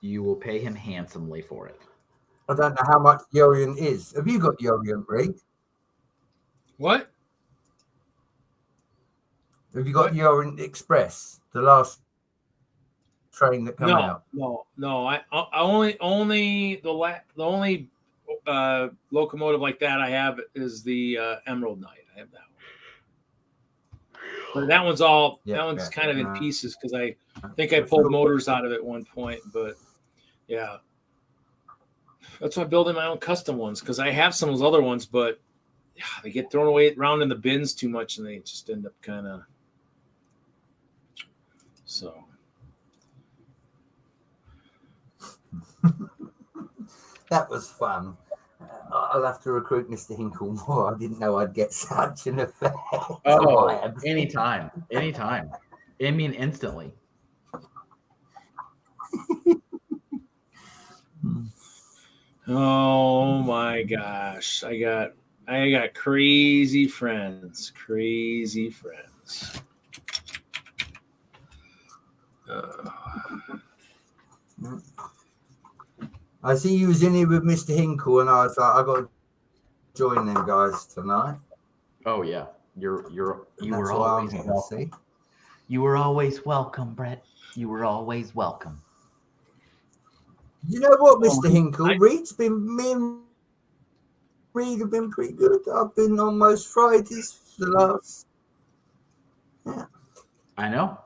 You will pay him handsomely for it. I don't know how much the Orient is. Have you got the Orient, Reed? What? Have you got the Orient Express, the last train that come out? No. I only the only locomotive like that I have is the Emerald Knight. I have that one. But that one's kind of in pieces because I think I pulled motors out of it at one point. But yeah, that's why I'm building my own custom ones because I have some of those other ones, but they get thrown away around in the bins too much and they just end up kind of so. That was fun. I'll have to recruit Mr. Hinkle more. I didn't know I'd get such an effect. Oh, anytime. I mean, instantly. Oh my gosh. I got crazy friends. I see you was in here with Mr. Hinkle, and I was like, I got to join them guys tonight. Oh yeah, you That's were why I'm always here, welcome. see? You were always welcome, Brett. You were always welcome. You know what, Mr. Hinkle? I- Me and Reed have been pretty good. I've been on most Fridays for the last. Yeah. I know.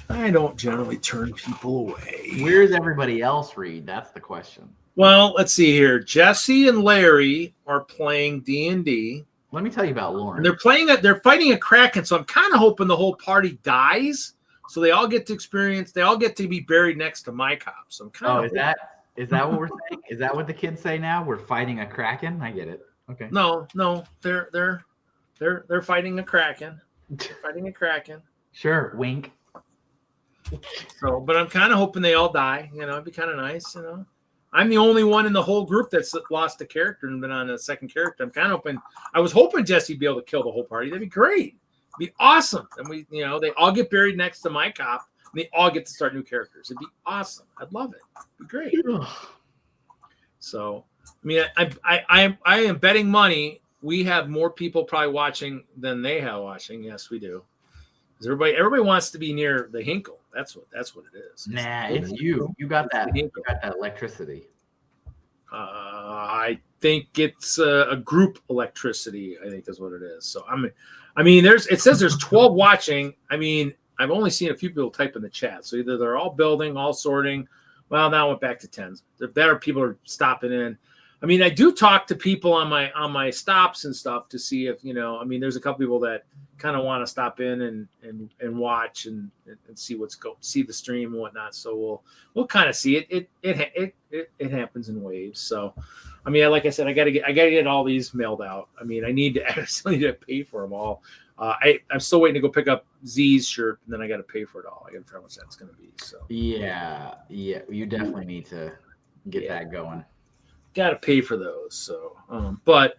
I don't generally turn people away. Where's everybody else, Reed? That's the question. Well, let's see here. Jesse and Larry are playing D&D. Let me tell you about Lauren. And they're fighting a Kraken, so I'm kind of hoping the whole party dies. So they all get to be buried next to my cops. So I'm kind of is that what we're saying? Is that what the kids say now? We're fighting a Kraken? I get it. Okay. No, they're fighting a Kraken. They're fighting a Kraken. Sure, wink. So, but I'm kind of hoping they all die. You know, it'd be kind of nice. You know, I'm the only one in the whole group that's lost a character and been on a second character. I'm kind of hoping. I was hoping Jesse'd be able to kill the whole party. That'd be great. It'd be awesome. And they all get buried next to my cop, and they all get to start new characters. It'd be awesome. I'd love it. It'd be great. So, I mean, I am betting money we have more people probably watching than they have watching. Yes, we do. Everybody wants to be near the Hinkle. That's what it is. Nah, it's you. You got that. The You Hinkle. got that electricity. I think it's a group electricity. I think is what it is. So it says there's 12 watching. I mean, I've only seen a few people type in the chat. So either they're all building, all sorting, Well, now I went back to 10s. The better people are stopping in. I mean, I do talk to people on my stops and stuff to see if, I mean, there's a couple people that kind of want to stop in and watch and see see the stream and whatnot. So we'll kind of see it. It happens in waves. So, I mean, like I said, I gotta get all these mailed out. I mean, I still need to pay for them all. I'm still waiting to go pick up Z's shirt, and then I got to pay for it all. I got to figure out how much that's going to be. So yeah, you definitely need to get that going. Got to pay for those. So, but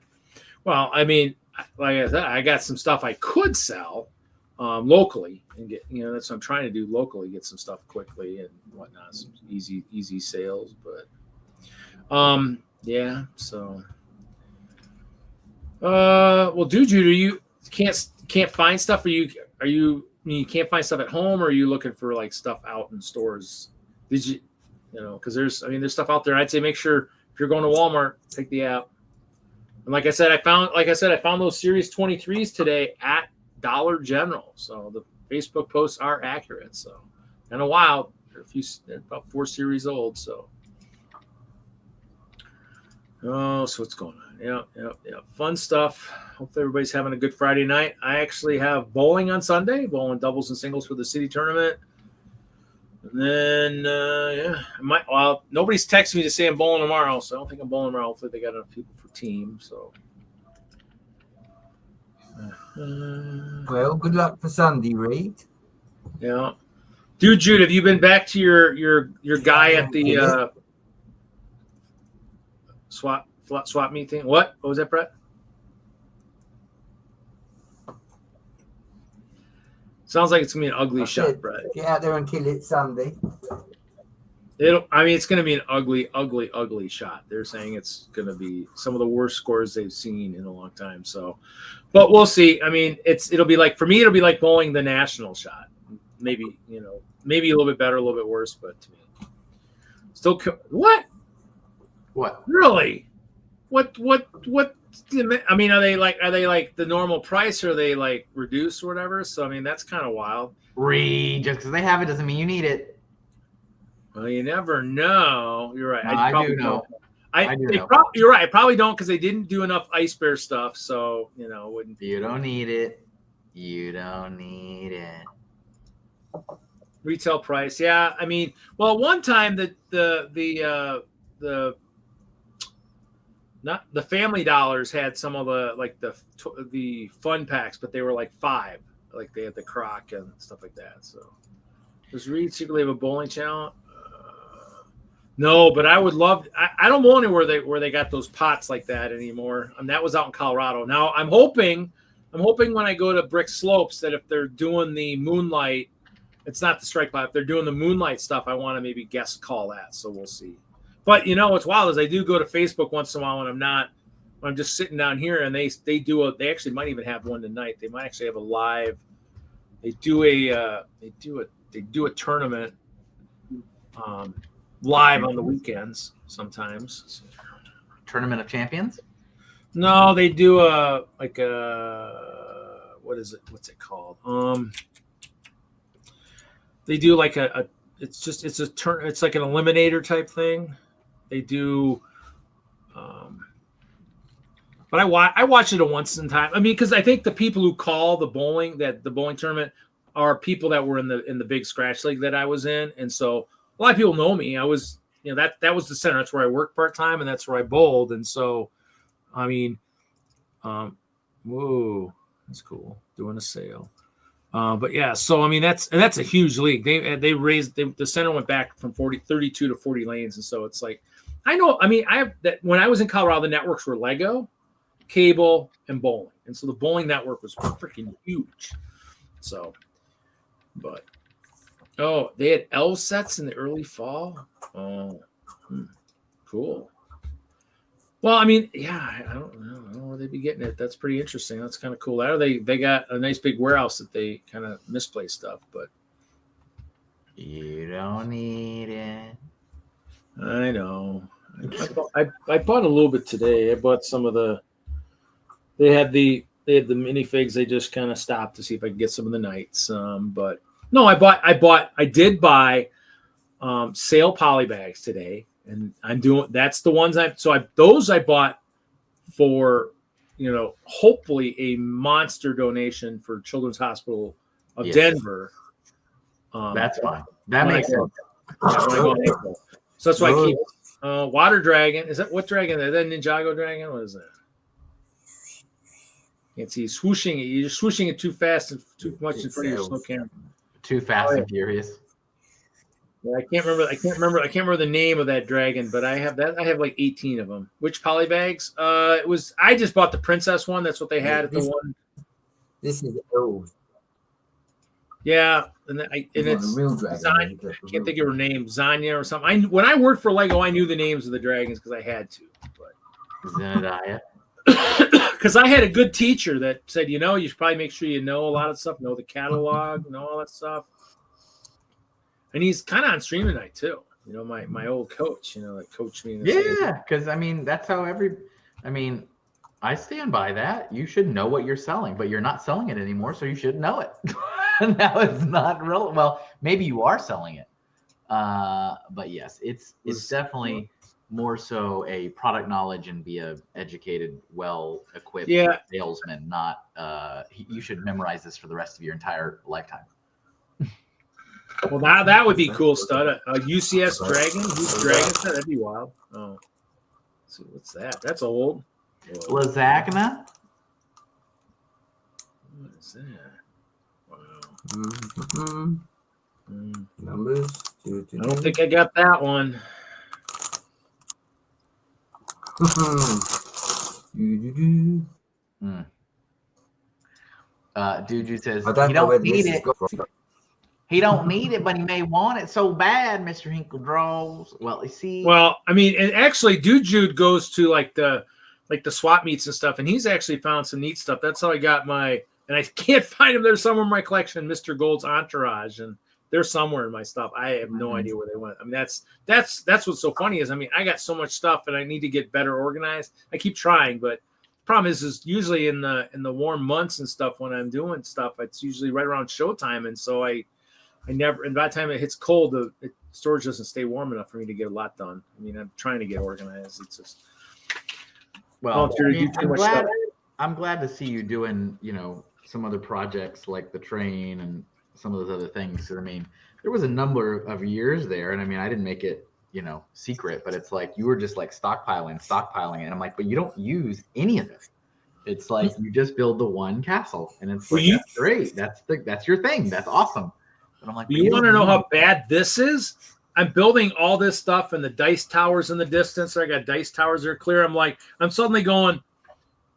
I mean, like I said, I got some stuff I could sell locally and get. That's what I'm trying to do locally. Get some stuff quickly and whatnot. Some easy sales, but yeah. So, well, dude, you can't find stuff? You can't find stuff at home, or are you looking for like stuff out in stores? Did you because there's stuff out there. I'd say make sure if you're going to Walmart, take the app. And like I said, I found those Series 23s today at Dollar General. So the Facebook posts are accurate. So in a while, they're about 4 series old. So so what's going on? Yeah. Fun stuff. Hopefully everybody's having a good Friday night. I actually have bowling on Sunday, bowling doubles and singles for the city tournament. And then, nobody's texting me to say I'm bowling tomorrow, so I don't think I'm bowling tomorrow. Hopefully they got enough people for team. So, well, good luck for Sunday, Reed. Yeah, dude, Jude, have you been back to your guy at the swap meet thing? What was that, Brett? Sounds like it's gonna be an ugly shot, Brett. Get out there and kill it Sunday. It's gonna be an ugly shot. They're saying it's gonna be some of the worst scores they've seen in a long time. So, but we'll see. I mean, it'll be like bowling the national shot. Maybe maybe a little bit better, a little bit worse, but to me, still what? What? Really? What? I mean, are they like the normal price, or are they like reduced or whatever? So I mean, that's kind of wild. Just because they have it doesn't mean you need it. Well, you never know. You're right. No, I do know. You're right. I probably don't, because they didn't do enough Ice Bear stuff. So wouldn't. You don't need it. You don't need it. Retail price, yeah. I mean, well, one time the Family Dollars had some of the fun packs, but they were like 5. Like they had the croc and stuff like that. So does Reed secretly have a bowling channel? No, but I would love. I don't know anywhere where they got those pots like that anymore. That was out in Colorado. Now I'm hoping when I go to Brick Slopes that if they're doing the moonlight, it's not the strike pot. If they're doing the moonlight stuff, I want to maybe guest call that. So we'll see. But what's wild is I do go to Facebook once in a while when I'm just sitting down here, and they actually might even have one tonight. They might actually have a live. They do a tournament live on the weekends sometimes. Tournament of Champions? No, they do what is it? What's it called? They do like it's like an eliminator type thing. They do, but I watch it once in time. I mean, because I think the people who call the bowling tournament are people that were in the big scratch league that I was in, and so a lot of people know me. I was, that was the center. That's where I worked part time, and that's where I bowled. And so, I mean, whoa, that's cool. Doing a sale. But yeah, so I mean that's a huge league. They raised the center went back from 32 to 40 lanes, and so it's like I know. I mean, I have that when I was in Colorado, the networks were Lego, cable, and bowling, and so the bowling network was freaking huge. So, but they had L sets in the early fall. Oh, cool. Well, I mean, yeah, I don't know where they'd be getting it. That's pretty interesting. That's kind of cool. They got a nice big warehouse that they kind of misplaced stuff, but you don't need it. I know. I bought a little bit today. I bought some of the. They had the minifigs. They just kind of stopped to see if I could get some of the knights. But no, I did buy sale poly bags today, and I'm doing. That's the ones those I bought for, hopefully a monster donation for Children's Hospital of Denver. That's fine. That makes sense. So that's why I keep Water Dragon. Is that what dragon? Is that Ninjago Dragon? What is that? Can't see. Swooshing it. You're swooshing it too fast and too much in front of your slow camera. Too fast and furious. Yeah, I can't remember the name of that dragon, but I have like 18 of them. Which poly bags? I just bought the princess one. That's what they had at the one. This is old. Yeah, and it's real dragon. I can't think of her name, Zanya or something. When I worked for Lego, I knew the names of the dragons because I had to. Zenadiah. Because I had a good teacher that said, you should probably make sure you know a lot of stuff, know the catalog, know all that stuff. And he's kind of on stream tonight too. My old coach, that coached me. Yeah, because that's how I stand by that. You should know what you're selling, but you're not selling it anymore, so you should know it. Now it's not real. Well, maybe you are selling it, but yes, it's definitely more so a product knowledge and be a educated, well-equipped salesman. Not you should memorize this for the rest of your entire lifetime. Well, now that would be cool stuff. UCS Dragon, who's Dragon set? That'd be wild. Oh, let's see, what's that? That's old. Lazagna. What is that? Wow. Numbers. I don't think I got that one. Dude says he don't need it. He don't need it, but he may want it so bad, Mr. Hinkle draws. Well, you see. Well, and actually, Dude Jude goes to like the swap meets and stuff, and he's actually found some neat stuff. That's how I got and I can't find them. There's somewhere in my collection, Mr. Gold's Entourage, and they're somewhere in my stuff. I have no idea where they went. That's what's so funny is, I got so much stuff, and I need to get better organized. I keep trying, but the problem is usually in the warm months and stuff when I'm doing stuff, it's usually right around showtime, and so I never. And by the time it hits cold, the storage doesn't stay warm enough for me to get a lot done. I'm trying to get organized. It's just I'm glad to see you doing some other projects like the train and some of those other things. There was a number of years there, and I didn't make it secret, but it's like you were just like stockpiling, and I'm like, but you don't use any of it. It's like you just build the one castle, and it's like that's great. That's your thing. That's awesome. But I'm like, you want to know how bad this is? I'm building all this stuff and the dice towers in the distance. I got dice towers that are clear. I'm suddenly going,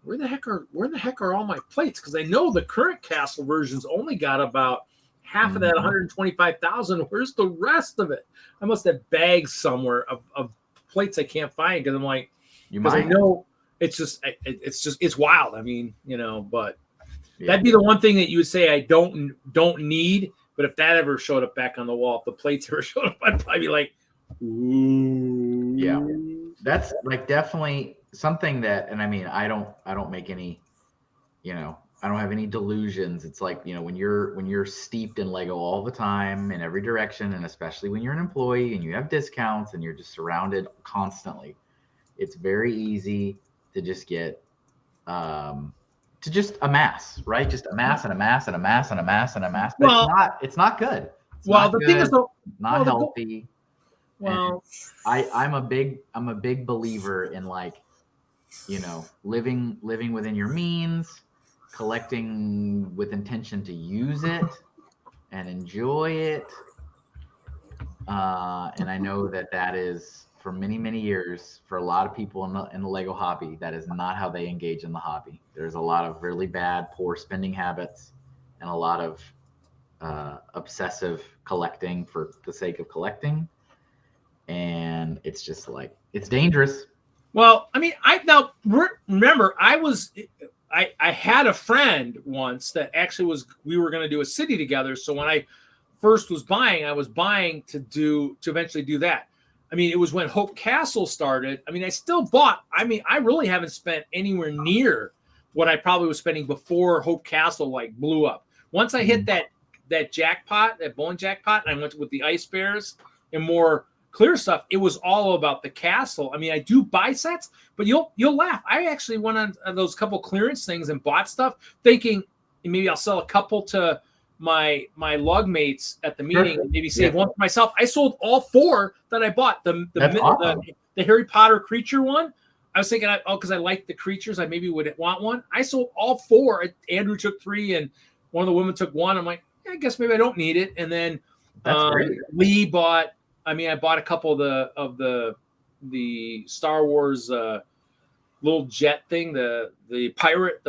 where the heck are all my plates? Because I know the current castle versions only got about half of that 125,000. Where's the rest of it? I must have bags somewhere of plates I can't find because I'm like, I know it's wild. But that'd be the one thing that you would say I don't need. But if that ever showed up back on the wall, if the plates ever showed up, I'd probably be like, ooh. Yeah, that's like definitely something that, and I don't make any, I don't have any delusions. It's like, when you're steeped in Lego all the time in every direction, and especially when you're an employee and you have discounts and you're just surrounded constantly, it's very easy to just get, to just amass, right? Just amass and amass and amass and amass and amass. But it's not good. Thing is, not healthy. Well, I'm a big believer in living within your means, collecting with intention to use it and enjoy it. And I know that is for many, many years for a lot of people in the Lego hobby, that is not how they engage in the hobby. There's a lot of really bad, poor spending habits and a lot of obsessive collecting for the sake of collecting. And it's just it's dangerous. Well, remember, I had a friend once that actually we were going to do a city together. So when I first was buying, I was buying to eventually do that. It was when Hope Castle started. I still bought. I really haven't spent anywhere near what I probably was spending before Hope Castle blew up. Once I hit that jackpot, that bowling jackpot, and I went with the Ice Bears, and more clear stuff, it was all about the castle. I mean, I do buy sets, but you'll laugh. I actually went on those couple clearance things and bought stuff thinking maybe I'll sell a couple to my lug mates at the meeting and maybe save one for myself. I sold all 4 that I bought. The Harry Potter creature one. I was thinking, because I like the creatures, I maybe would want one. I sold all 4. Andrew took 3 and one of the women took 1. I'm like, I guess maybe I don't need it. And then Lee bought, I bought a couple of the Star Wars little jet thing, the pirate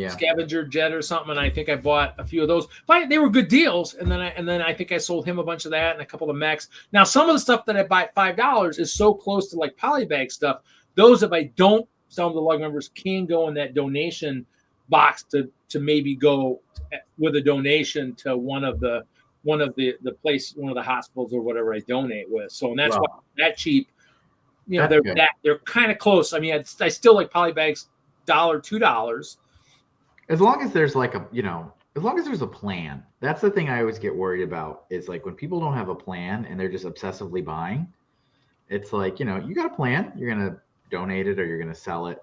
scavenger jet or something, and I think I bought a few of those. But they were good deals, and then I think I sold him a bunch of that and a couple of mechs. Now some of the stuff that I buy at $5 is so close to like polybag stuff. Those, if I don't sell them to lug members, can go in that donation box to maybe go with a donation to one of the hospitals or whatever I donate with. So, and that's why that cheap. You know, they're kind of close. I mean, I still like polybags $1, $2. As long as there's like as long as there's a plan. That's the thing I always get worried about, is like when people don't have a plan and they're just obsessively buying. It's like, you got a plan, you're going to donate it or you're going to sell it.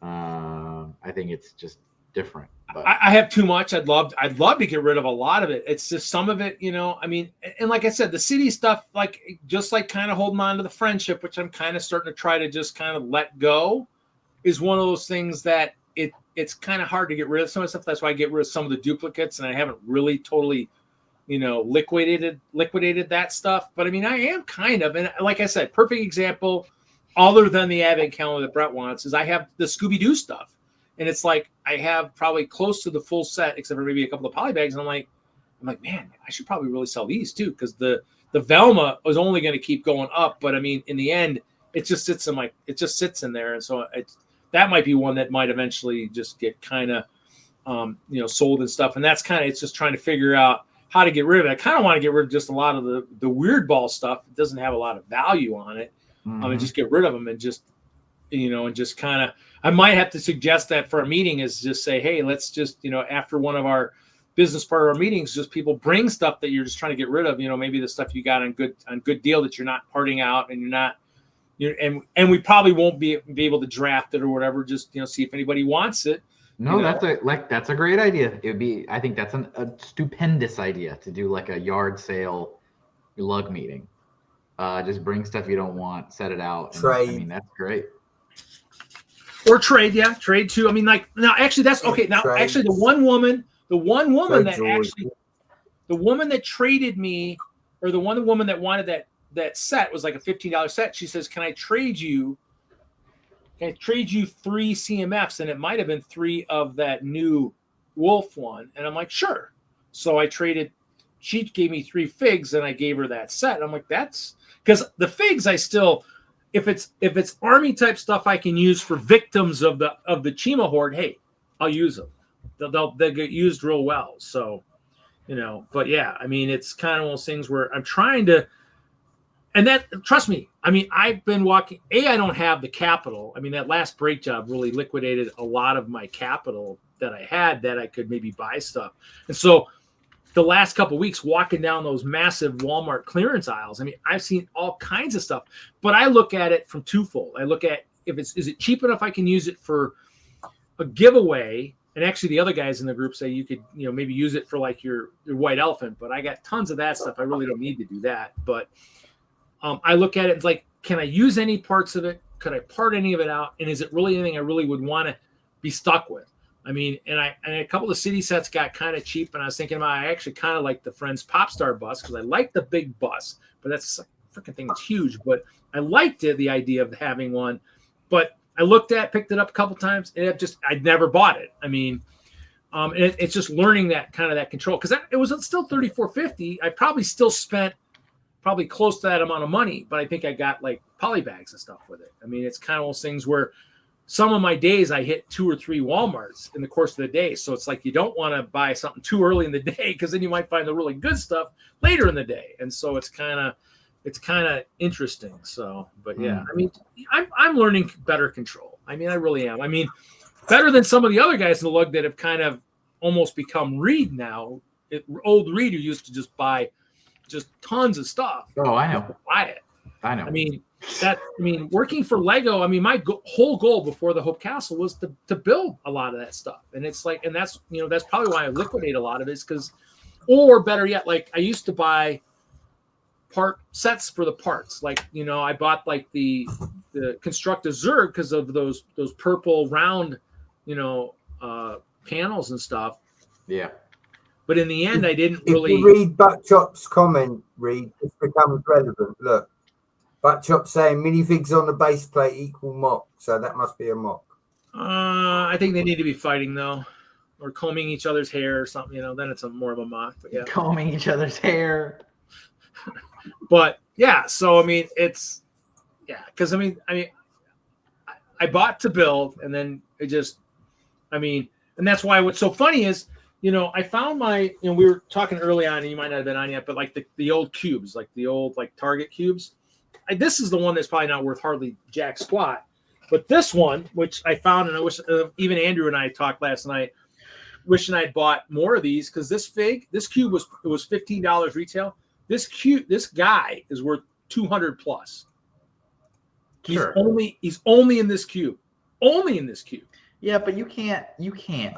I think it's just different. But I have too much. I'd love to get rid of a lot of it. It's just some of it, I mean, and like I said, the city stuff, just kind of holding on to the friendship, which I'm kind of starting to try to just kind of let go, is one of those things that it's kind of hard to get rid of some of the stuff. That's why I get rid of some of the duplicates, and I haven't really totally, liquidated that stuff. But I mean, I am kind of, and like I said, perfect example, other than the advent calendar that Brett wants, is I have the Scooby-Doo stuff. And it's like I have probably close to the full set, except for maybe a couple of polybags. And I'm like, man, I should probably really sell these too, because the Velma was only going to keep going up. But I mean, in the end, it just sits in there, and so that might be one that might eventually just get kind of sold and stuff. And that's it's just trying to figure out how to get rid of it. I kind of want to get rid of just a lot of the weird ball stuff. It doesn't have a lot of value on it. And just get rid of them and just and just kind of, I might have to suggest that for a meeting, is just say, hey, let's just, after one of our business part of our meetings, just people bring stuff that you're just trying to get rid of, maybe the stuff you got on good deal that you're not parting out, and and we probably won't be able to draft it or whatever, just, see if anybody wants it. No, that's a great idea. I think that's a stupendous idea to do like a yard sale lug meeting. Just bring stuff you don't want, set it out. Trade. I mean, that's great. Or trade, trade too. I mean, now actually that's okay. Now actually the one woman that traded me, or the one woman that wanted that set, was like a $15 set. She says, "Can I trade you 3 CMFs?" And it might have been 3 of that new Wolf one. And I'm like, sure. So I traded. She gave me 3 figs, and I gave her that set. And I'm like, that's because the figs I still. If it's army type stuff I can use for victims of the Chima horde, hey, I'll use them. They'll get used real well. So, but yeah, I mean, it's kind of one of those things where I'm trying to, and that, trust me, I mean, I've been walking. I don't have the capital. I mean, that last break job really liquidated a lot of my capital that I had, that I could maybe buy stuff. And so the last couple of weeks walking down those massive Walmart clearance aisles, I mean, I've seen all kinds of stuff, but I look at it from twofold. I look at is it cheap enough I can use it for a giveaway? And actually the other guys in the group say you could, maybe use it for like your white elephant, but I got tons of that stuff. I really don't need to do that. But I look at it, it's like, can I use any parts of it? Could I part any of it out? And is it really anything I really would want to be stuck with? I mean, and a couple of city sets got kind of cheap, and I was thinking about, I actually kind of like the Friends Popstar bus, because I like the big bus, but that's a freaking thing that's huge. But I liked the idea of having one, but I picked it up a couple times, and I'd never bought it. I mean, and it's just learning that kind of that control, because it was still $34.50. I probably still spent probably close to that amount of money, but I think I got like polybags and stuff with it. I mean, it's kind of those things where some of my days I hit 2 or 3 Walmarts in the course of the day. So it's like, you don't want to buy something too early in the day, because then you might find the really good stuff later in the day. And so it's kind of interesting. So, but yeah, I mean, I'm learning better control. I mean, I really am. I mean, better than some of the other guys in the lug that have kind of almost become Reed now. Old Reed, who used to just buy just tons of stuff. Oh, I know. Buy it. I know. I mean, working for Lego, I mean, my whole goal before the Hope Castle was to build a lot of that stuff. And it's like, and that's, that's probably why I liquidate a lot of it, is because, or better yet, like I used to buy part sets for the parts. Like, I bought like the Constructa Zerg because of those purple round, panels and stuff. Yeah. But in the end, I didn't really. If you read Buckchop's comment, Reed, this becomes relevant. Look, Buckchop saying minifigs on the base plate equal mock, so that must be a mock. I think they need to be fighting though, or combing each other's hair or something. Then it's more of a mock. But yeah, combing each other's hair. But yeah, so I mean, it's because I mean, I bought to build, and then it just, and that's why what's so funny is, I found my, we were talking early on, and you might not have been on yet, but like the old cubes, like the old like Target cubes. This is the one that's probably not worth hardly jack squat, but this one, which I found, and I wish even Andrew and I talked last night, wishing I'd bought more of these, because this cube was $15 retail. This guy is worth 200 plus. Sure. He's only in this cube. Only in this cube. Yeah, but you can't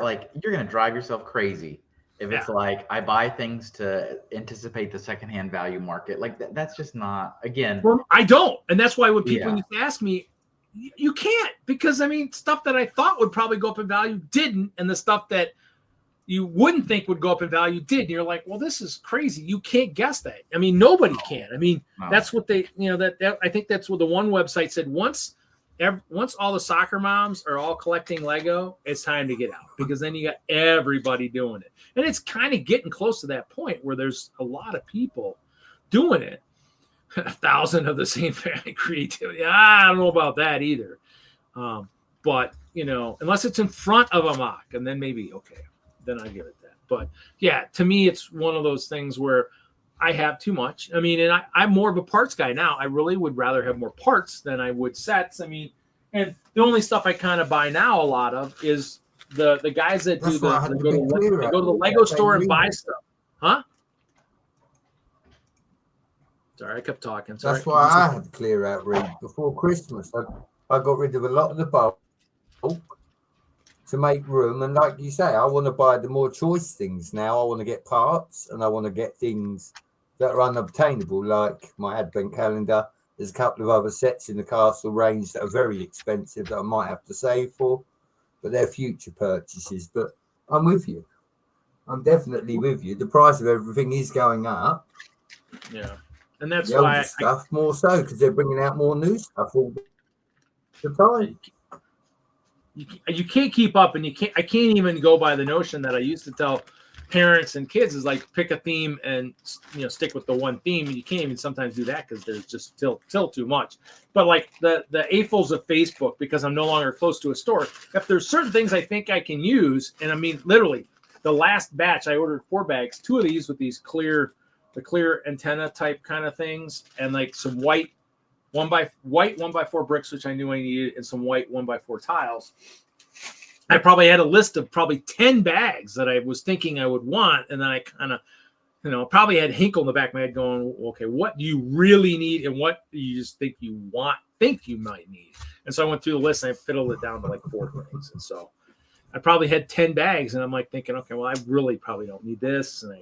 like, you're gonna drive yourself crazy if it's like I buy things to anticipate the secondhand value market. Like that's just not, again. Well, I don't, and that's why when people used to ask me, you can't, because stuff that I thought would probably go up in value didn't, and the stuff that you wouldn't think would go up in value did. And you're like, well, this is crazy. You can't guess that. Nobody can. That's what they, that I think that's what the one website said. Once all the soccer moms are all collecting Lego, it's time to get out, because then you got everybody doing it. And it's kind of getting close to that point where there's a lot of people doing it. 1,000 of the same family creativity. I don't know about that either. But, unless it's in front of a mock, and then maybe, okay, then I give it that. But yeah, to me, it's one of those things where I have too much. And I'm more of a parts guy now. I really would rather have more parts than I would sets. And the only stuff I kind of buy now a lot of is the guys that That's go to the Lego store and buy stuff. Huh? Sorry, I kept talking. Sorry. That's why I had to clear out, Reed, before Christmas. I got rid of a lot of the bulk to make room, and like you say, I want to buy the more choice things now. I want to get parts, and I want to get things that are unobtainable, like my advent calendar. There's a couple of other sets in the castle range that are very expensive that I might have to save for, but they're future purchases. But I'm with you. I'm definitely with you. The price of everything is going up. Yeah, and that's the why stuff more so, because they're bringing out more new stuff all the time. You can't keep up, and I can't even go by the notion that I used to tell parents and kids is like, pick a theme and stick with the one theme. And you can't even sometimes do that because there's just still too much. But like the AFOLs of Facebook, because I'm no longer close to a store, if there's certain things I think I can use, and literally the last batch I ordered 4 bags, 2 of these with these clear antenna type kind of things, and like some white 1x4 bricks, which I knew I needed, and some white 1x4 tiles. I probably had a list of probably 10 bags that I was thinking I would want. And then I kind of, probably had Hinkle in the back of my head going, okay, what do you really need? And what do you just think you might need? And so I went through the list and I fiddled it down to like 4 things. And so I probably had 10 bags, and I'm like thinking, okay, well, I really probably don't need this. And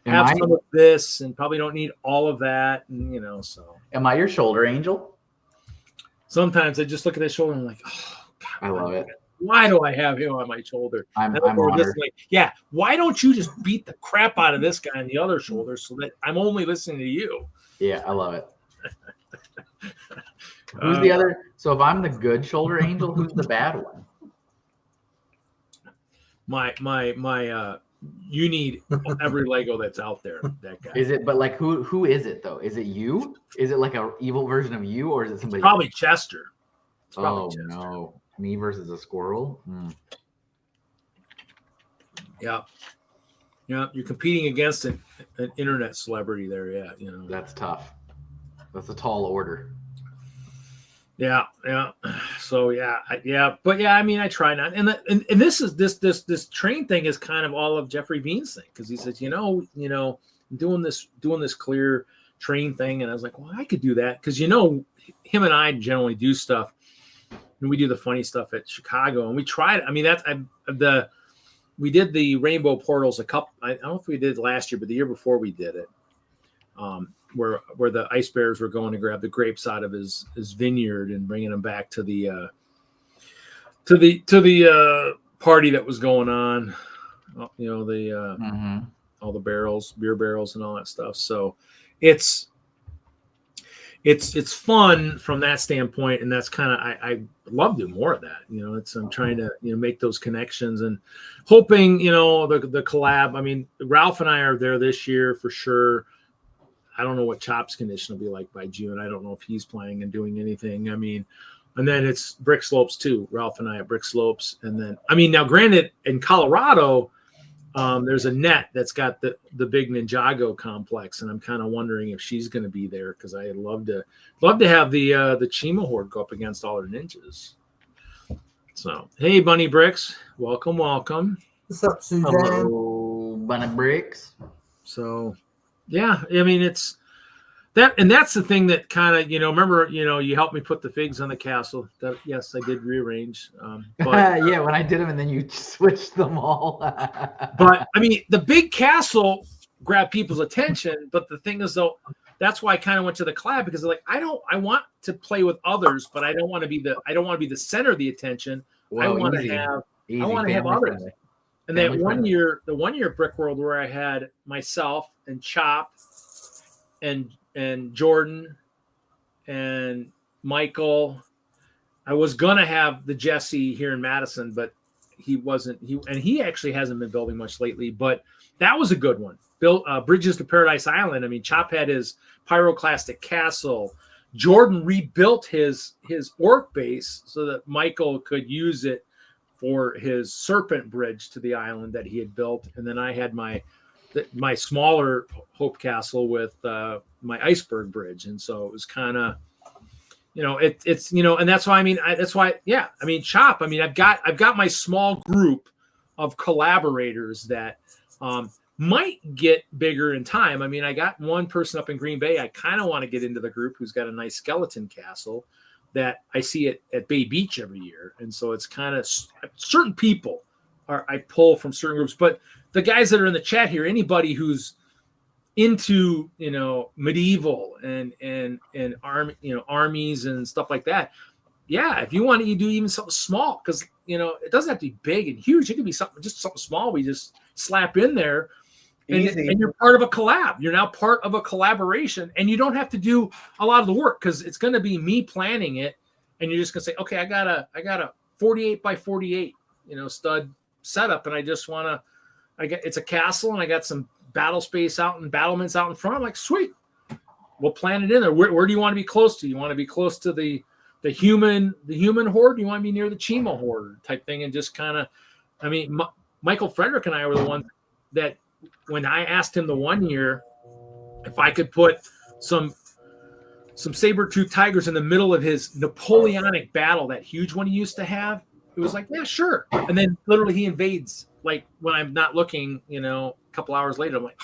I have some of this and probably don't need all of that. And, so. Am I your shoulder angel? Sometimes I just look at that shoulder and I'm like, oh, God. I love it. Why do I have him on my shoulder? I'm honored. Yeah, why don't you just beat the crap out of this guy on the other shoulder so that I'm only listening to you? Yeah, I love it. Who's the other? So if I'm the good shoulder angel, who's the bad one? You need every Lego that's out there. That guy. Is it? But like, who is it though? Is it you? Is it like an evil version of you, or is it somebody? Probably Chester. Chester. No. Me versus a squirrel. Yeah, you're competing against an internet celebrity there. Yeah, that's tough. That's a tall order. Yeah. So but I try not. And this is this train thing is kind of all of Jeffrey Bean's thing, because he says, doing this clear train thing, and I was like, well, I could do that because him and I generally do stuff, and we do the funny stuff at Chicago, and we tried. I mean, we did the rainbow portals I don't know if we did it last year, but the year before we did it, where the ice bears were going to grab the grapes out of his vineyard and bringing them back to the party that was going on, all the beer barrels and all that stuff. So it's fun from that standpoint, and that's kind of I love to do more of that. I'm trying to make those connections and hoping the collab. I mean, Ralph and I are there this year for sure. I don't know what Chop's condition will be like by June. I don't know if he's playing and doing anything. I mean, and then it's Brick Slopes too. Ralph and I at Brick Slopes, and then now granted in Colorado. There's a net that's got the big Ninjago complex, and I'm kind of wondering if she's going to be there because I'd love to have the Chima horde go up against all her ninjas. So hey, Bunny Bricks, welcome. What's up, Suzanne? Hello, Bunny Bricks. So yeah, I mean it's that, and that's the thing that kind of remember you helped me put the figs on the castle. That yes, I did rearrange. But yeah, when I did them and then you switched them all. But I mean, the big castle grabbed people's attention. But the thing is, though, that's why I kind of went to the collab because I want to play with others, but I don't want to be the center of the attention. Well, I want to have others. Friendly. And that the one year Brick World where I had myself and Chop and Jordan and Michael. I was gonna have the Jesse here in Madison, but he wasn't. He actually hasn't been building much lately. But that was a good one. Built Bridges to Paradise Island. I mean, Chop had his Pyroclastic Castle. Jordan rebuilt his orc base so that Michael could use it for his Serpent Bridge to the island that he had built, and then I had my smaller Hope Castle with my Iceberg Bridge, and so it was kind of, it's and that's why Chop. I mean, I've got my small group of collaborators that might get bigger in time. I mean, I got one person up in Green Bay. I kind of want to get into the group who's got a nice skeleton castle that I see at Bay Beach every year, and so it's kind of certain people I pull from certain groups, but the guys that are in the chat here, anybody who's into medieval and armies and stuff like that, yeah, if you want to do even something small, because it doesn't have to be big and huge. It could be something small we just slap in there, and you're part of a collab. You're now part of a collaboration, and you don't have to do a lot of the work because it's going to be me planning it, and you're just going to say, okay, I got a 48 by 48 stud setup, and I just want to. It's a castle, and I got some battle space out and battlements out in front. I'm like, sweet, we'll plan it in there. Where do you want to be close to? You want to be close to the human horde? You want to be near the Chima horde type thing, and just kind of, I mean, Michael Frederick and I were the ones that when I asked him the one year if I could put some saber-toothed tigers in the middle of his Napoleonic battle, that huge one he used to have, it was like, yeah, sure. And then literally he invades. Like when I'm not looking, a couple hours later, I'm like,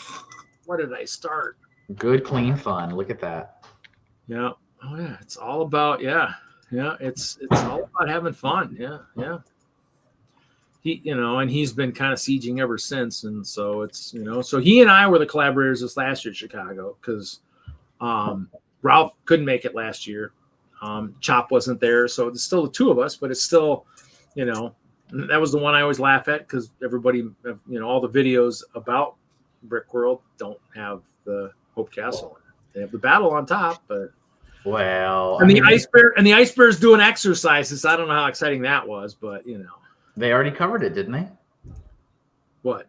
where did I start? Good, clean fun. Look at that. Yeah. Oh yeah. It's all about, yeah. It's all about having fun. Yeah. He, and he's been kind of sieging ever since. And so it's, so he and I were the collaborators this last year at Chicago because Ralph couldn't make it last year. Chop wasn't there. So it's still the two of us, but it's still, that was the one I always laugh at because everybody, all the videos about Brick World don't have the Hope Castle. They have the battle on top, but the ice bear's doing exercises. I don't know how exciting that was, but they already covered it, didn't they? What?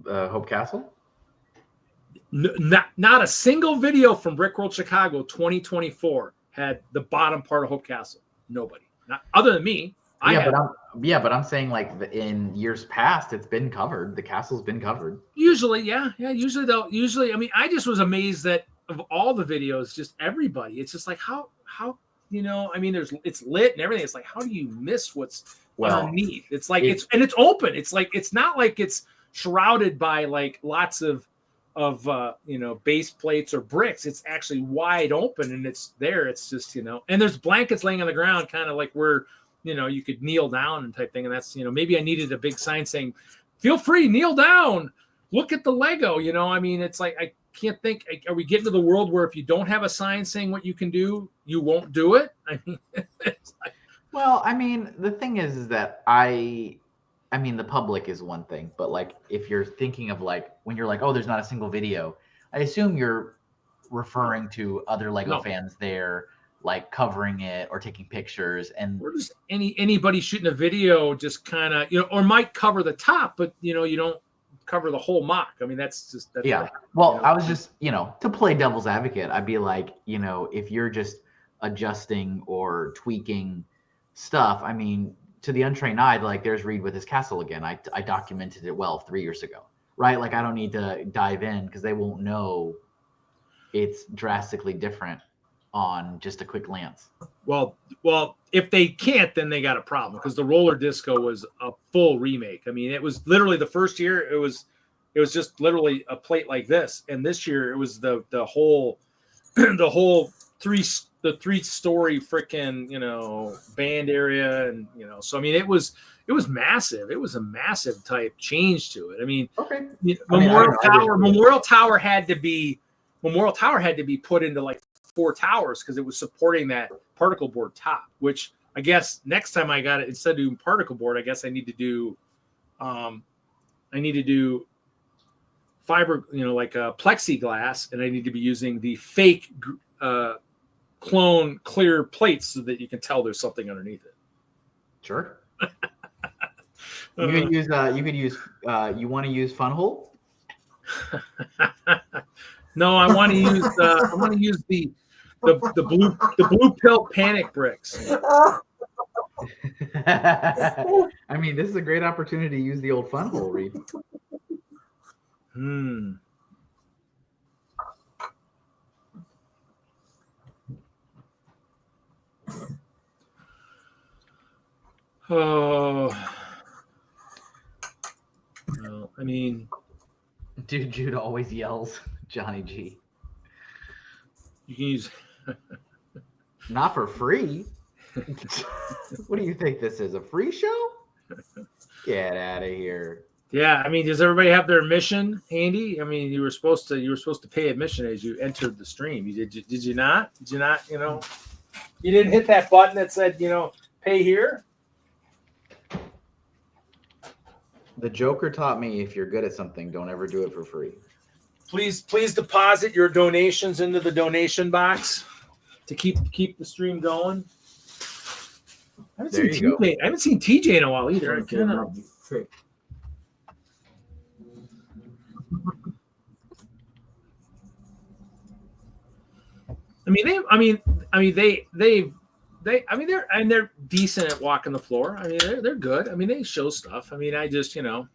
Hope Castle? Not a single video from Brick World Chicago 2024 had the bottom part of Hope Castle. Nobody, not other than me. But I'm saying like in years past, it's been covered. The castle's been covered. Usually, yeah. Usually, I mean, I just was amazed that of all the videos, just everybody. It's just like how I mean, it's lit and everything. It's like how do you miss what's underneath? It's like it's open. It's like it's not like it's shrouded by like lots of base plates or bricks. It's actually wide open and it's there. It's just, and there's blankets laying on the ground, kind of like where, you could kneel down and type thing. And that's, maybe I needed a big sign saying, feel free, kneel down, look at the Lego, I mean, it's like, I can't think, are we getting to the world where if you don't have a sign saying what you can do, you won't do it? I mean, it's like, well, I mean, the thing is that I mean, the public is one thing, but like if you're thinking of like when you're like, oh, there's not a single video, I assume you're referring to other Lego fans there, like covering it or taking pictures, and or just anybody shooting a video, just kind of or might cover the top, but you don't cover the whole mock. I mean, that's yeah. Well, I was just to play devil's advocate, I'd be like, if you're just adjusting or tweaking stuff, I mean, to the untrained eye, like there's Reed with his castle again. I documented it well 3 years ago, right? Like I don't need to dive in because they won't know it's drastically different on just a quick glance. Well, if they can't, then they got a problem because the roller disco was a full remake. I mean, it was literally the first year it was just literally a plate like this, and this year it was the whole three-story freaking band area, and so I mean it was massive. It was a massive type change to it. I mean, okay. Memorial Tower had to be put into like 4 towers because it was supporting that particle board top. Which I guess next time I got it, instead of doing particle board, I guess I need to do fiber, like a plexiglass, and I need to be using the fake clone clear plates so that you can tell there's something underneath it. Sure. You want to use Funhole? No, I want to use the blue pill panic bricks. I mean, this is a great opportunity to use the old Funhole, Reed. Oh, well, I mean, dude, Jude always yells, Johnny G. You can use not for free. What do you think this is? A free show? Get out of here. Yeah, I mean, does everybody have their admission handy? I mean, you were supposed to pay admission as you entered the stream. Did you not? Did you not? You didn't hit that button that said pay here. The Joker taught me if you're good at something, don't ever do it for free. Please deposit your donations into the donation box to keep the stream going. I haven't seen TJ in a while either. They're decent at walking the floor. I mean, they're good. I mean, they show stuff. I mean, I just, and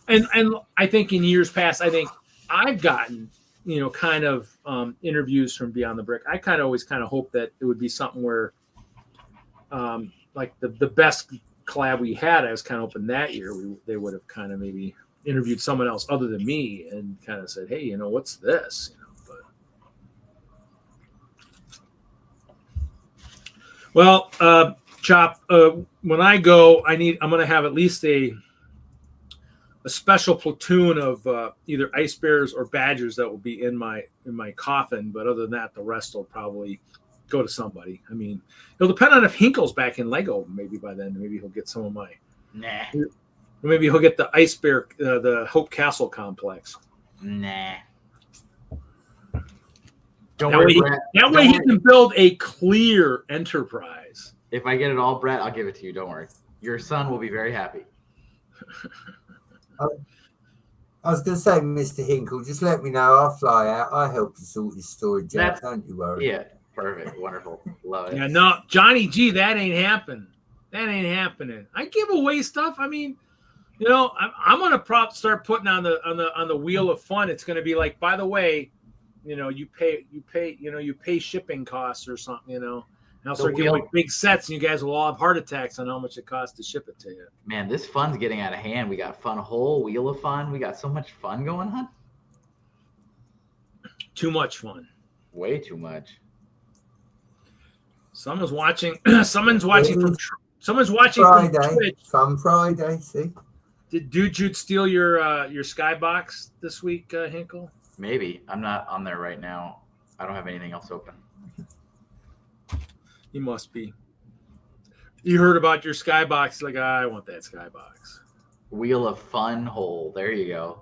I think in years past, I think I've gotten, kind of interviews from Beyond the Brick. I kind of always hope that it would be something where, like the best collab we had, I was kind of hoping that year they would have kind of maybe interviewed someone else other than me and kind of said, hey, what's this? Well, Chop, when I go, I'm going to have at least a special platoon of either ice bears or badgers that will be in my coffin. But other than that, the rest will probably go to somebody. I mean, it'll depend on if Hinkle's back in Lego. Maybe by then, maybe he'll get some of my. Nah. Or maybe he'll get the ice bear, the Hope Castle complex. Nah. That way he can build a clear enterprise. If I get it all, Brett, I'll give it to you. Don't worry. Your son will be very happy. I was going to say, Mr. Hinkle, just let me know. I'll fly out. I'll help you sort your storage out. Don't you worry. Yeah, perfect. Wonderful. Love it. Yeah, no, Johnny G, that ain't happening. That ain't happening. I give away stuff. I mean, I'm going to start putting on the wheel of fun. It's going to be like, by the way, you pay shipping costs or something, and I'll start giving away big sets, and you guys will all have heart attacks on how much it costs to ship it to you. Man, this fun's getting out of hand. We got Fun Hole, Wheel of Fun. We got so much fun going on. Too much fun. Way too much. Someone's watching. Someone's watching from Friday. Twitch. Some Friday. See. Did Jude steal your skybox this week, Hinkle? Maybe. I'm not on there right now. I don't have anything else open. You must be. You heard about your skybox? Like, I want that skybox. Wheel of Fun hole. There you go.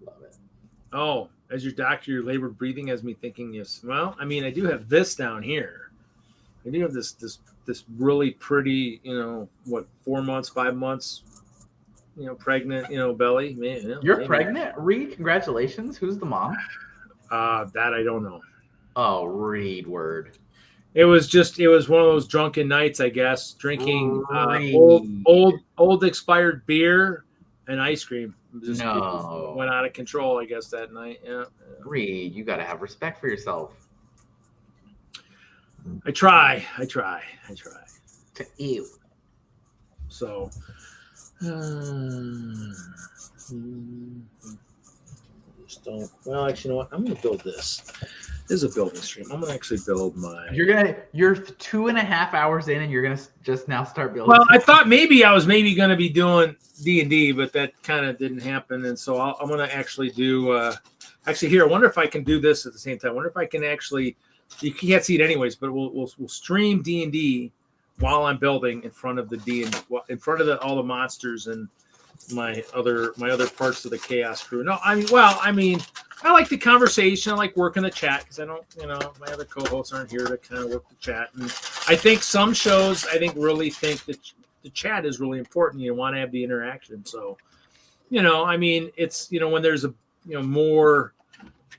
Love it. Oh, as your doctor, your labored breathing has me thinking. Yes. Well, I mean, I do have this down here. I do have this really pretty, 4 months, 5 months, pregnant, belly. Man, You're pregnant, Reed? Congratulations. Who's the mom? That I don't know. Oh, Reed, word. It was one of those drunken nights, I guess, drinking old expired beer and ice cream. Just went out of control, I guess, that night. Yeah. Reed, you got to have respect for yourself. I try. Ew. So, just don't. Well, actually, you know what? I'm going to build this. This is a building stream. I'm going to actually build my. You're 2.5 hours in, and you're gonna just now start building. Well, I thought I was going to be doing D&D, but that kind of didn't happen, and so I'm going to actually do. Actually, here, I wonder if I can do this at the same time. I wonder if I can actually. You can't see it anyways, but we'll stream D&D while I'm building in front of in front of all the monsters and my other parts of the chaos crew. No, I mean, I like the conversation. I like working the chat because I don't, my other co-hosts aren't here to kind of work the chat. And I think some shows, really think that the chat is really important. You want to have the interaction. So, I mean, it's, when there's more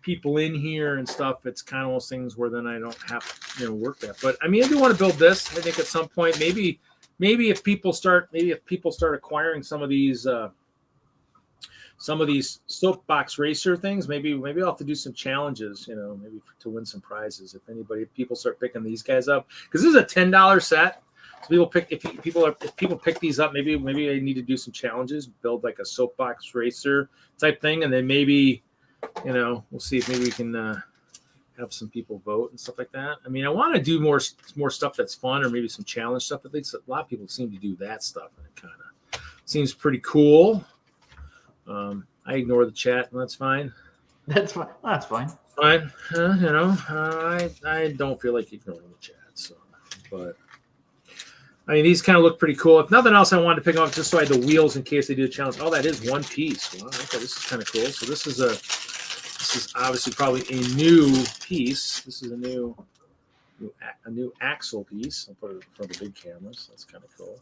people in here and stuff, it's kind of those things where then I don't have work that. But I mean, I do want to build this. I think at some point, maybe if people start acquiring some of these soapbox racer things, maybe I'll have to do some challenges, maybe to win some prizes. If people start picking these guys up, because this is a $10 set. So if people pick these up, maybe I need to do some challenges, build like a soapbox racer type thing, and then maybe. We'll see if maybe we can have some people vote and stuff like that. I mean, I want to do more stuff that's fun, or maybe some challenge stuff. I think a lot of people seem to do that stuff, and it kind of seems pretty cool. I ignore the chat, and that's fine. That's fine. That's fine. Fine. I don't feel like ignoring the chat. So, but I mean, these kind of look pretty cool. If nothing else, I wanted to pick up just so I had the wheels in case they do a challenge. Oh, that is one piece. Wow, okay, this is kind of cool. So this is obviously probably a new piece. This is a new axle piece. I'll put it in front of the big cameras. That's kind of cool.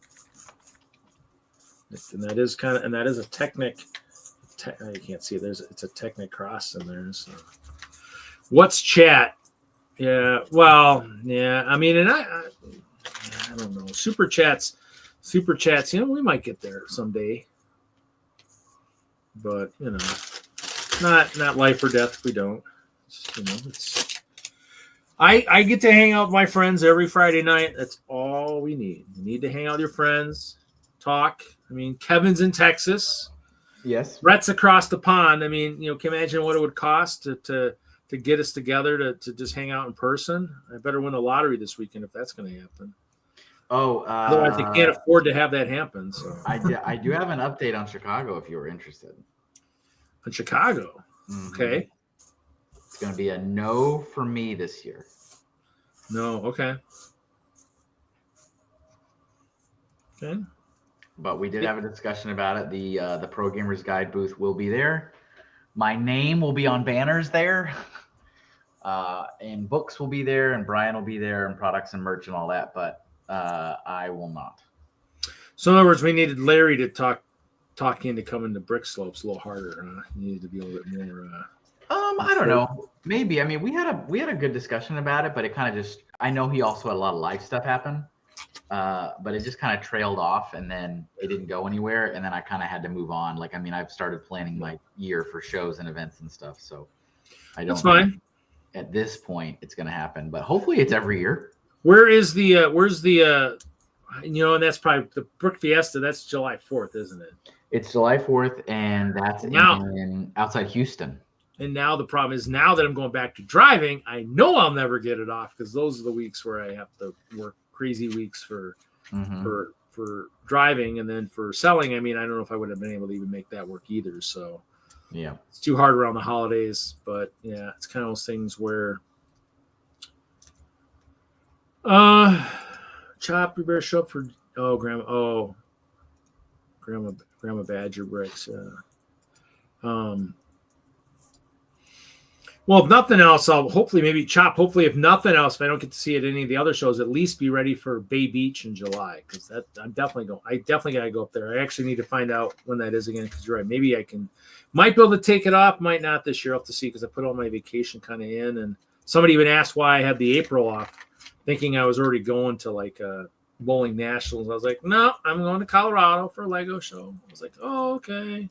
And that is a Technic. You can't see it. It's a Technic cross in there. So, what's chat? Yeah. Well, yeah. I mean, and I don't know. Super chats. We might get there someday, but not life or death if we don't. I get to hang out with my friends every Friday night. That's all we need. You need to hang out with your friends, talk. I mean, Kevin's in Texas. Yes. Brett's across the pond. I mean, can you imagine what it would cost to get us together to just hang out in person? I better win the lottery this weekend if that's going to happen. Oh, otherwise they can't afford to have that happen. So I do have an update on Chicago if you were interested. In Chicago, Okay. It's going to be a no for me this year. No, okay. Okay. But we did have a discussion about it. The Pro Gamers Guide booth will be there. My name will be on banners there. And books will be there, and Brian will be there, and products and merch and all that. But I will not. So in other words, we needed Larry to talk into coming to Brick Slopes a little harder. You needed to be a little bit more. I don't know. Maybe. I mean, we had a good discussion about it, but it kind of just. I know he also had a lot of live stuff happen, but it just kind of trailed off, and then it didn't go anywhere, and then I kind of had to move on. Like, I mean, I've started planning my year for shows and events and stuff, so I don't. That's fine. At this point, it's going to happen, but hopefully, it's every year. Where's the and that's probably the Brick Fiesta. That's July 4th, isn't it? It's July 4th, and that's in outside Houston. And now the problem is now that I'm going back to driving, I know I'll never get it off because those are the weeks where I have to work crazy weeks for driving, and then for selling. I mean, I don't know if I would have been able to even make that work either. So yeah, it's too hard around the holidays. But yeah, it's kind of those things where Chop, you better show up for Grandma Badger bricks. Well, if nothing else, I'll hopefully maybe Chop. Hopefully, if nothing else, if I don't get to see it at any of the other shows, at least be ready for Bay Beach in July, because that I'm definitely going. I definitely got to go up there. I actually need to find out when that is again, because you're right. Maybe I might be able to take it off, might not this year. I'll have to see, because I put all my vacation kind of in, and somebody even asked why I had the April off, thinking I was already going to like bowling nationals. I was like, no, I'm going to Colorado for a Lego show. I was like, oh, okay.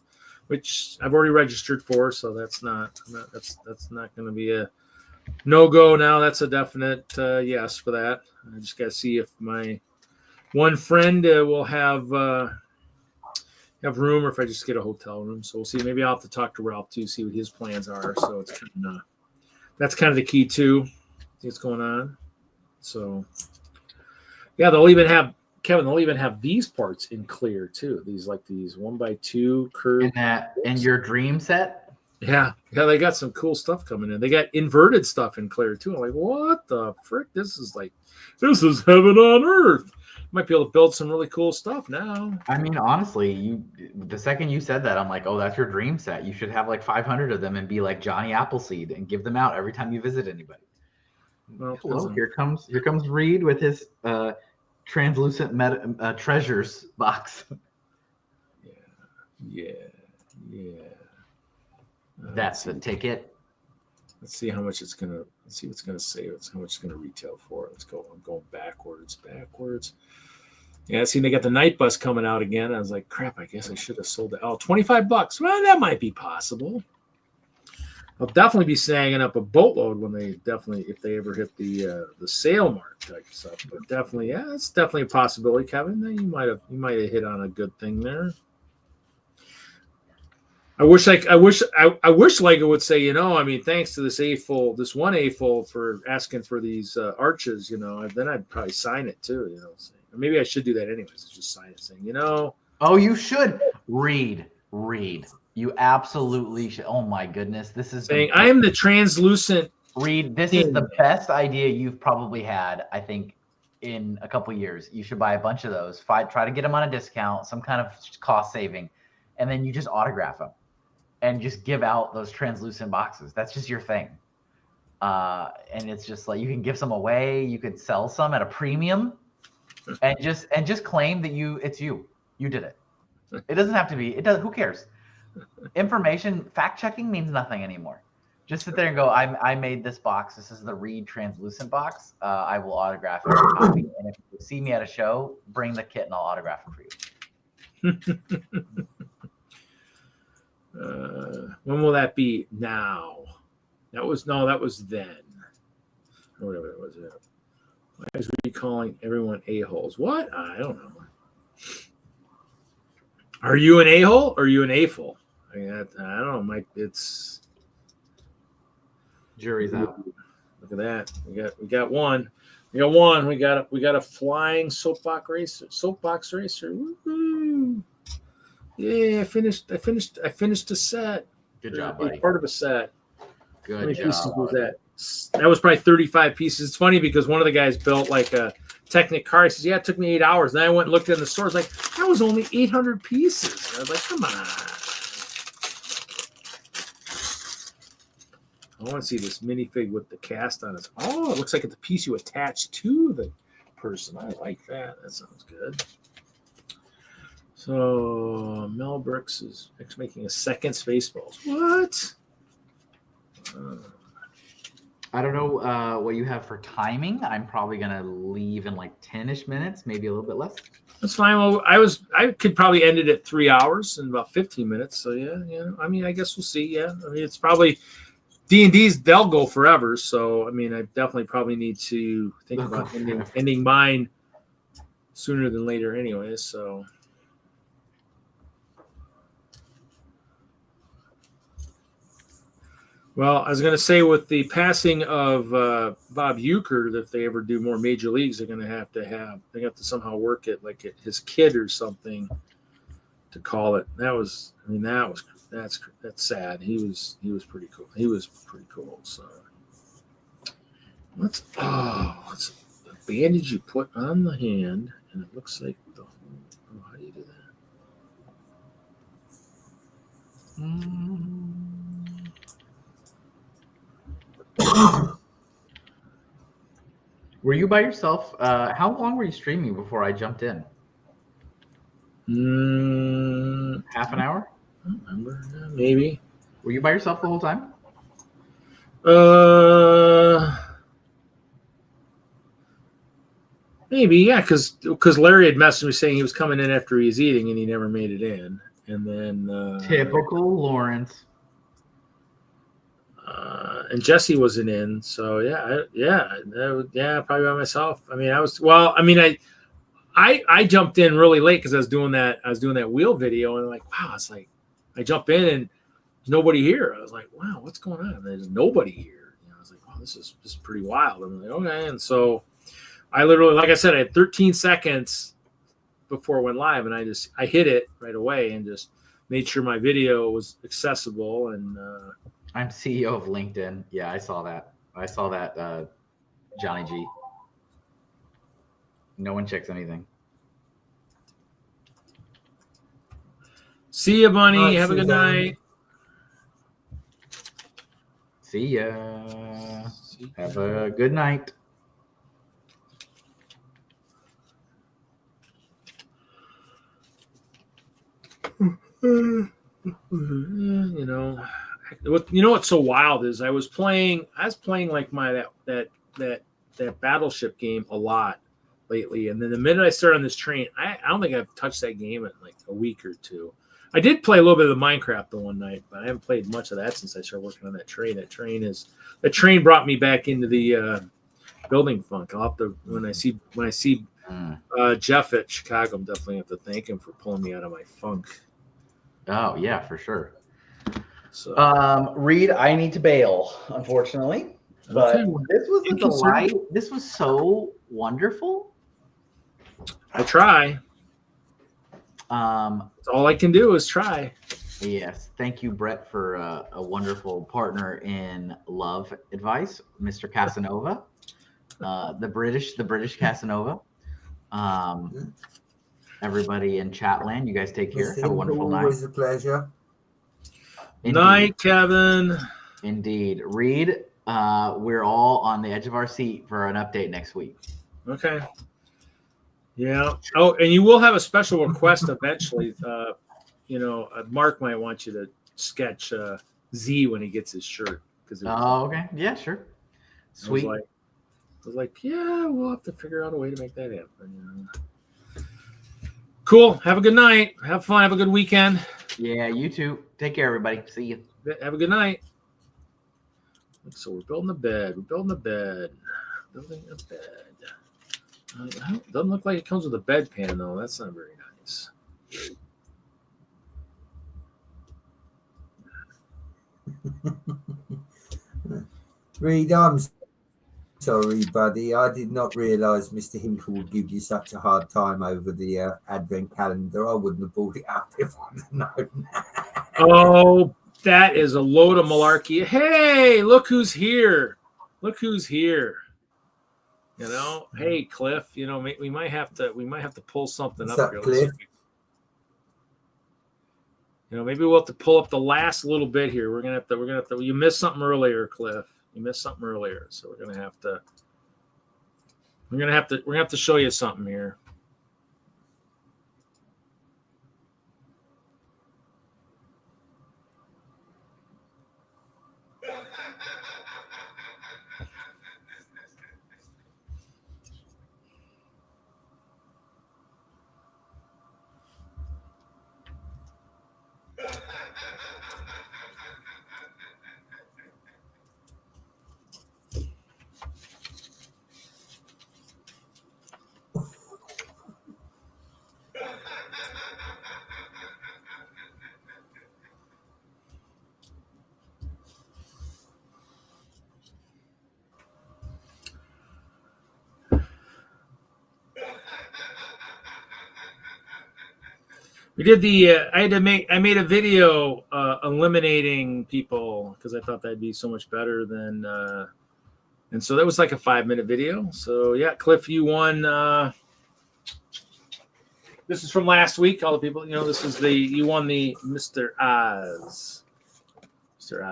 Which I've already registered for, so that's not going to be a no-go now. That's a definite yes for that. I just got to see if my one friend will have room, or if I just get a hotel room. So we'll see. Maybe I'll have to talk to Ralph too, see what his plans are. So it's that's kind of the key too. See what's going on. So yeah, they'll even have these parts in clear too. These 1x2 curved. And your dream set? Yeah, they got some cool stuff coming in. They got inverted stuff in clear too. I'm like, what the frick? This is heaven on earth. Might be able to build some really cool stuff now. I mean, honestly, the second you said that, I'm like, oh, that's your dream set. You should have like 500 of them and be like Johnny Appleseed and give them out every time you visit anybody. Well, hello, here comes Reed with his translucent treasures box. Yeah. That's the ticket. Let's see how much it's gonna. Let's see what's gonna save. It's how much it's gonna retail for. Let's go. I'm going backwards. Yeah, see, they got the night bus coming out again. I was like, crap. I guess I should have sold it. Oh, $25. Well, that might be possible. I'll definitely be snagging up a boatload when if they ever hit the sale mark type stuff. But definitely, yeah, it's definitely a possibility, Kevin. You might have hit on a good thing there. I wish Lego would say, I mean, thanks to this one AFOL for asking for these arches, then I'd probably sign it too, Or maybe I should do that anyways. Just sign it saying, Oh, you should read. You absolutely should. Oh my goodness, this is saying I am the translucent. Reed, this is the best idea you've probably had, I think, in a couple of years. You should buy a bunch of those. Try to get them on a discount, some kind of cost saving, and then you just autograph them and just give out those translucent boxes. That's just your thing. And it's just like you can give some away. You could sell some at a premium, and just claim that you did it. It doesn't have to be. It does. Who cares? Information fact checking means nothing anymore. Just sit there and go, I made this box. This is the Reed translucent box. I will autograph every copy. And if you see me at a show, bring the kit and I'll autograph it for you. When will that be? Now. That was then. Or whatever it was. Why is Reed calling everyone a-holes? What? I don't know. Are you an a-hole or are you an AFOL? I mean, I don't know. It's jury's out. Look at that. We got one. We got a flying soapbox racer. Woo-hoo. Yeah, I finished a set. Good job, buddy. Part of a set. Good How many job. pieces was that? That was probably 35 pieces. It's funny because one of the guys built like a Technic car. He says, yeah, it took me 8 hours. Then I went and looked in the store. It's like, that was only 800 pieces. I was like, come on. I want to see this minifig with the cast on it. Oh, it looks like it's the piece you attach to the person. I like that. That sounds good. So Mel Brooks is making a second Spaceballs. What? I don't know what you have for timing. I'm probably gonna leave in like 10-ish minutes, maybe a little bit less. That's fine. Well, I could probably end it at 3 hours in about 15 minutes. So yeah. I mean, I guess we'll see. Yeah. I mean, it's probably D&Ds. They'll go forever. So I mean, I definitely probably need to think about ending mine sooner than later, anyways. So. Well, I was going to say with the passing of Bob Uecker, that if they ever do more major leagues, they're going to have to somehow work it like his kid or something to call it. That's sad. He was pretty cool. He was pretty cool. So what's the bandage you put on the hand, and it looks like how do you do that? Were you by yourself? How long were you streaming before I jumped in? Half an hour? I don't remember. Maybe. Were you by yourself the whole time? Maybe, yeah, because Larry had messaged me saying he was coming in after he was eating and he never made it in. And then typical Lawrence. And Jesse wasn't in, so probably by myself. I mean, I jumped in really late because I was doing that wheel video, and like, wow, it's like I jump in and there's nobody here. I was like, wow, what's going on? And there's nobody here. I was like, wow, this is pretty wild. I'm like, okay, and so I literally, like I said, I had 13 seconds before it went live, and I hit it right away and just made sure my video was accessible. And I'm CEO of LinkedIn. Yeah, I saw that. Johnny G. No one checks anything. See ya, Bunny. Have a good night. See ya. Have a good night. You know what's so wild is I was playing like that Battleship game a lot lately, and then the minute I started on this train, I don't think I've touched that game in like a week or two. I did play a little bit of the Minecraft the one night, but I haven't played much of that since I started working on that train. That train brought me back into the building funk. I'll have to when I see Jeff at Chicago, I'm definitely have to thank him for pulling me out of my funk. Oh yeah, for sure. So Reed, I need to bail, unfortunately. But okay. This was a delight. This was so wonderful. I try. All I can do is try. Yes. Thank you, Brett, for a wonderful partner in love advice, Mr. Casanova, the British Casanova. Everybody in Chatland, you guys take care. Have a wonderful night. Always a pleasure. Indeed. Night, Kevin. Indeed. Reed, we're all on the edge of our seat for an update next week. Okay. Yeah. Oh, and you will have a special request eventually. Mark might want you to sketch Z when he gets his shirt. Okay. Yeah, sure. Sweet. I was like, yeah, we'll have to figure out a way to make that happen. Cool. Have a good night. Have fun. Have a good weekend. Yeah, you too. Take care, everybody. See you. Have a good night. So we're building a bed. Building a bed. Doesn't look like it comes with a bedpan, though. That's not very nice. Reed, I'm sorry, buddy. I did not realise Mr. Hinkle would give you such a hard time over the advent calendar. I wouldn't have brought it up if I'd known. Oh, that is a load of malarkey. Hey, look who's here. Look who's here. Hey, Cliff, we might have to pull something up here. Cliff? Maybe we'll have to pull up the last little bit here. We're gonna have to. You missed something earlier, Cliff. You missed something earlier, so we're gonna have to show you something here. We did the. I made a video eliminating people because I thought that'd be so much better than. And so that was like a 5-minute video. So yeah, Cliff, you won. This is from last week. All the people, this is you won the Mr. Oz. Mr.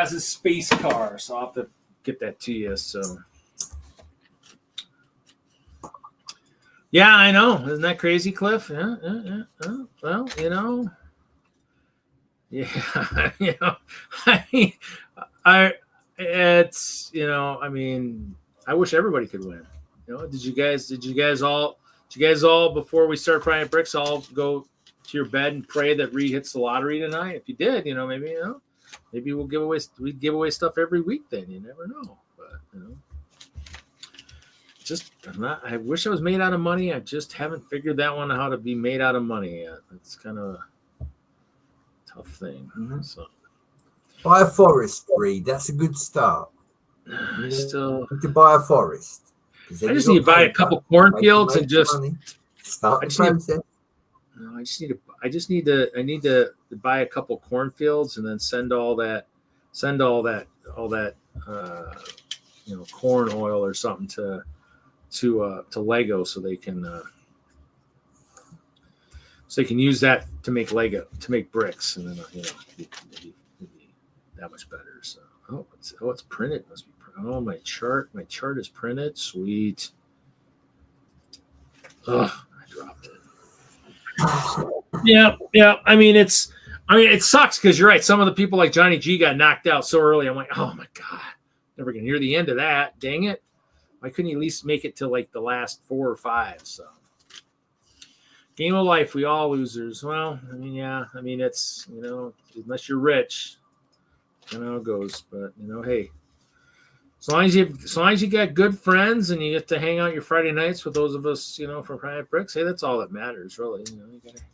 Oz's space car. So I'll have to get that to you. So. Yeah, I know. Isn't that crazy, Cliff? Yeah. Well, yeah, I wish everybody could win. Did you guys all before we start frying bricks all go to your bed and pray that Reed hits the lottery tonight? If you did, maybe we'd give away stuff every week. Then you never know, but I wish I was made out of money. I just haven't figured that one out, how to be made out of money yet. It's kind of a tough thing. Mm-hmm. So buy a forest, Reed. That's a good start. I still you can buy a forest. I just need to buy a couple cornfields and just start the process. I need to buy a couple cornfields and then send all that corn oil or something to Lego so they can use that to make Lego, to make bricks, and then it'd be that much better. So it's printed. It must be my chart is printed. Sweet. I dropped it. Yeah. It sucks because you're right. Some of the people like Johnny G got knocked out so early. I'm like, oh my God, never gonna hear the end of that. Dang it. Why couldn't you at least make it to like the last 4 or 5? So game of life, we all losers. Well, it's unless you're rich, how it goes. But hey, as long as you got good friends and you get to hang out your Friday nights with those of us, from Private Bricks, hey, that's all that matters, really.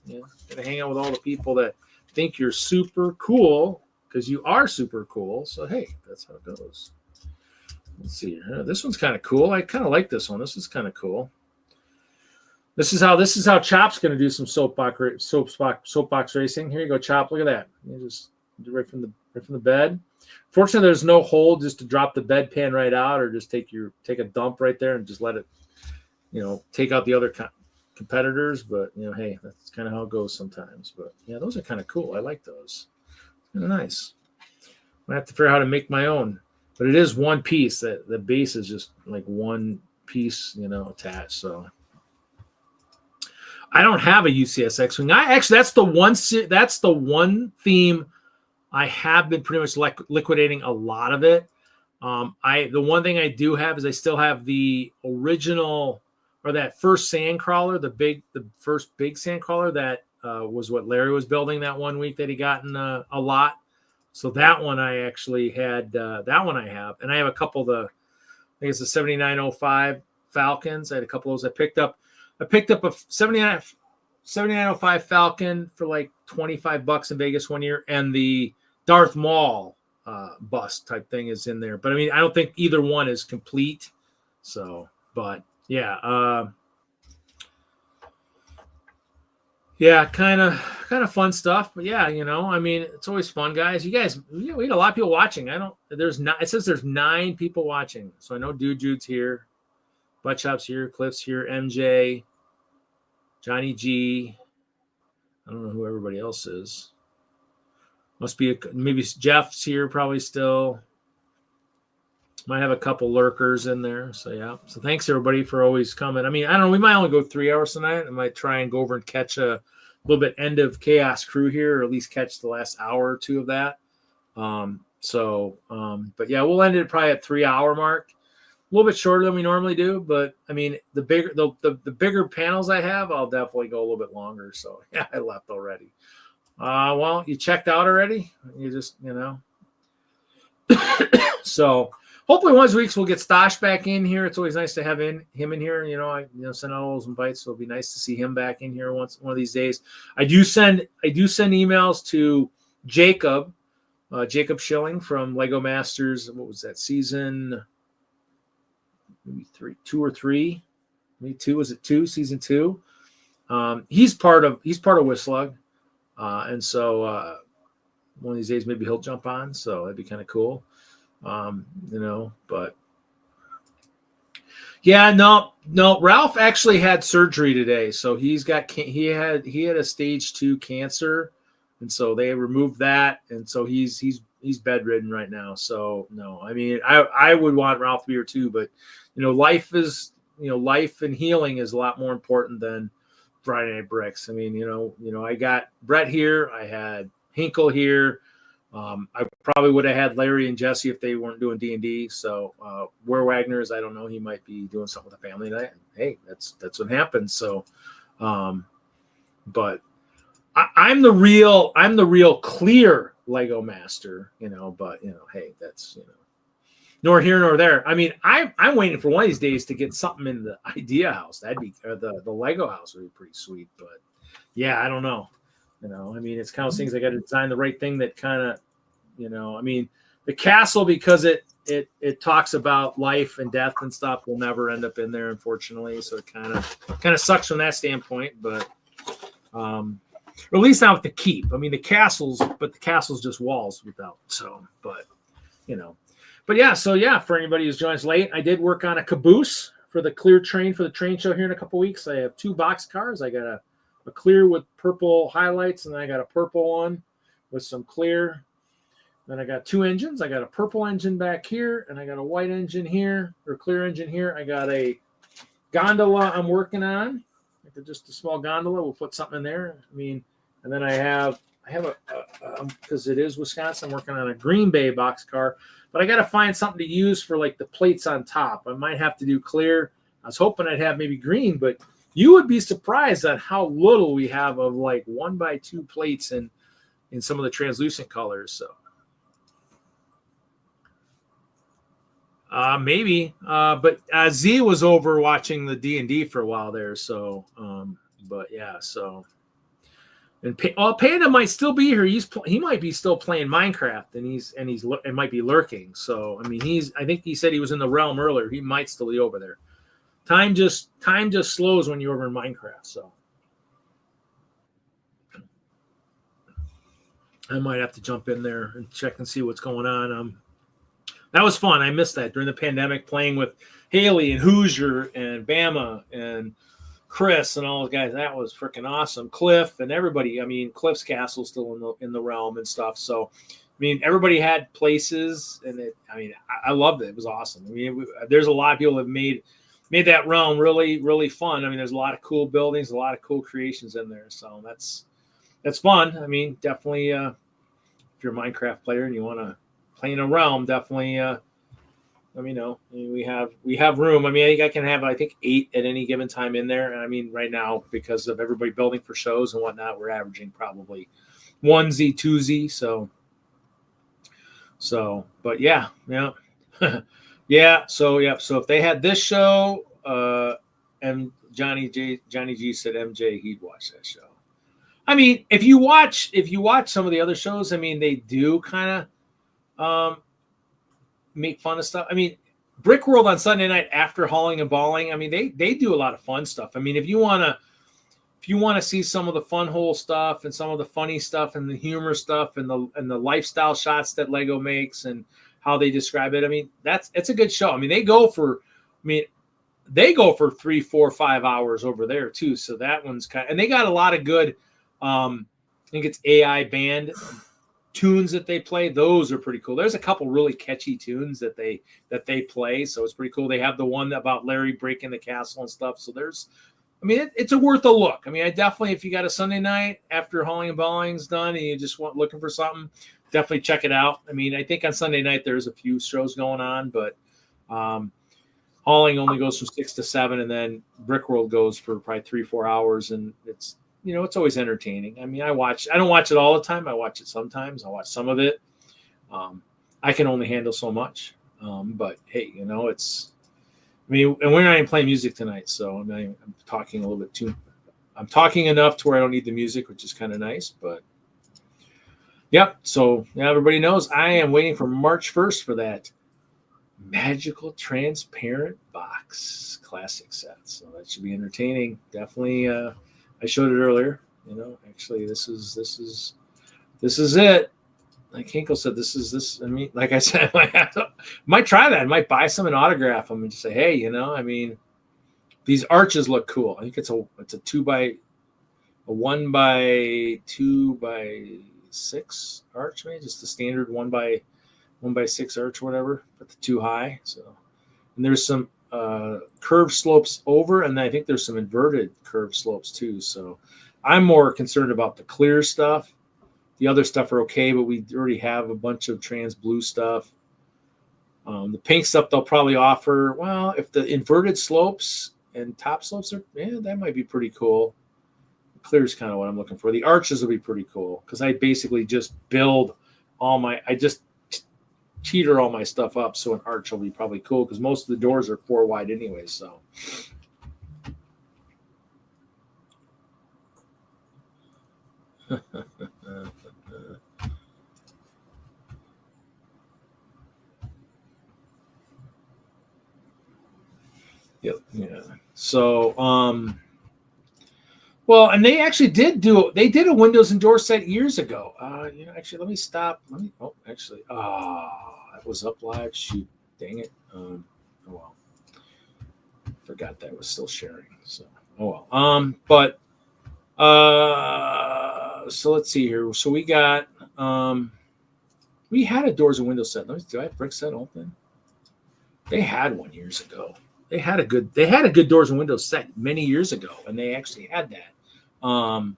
You gotta hang out with all the people that think you're super cool because you are super cool. So hey, that's how it goes. Let's see. This one's kind of cool. I kind of like this one. This is kind of cool. This is how Chop's going to do some soapbox racing. Here you go, Chop. Look at that. You just do right from the bed. Fortunately, there's no hole just to drop the bedpan right out, or just take a dump right there and just let it, take out the other competitors. But hey, that's kind of how it goes sometimes. But yeah, those are kind of cool. I like those. Kind of nice. I have to figure out how to make my own. But it is one piece. That the base is just like one piece, attached. So I don't have a UCS X-Wing. That's the one theme I have been pretty much liquidating a lot of it. The one thing I do have is I still have the original, or that first sandcrawler, the first big sandcrawler that was what Larry was building that one week that he got in a lot. So that one I actually had. That one I have, and I have a couple of I think it's the 7905 Falcons. I had a couple of those. I picked up a 7905 Falcon for like $25 in Vegas one year, and the Darth Maul bust type thing is in there. But I don't think either one is complete. So, but yeah. Yeah, kind of fun stuff, but yeah, it's always fun, guys. You guys, we had a lot of people watching. It says there's 9 people watching. So I know Jude's here, Buttchop's here, Cliff's here, MJ, Johnny G. I don't know who everybody else is. Must be maybe Jeff's here probably still. Might have a couple lurkers in there. So yeah. So thanks everybody for always coming. I don't know. We might only go 3 hours tonight. I might try and go over and catch a little bit end of Chaos Crew here, or at least catch the last hour or 2 of that. But yeah, we'll end it probably at 3-hour mark. A little bit shorter than we normally do, but the bigger panels I have, I'll definitely go a little bit longer. So yeah, I left already. Well, you checked out already. You just so. Hopefully, one of these weeks we'll get Stosh back in here. It's always nice to have him in here. I send out all those invites, so it'll be nice to see him back in here one of these days. I do send emails to Jacob Schilling from Lego Masters. What was that season? Maybe 2 or 3. Maybe 2. Was it 2? Season 2. He's part of WISLUG, and so one of these days maybe he'll jump on. So that'd be kind of cool, But yeah, no. Ralph actually had surgery today, so he had a stage 2 cancer, and so they removed that, and so he's bedridden right now. So no, I mean I would want Ralph to be here too, but life and healing is a lot more important than Friday Night Bricks. I mean, I got Brett here, I had Hinkle here. I probably would have had Larry and Jesse if they weren't doing D&D. So where Wagner is, I don't know. He might be doing something with the family tonight. Hey, that's what happens. So, but I'm the real clear Lego master, But hey, that's nor here nor there. I mean, I'm waiting for one of these days to get something in the idea house. That'd be the Lego house would be pretty sweet. But yeah, I don't know. I mean, it's kind of things I got to design the right thing that kind of, I mean, the castle, because it talks about life and death and stuff, will never end up in there, unfortunately. So it kind of sucks from that standpoint, but or at least not with the keep. I mean, the castle's just walls without. So, but but yeah. So yeah, for anybody who's joined us late, I did work on a caboose for the clear train for the train show here in a couple weeks. I have 2 box cars. I got a clear with purple highlights, and I got a purple one with some clear. Then I got 2 engines. I got a purple engine back here, and I got a white engine here, or clear engine here. I got a gondola I'm working on, just a small gondola. We'll put something in there. I mean, and then I have because it is Wisconsin, I'm working on a Green Bay box car, but I got to find something to use for like the plates on top. I might have to do clear. I was hoping I'd have maybe green, but you would be surprised at how little we have of like 1x2 plates in some of the translucent colors. So maybe, but Z was over watching the D&D for a while there. So, but yeah, so, and Panda might still be here. He might be still playing Minecraft, and might be lurking. So, I mean, I think he said he was in the realm earlier. He might still be over there. Time just slows when you're over in Minecraft. So I might have to jump in there and check and see what's going on. That was fun. I missed that during the pandemic, playing with Haley and Hoosier and Bama and Chris and all those guys. That was freaking awesome. Cliff and everybody. I mean, Cliff's Castle's still in the realm and stuff. So, I mean, everybody had places, and I loved it. It was awesome. I mean, there's a lot of people that made that realm really, really fun. I mean, there's a lot of cool buildings, a lot of cool creations in there. So that's fun. I mean, definitely, if you're a Minecraft player and you want to play in a realm, definitely let me know. I mean, we have room. I mean, I think I can have 8 at any given time in there. And I mean, right now, because of everybody building for shows and whatnot, we're averaging probably 1Z, 2Z. So, but yeah. Yeah. So if they had this show, and Johnny G said MJ, he'd watch that show. I mean, if you watch some of the other shows, I mean, they do kind of make fun of stuff. I mean, Brick World on Sunday night after Hauling and Balling, I mean, they do a lot of fun stuff. I mean, if you want to see some of the fun hole stuff and some of the funny stuff and the humor stuff and the lifestyle shots that Lego makes and how they describe it, I mean, it's a good show. I mean, they go for 3, 4, 5 hours over there too. So that one's and they got a lot of good, I think it's AI band tunes that they play. Those are pretty cool. There's a couple really catchy tunes that they play. So it's pretty cool. They have the one about Larry breaking the castle and stuff. So it's worth a look. I mean, I definitely, if you got a Sunday night after Hauling and Balling's done and you just looking for something, definitely check it out. I mean, I think on Sunday night there's a few shows going on, but Hauling only goes from 6 to 7, and then Brick World goes for probably 3, 4 hours, and it's always entertaining. I mean, I don't watch it all the time. I watch it sometimes. I watch some of it. I can only handle so much. But hey, it's. I mean, and we're not even playing music tonight, so I'm talking a little bit too. I'm talking enough to where I don't need the music, which is kind of nice. But yep. So now everybody knows I am waiting for March 1st for that magical transparent box classic set. So that should be entertaining. Definitely. I showed it earlier. You know, actually, this is it. Like Hinkle said, this is this. I mean, like I said, I might try that. I might buy some and autograph them and just say, hey, you know, I mean, these arches look cool. I think it's a 1 by 2 by 6 arch, maybe just the standard 1 by 6 arch or whatever, but the 2 high. So, and there's some curved slopes over, and I think there's some inverted curved slopes too. So I'm more concerned about the clear stuff. The other stuff are okay, but we already have a bunch of trans blue stuff. The pink stuff they'll probably offer. Well, if the inverted slopes and top slopes are, yeah, that might be pretty cool. Clear is kind of what I'm looking for. The arches will be pretty cool because I basically just build I just teeter all my stuff up, so an arch will be probably cool because most of the doors are 4 wide anyway. So. Yep. Yeah. So, well, and they actually did a windows and door set years ago. You know, actually, let me stop. That was up live. Shoot, dang it. Oh well, forgot that was still sharing. So, oh well. But so let's see here. So we got we had a doors and windows set. Do I have brick set open? They had one years ago. They had a good doors and windows set many years ago, and they actually had that. I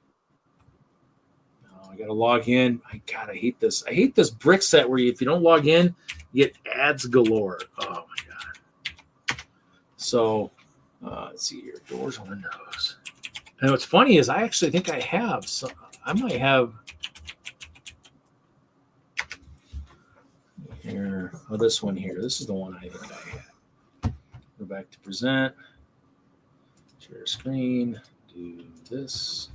got to log in. I hate this. I hate this brick set where if you don't log in, you get ads galore. Oh my god. So let's see here, doors and windows. And what's funny is I actually think I have some. I might have here. Oh, this one here. This is the one I think I had. Go back to present, share screen, do this,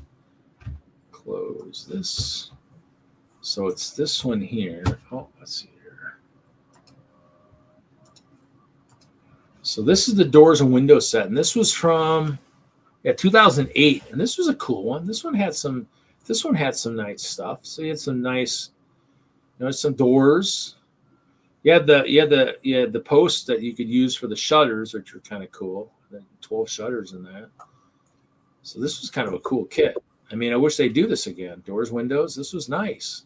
close this. So it's this one here. Oh, let's see here. So this is the doors and windows set, and this was from 2008, and this was a cool one. This one had some nice stuff. So you had some nice, some doors. You had the posts that you could use for the shutters, which were kind of cool. 12 shutters in that. So this was kind of a cool kit. I mean, I wish they'd do this again. Doors, windows. This was nice.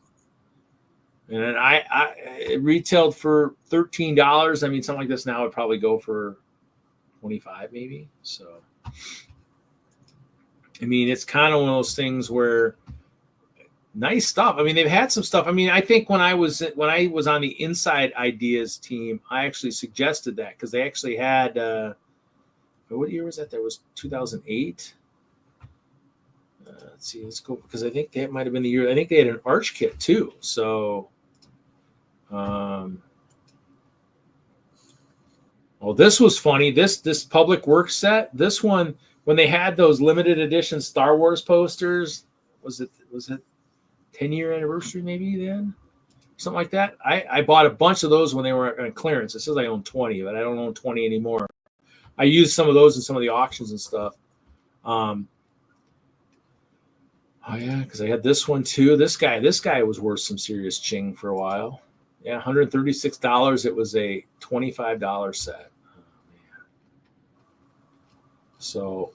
And it retailed for $13. I mean, something like this now would probably go for $25 maybe. So, I mean, it's kind of one of those things where nice stuff. I mean, they've had some stuff. I mean, I think when I was on the Inside Ideas team, I actually suggested that because they actually had what year was that? That was 2008. Let's see. Let's go because I think that might have been the year. I think they had an arch kit too. So, well, this was funny. This public works set. This one when they had those limited edition Star Wars posters. Was it 10-year anniversary maybe then? Something like that. I bought a bunch of those when they were on clearance. It says I own 20, but I don't own 20 anymore. I used some of those in some of the auctions and stuff. Oh yeah, because I had this one too. This guy was worth some serious ching for a while. Yeah, $136. It was a $25 set. Oh, man. So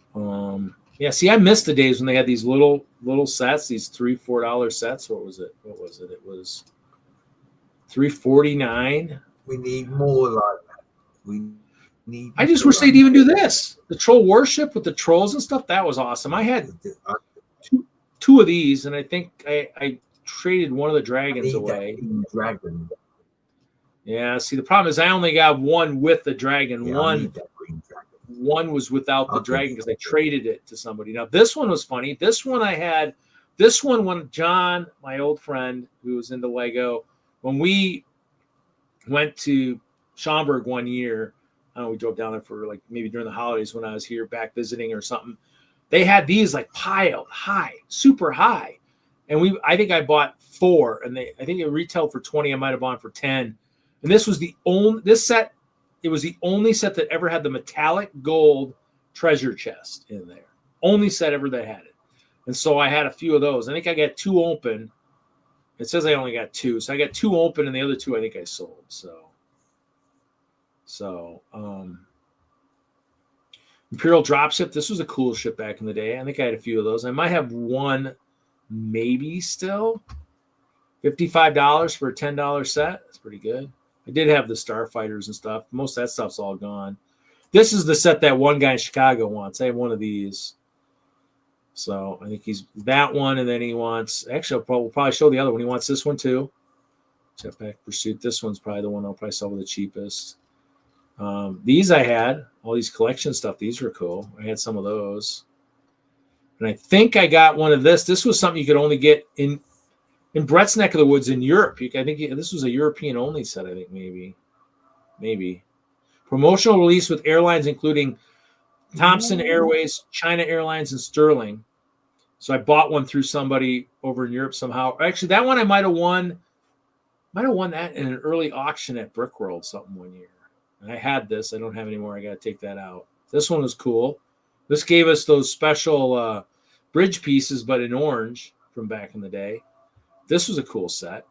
yeah, see, I missed the days when they had these little sets, these $3-4 sets. What was it? It was $349. We need more like that. I just wish they'd even do this. The troll warship with the trolls and stuff. That was awesome. I had two of these, and I think I traded one of the dragons away. Dragon. Yeah. See, the problem is I only got one with the dragon. Yeah, One was without the dragon because I traded it to somebody. Now this one was funny. This one when John, my old friend who was into Lego, when we went to Schaumburg one year. I don't know, we drove down there for like maybe during the holidays when I was here back visiting or something. They had these like piled high, super high. And I think I bought 4 and I think it retailed for 20. I might have bought for 10. And this was the only set that ever had the metallic gold treasure chest in there. Only set ever that had it. And so I had a few of those. I think I got 2 open. It says I only got 2. So I got 2 open, and the other 2 I think I sold. So Imperial Dropship. This was a cool ship back in the day. I think I had a few of those. I might have one maybe still. $55 for a $10 set. That's pretty good. I did have the Starfighters and stuff. Most of that stuff's all gone. This is the set that one guy in Chicago wants. I have one of these. So I think he's that one, and then he wants. Actually, we'll probably show the other one. He wants this one too. Jetpack Pursuit. This one's probably the one I'll probably sell for the cheapest. These I had all these collection stuff. These were cool. I had some of those, and I think I got one of this. This was something you could only get in Brett's neck of the woods in Europe. I think this was a European only set. I think maybe promotional release with airlines including Thomson Airways, China Airlines, and Sterling. So I bought one through somebody over in Europe somehow. Actually, that one I might have won that in an early auction at Brickworld something one year. And I had this. I don't have any more. I got to take that out. This one was cool. This gave us those special bridge pieces, but in orange from back in the day. This was a cool set.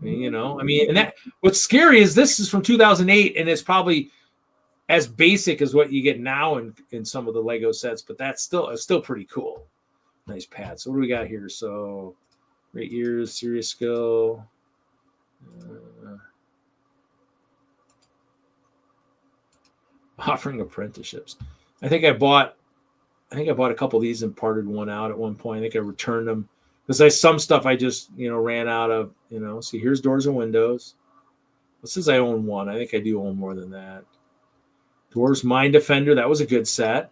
And that what's scary is this is from 2008, and it's probably as basic as what you get now in some of the Lego sets, but that's still pretty cool. Nice pad. So what do we got here? So great years, serious skill. Offering apprenticeships. I think I bought a couple of these and parted one out at one point. I think I returned them because some stuff I just ran out of. See, here's Doors and Windows. It says I own one. I think I do own more than that. Dwarves Mind Defender, that was a good set.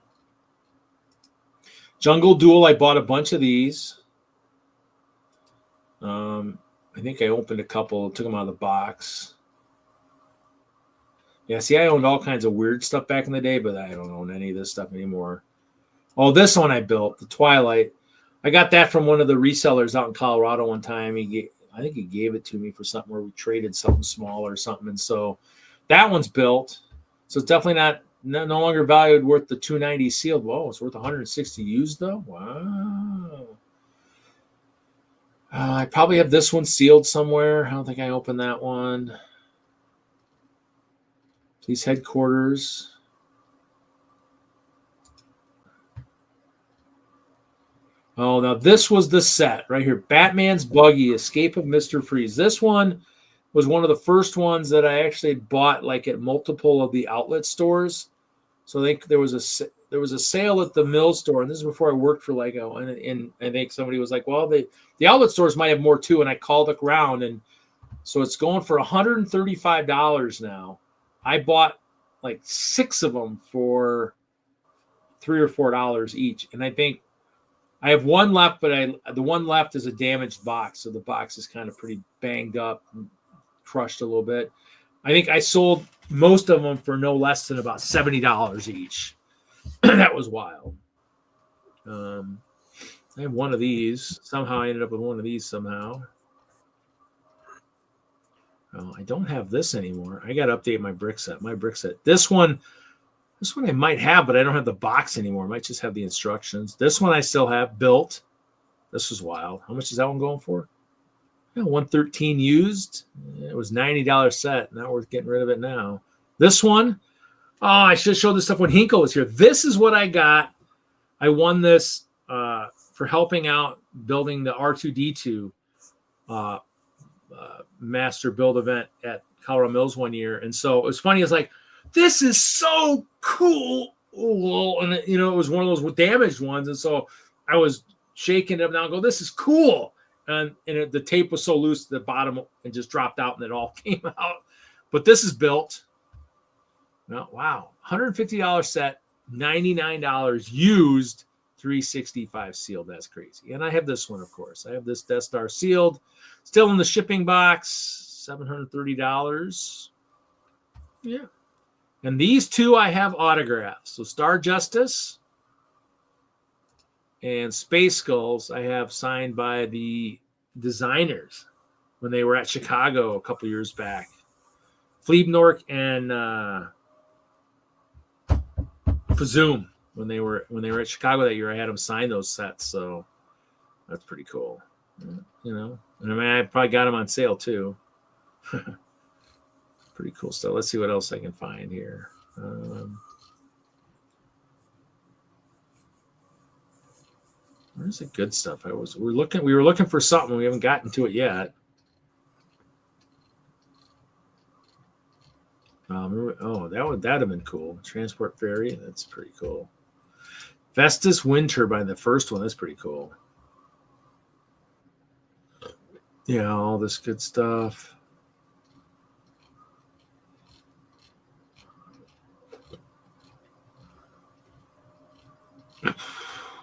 Jungle Duel, I bought a bunch of these. I think I opened a couple, took them out of the box. Yeah, see, I owned all kinds of weird stuff back in the day, but I don't own any of this stuff anymore. Oh, this one I built, the Twilight. I got that from one of the resellers out in Colorado one time. I think he gave it to me for something where we traded something small or something. And so that one's built. So it's definitely no longer valued worth the $290 sealed. Whoa, it's worth $160 used though. Wow. I probably have this one sealed somewhere. I don't think I opened that one. Police Headquarters. Oh, now this was the set right here. Batman's Buggy, Escape of Mr. Freeze. This one was one of the first ones that I actually bought like at multiple of the outlet stores. So I think there was a sale at the mill store, and this is before I worked for Lego. And I think somebody was like, well, the outlet stores might have more too. And I called around, and so it's going for $135 now. I bought like 6 of them for $3 or $4 each. And I think I have one left, but the one left is a damaged box. So the box is kind of pretty banged up and crushed a little bit. I think I sold most of them for no less than about $70 each. That was wild. I have one of these. Somehow I ended up with one of these somehow. Oh, I don't have this anymore. I got to update my brick set. This one I might have, but I don't have the box anymore. I might just have the instructions. This one I still have built. This was wild. How much is that one going for? Yeah, $113 used. It was $90 set. Not worth getting rid of it now. This one, I should show this stuff when Hinkle was here. This is what I got. I won this for helping out building the R2D2 master build event at Colorado Mills one year. And so it was funny. It's like, this is so cool. And it was one of those damaged ones. And so I was shaking it up now and go, this is cool. And the tape was so loose at the bottom and just dropped out and it all came out. But this is built. Oh, wow. $150 set, $99 used, $365 sealed. That's crazy. And I have this one, of course. I have this Death Star sealed, still in the shipping box, $730. Yeah. And these two I have autographs. So Star Justice and Space Skulls I have signed by the designers when they were at Chicago a couple years back. Fleebnork and Fazoom when they were at Chicago that year. I had them sign those sets. So That's pretty cool. You know, and I mean, I probably got them on sale too. Pretty cool stuff. Let's see what else I can find here. Where's the good stuff? We were looking for something. We haven't gotten to it yet. That'd have been cool. Transport ferry. That's pretty cool. Vestas wind turbine, the first one. That's pretty cool. Yeah, all this good stuff.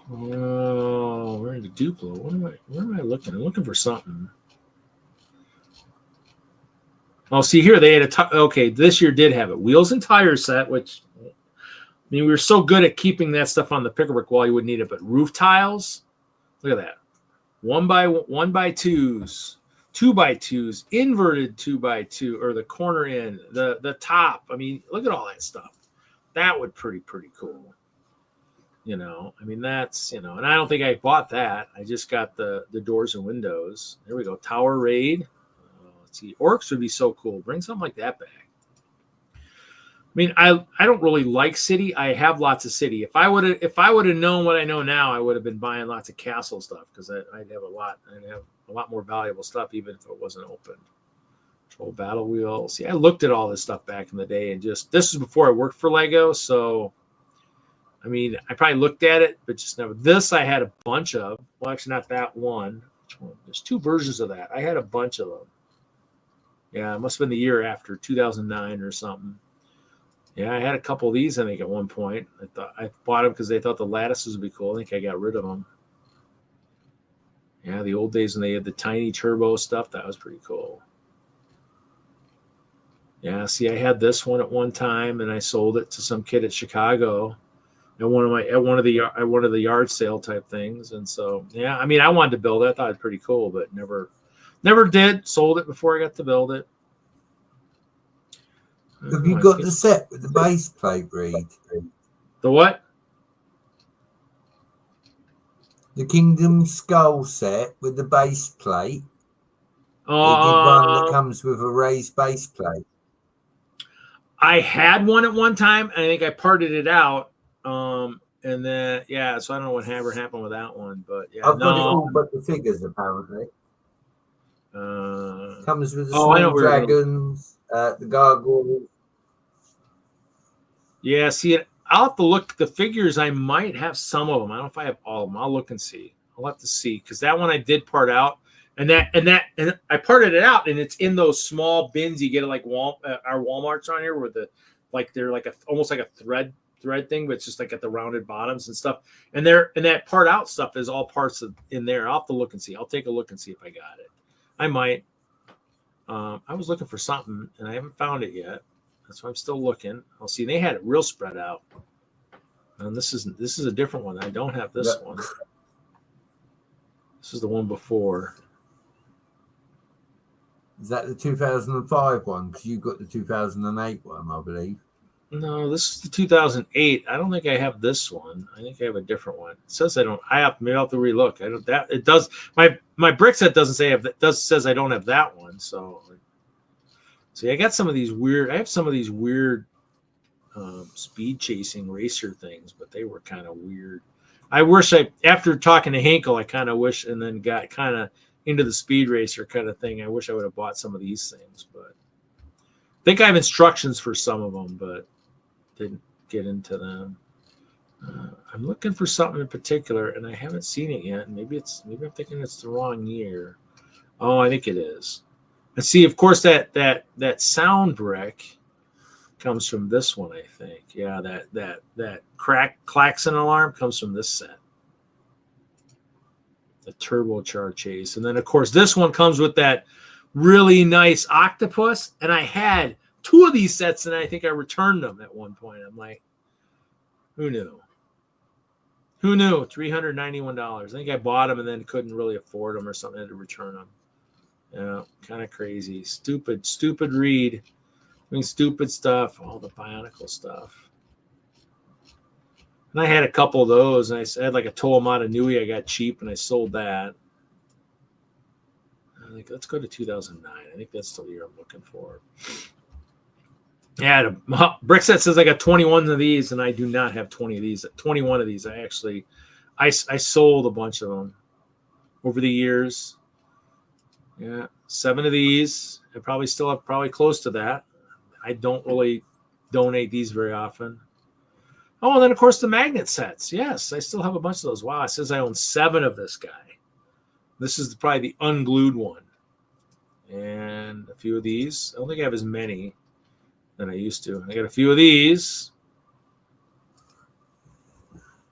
Oh, we're in the Duplo. Where am I looking? I'm looking for something. Oh, see here, they had okay, this year did have it. Wheels and tire set, which, I mean, we were so good at keeping that stuff on the picker-brick wall, you wouldn't need it. But roof tiles, look at that. 1x2s, 2x2s, inverted 2x2, or the corner in, the top. I mean, look at all that stuff. That would pretty cool. You know, I mean, that's, you know, and I don't think I bought that. I just got the doors and windows. There we go. Tower Raid. Let's see. Orcs would be so cool. Bring something like that back. I mean, I don't really like city. I have lots of city. If I would have known what I know now, I would have been buying lots of castle stuff because I'd have a lot more valuable stuff even if it wasn't open. Control battle wheel. See, I looked at all this stuff back in the day, and just this was before I worked for Lego, so. I mean, I probably looked at it, but just never. This I had a bunch of. Well, actually, not that one. Which one? There's two versions of that. I had a bunch of them. Yeah, it must have been the year after 2009 or something. Yeah, I had a couple of these, I think, at one point. I bought them because they thought the lattices would be cool. I think I got rid of them. Yeah, the old days when they had the tiny turbo stuff, that was pretty cool. Yeah, see, I had this one at one time, and I sold it to some kid at Chicago. At one of the yard sale type things, and so yeah, I mean, I wanted to build it. I thought it was pretty cool, but never did. Sold it before I got to build it. Have you got the set with the base plate, Reed? The what? The Kingdom Skull set with the base plate. They did one that comes with a raised base plate. I had one at one time, and I think I parted it out. And then yeah, so I don't know what happened with that one, but yeah, I've got it all but the figures apparently. Comes with the small dragons, the gargoyles. Yeah, see, I'll have to look. The figures, I might have some of them. I don't know if I have all of them. I'll look and see. I'll have to see because that one I did part out, and I parted it out, and it's in those small bins you get at like our Walmarts on here, where they're like almost like a thread thing, but it's just like at the rounded bottoms and stuff. And that part out stuff is all parts in there. I'll have to look and see. I'll take a look and see if I got it. I might. I was looking for something and I haven't found it yet. That's why I'm still looking. I'll see. They had it real spread out. And this is a different one. I don't have this one. This is the one before. Is that the 2005 one? Because you got the 2008 one, I believe. No, this is the 2008. I don't think I have this one. I think I have a different one. It says I don't. Maybe I'll have to relook. I don't. That it does. My brick set doesn't say says I don't have that one. So I got some of these weird. I have some of these weird speed chasing racer things, but they were kind of weird. I wish after talking to Hinkle, I kind of wish, and then got kind of into the speed racer kind of thing. I wish I would have bought some of these things, but I think I have instructions for some of them, but didn't get into them. I'm looking for something in particular, and I haven't seen it yet. Maybe I'm thinking it's the wrong year. Oh, I think it is. And see, of course, that sound brick comes from this one, I think. Yeah, that klaxon alarm comes from this set. The turbocharged chase. And then, of course, this one comes with that really nice octopus. And I had two of these sets, and I think I returned them at one point. I'm like, who knew? Who knew? $391. I think I bought them and then couldn't really afford them or something. I had to return them. Yeah, kind of crazy. Stupid read. I mean, stupid stuff. All the Bionicle stuff. And I had a couple of those, and I had like a Toamata Nui I got cheap, and I sold that. I think let's go to 2009. I think that's the year I'm looking for. Yeah, Brickset says I got 21 of these, and I do not have 20 of these. 21 of these, I sold a bunch of them over the years. Yeah, 7 of these. I probably still have probably close to that. I don't really donate these very often. Oh, and then of course the magnet sets. Yes, I still have a bunch of those. Wow, it says I own 7 of this guy. This is probably the unglued one. And a few of these. I don't think I have as many than I used to. I got a few of these.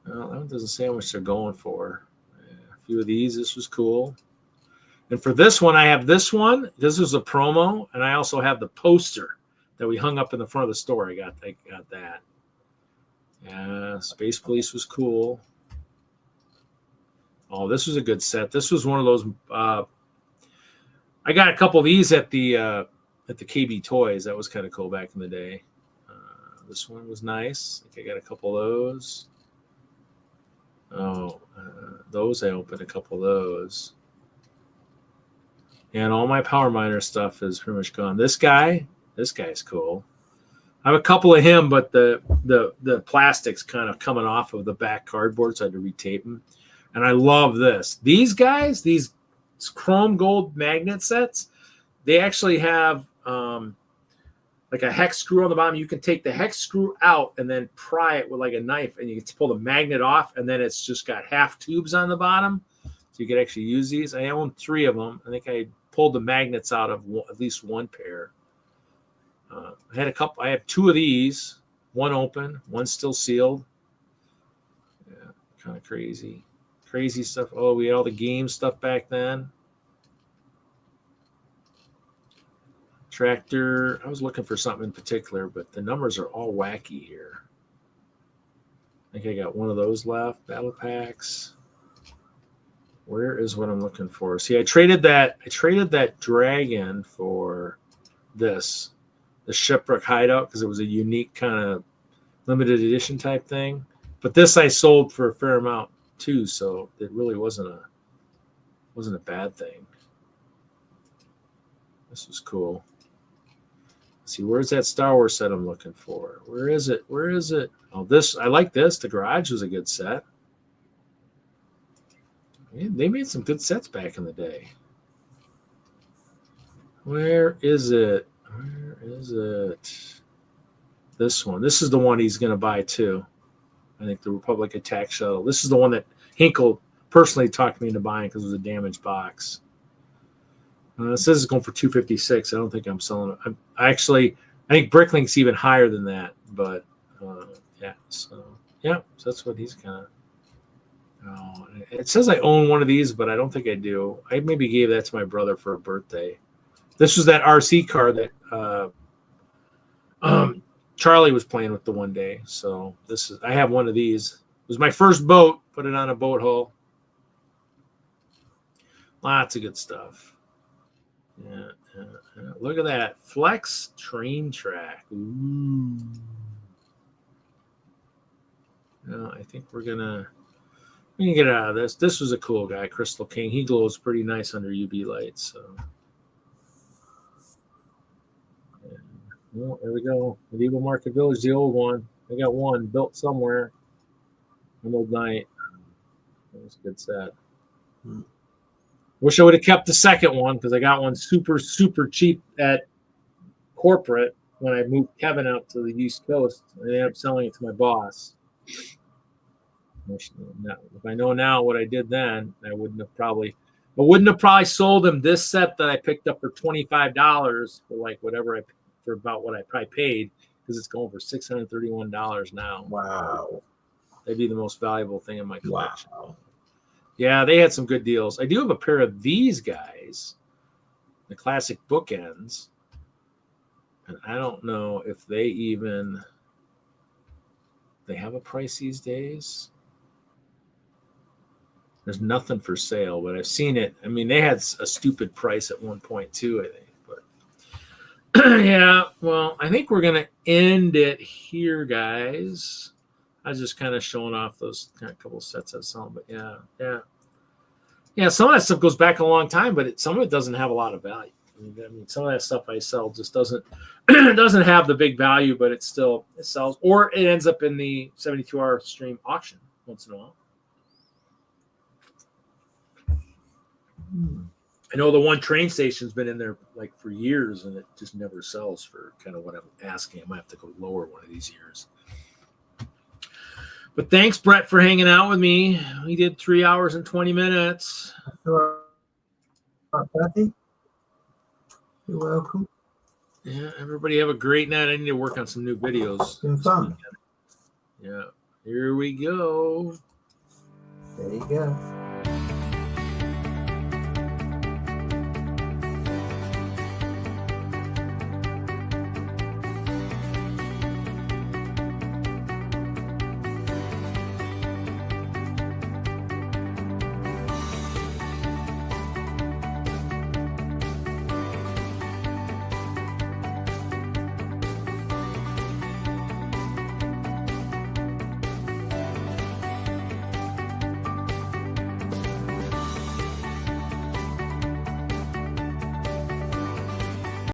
Well, that one doesn't say how much they're going for. Yeah, a few of these. This was cool. And for this one, I have this one. This is a promo, and I also have the poster that we hung up in the front of the store. I got that. Yeah, Space Police was cool. Oh, this was a good set. This was one of those. I got a couple of these at the KB Toys. That was kind of cool back in the day. This one was nice. I think I got a couple of those. Oh, those I opened a couple of those. And all my Power Miner stuff is pretty much gone. This guy's cool. I have a couple of him, but the plastic's kind of coming off of the back cardboard, so I had to retape them. And I love this. These guys, these chrome gold magnet sets, they actually have like a hex screw on the bottom. You can take the hex screw out and then pry it with like a knife, and you can pull the magnet off, and then it's just got half tubes on the bottom. So you could actually use these. I own 3 of them. I think I pulled the magnets out of at least one pair. I had a couple. I have 2 of these. One open, one still sealed. Yeah, kind of crazy stuff. Oh, we had all the game stuff back then. Tractor. I was looking for something in particular, but the numbers are all wacky here. I think I got one of those left. Battle packs. Where is what I'm looking for? See, I traded that dragon for this, the Shipwreck Hideout, because it was a unique kind of limited edition type thing. But this I sold for a fair amount too, so it really wasn't a bad thing. This was cool. Let's see, where's that Star Wars set I'm looking for? Where is it? Oh, this, I like this. The Garage was a good set. They made some good sets back in the day. Where is it? This one. This is the one he's going to buy too. I think the Republic Attack Shuttle. This is the one that Hinkle personally talked me into buying because it was a damaged box. It says it's going for $256. I don't think I'm selling it. I think Bricklink's even higher than that. But yeah, so that's what he's kind of. Oh, it says I own one of these, but I don't think I do. I maybe gave that to my brother for a birthday. This was that RC car that Charlie was playing with the one day. So I have one of these. It was my first boat. Put it on a boat hull. Lots of good stuff. Yeah. Look at that Flex train track. Ooh. No, I think we can get out of this. This was a cool guy, Crystal King. He glows pretty nice under UV lights. So, well, there we go. Medieval Market Village, the old one. I got one built somewhere. An old night. That was a good set. Wish I would have kept the second one because I got one super, super cheap at corporate when I moved Kevin out to the East Coast. I ended up selling it to my boss. If I know now what I did then, I wouldn't have probably sold him this set that I picked up for $25 for like whatever for about what I probably paid, because it's going for $631 now. Wow. That'd be the most valuable thing in my collection. Wow. Yeah, they had some good deals. I do have a pair of these guys, the classic bookends, and I don't know if they have a price these days. There's nothing for sale, but I've seen it. I mean, they had a stupid price at one point too, I think. But yeah, well, I think we're going to end it here, guys. I was just kind of showing off those kind of couple sets I was selling, but yeah. Some of that stuff goes back a long time, but some of it doesn't have a lot of value. I mean, some of that stuff I sell just doesn't have the big value, but it sells, or it ends up in the 72-hour stream auction once in a while. I know the one train station's been in there like for years, and it just never sells for kind of what I'm asking. I might have to go lower one of these years. But thanks, Brett, for hanging out with me. We did 3 hours and 20 minutes. Patty. You're welcome. Yeah, everybody have a great night. I need to work on some new videos. It's been fun. Yeah, here we go. There you go.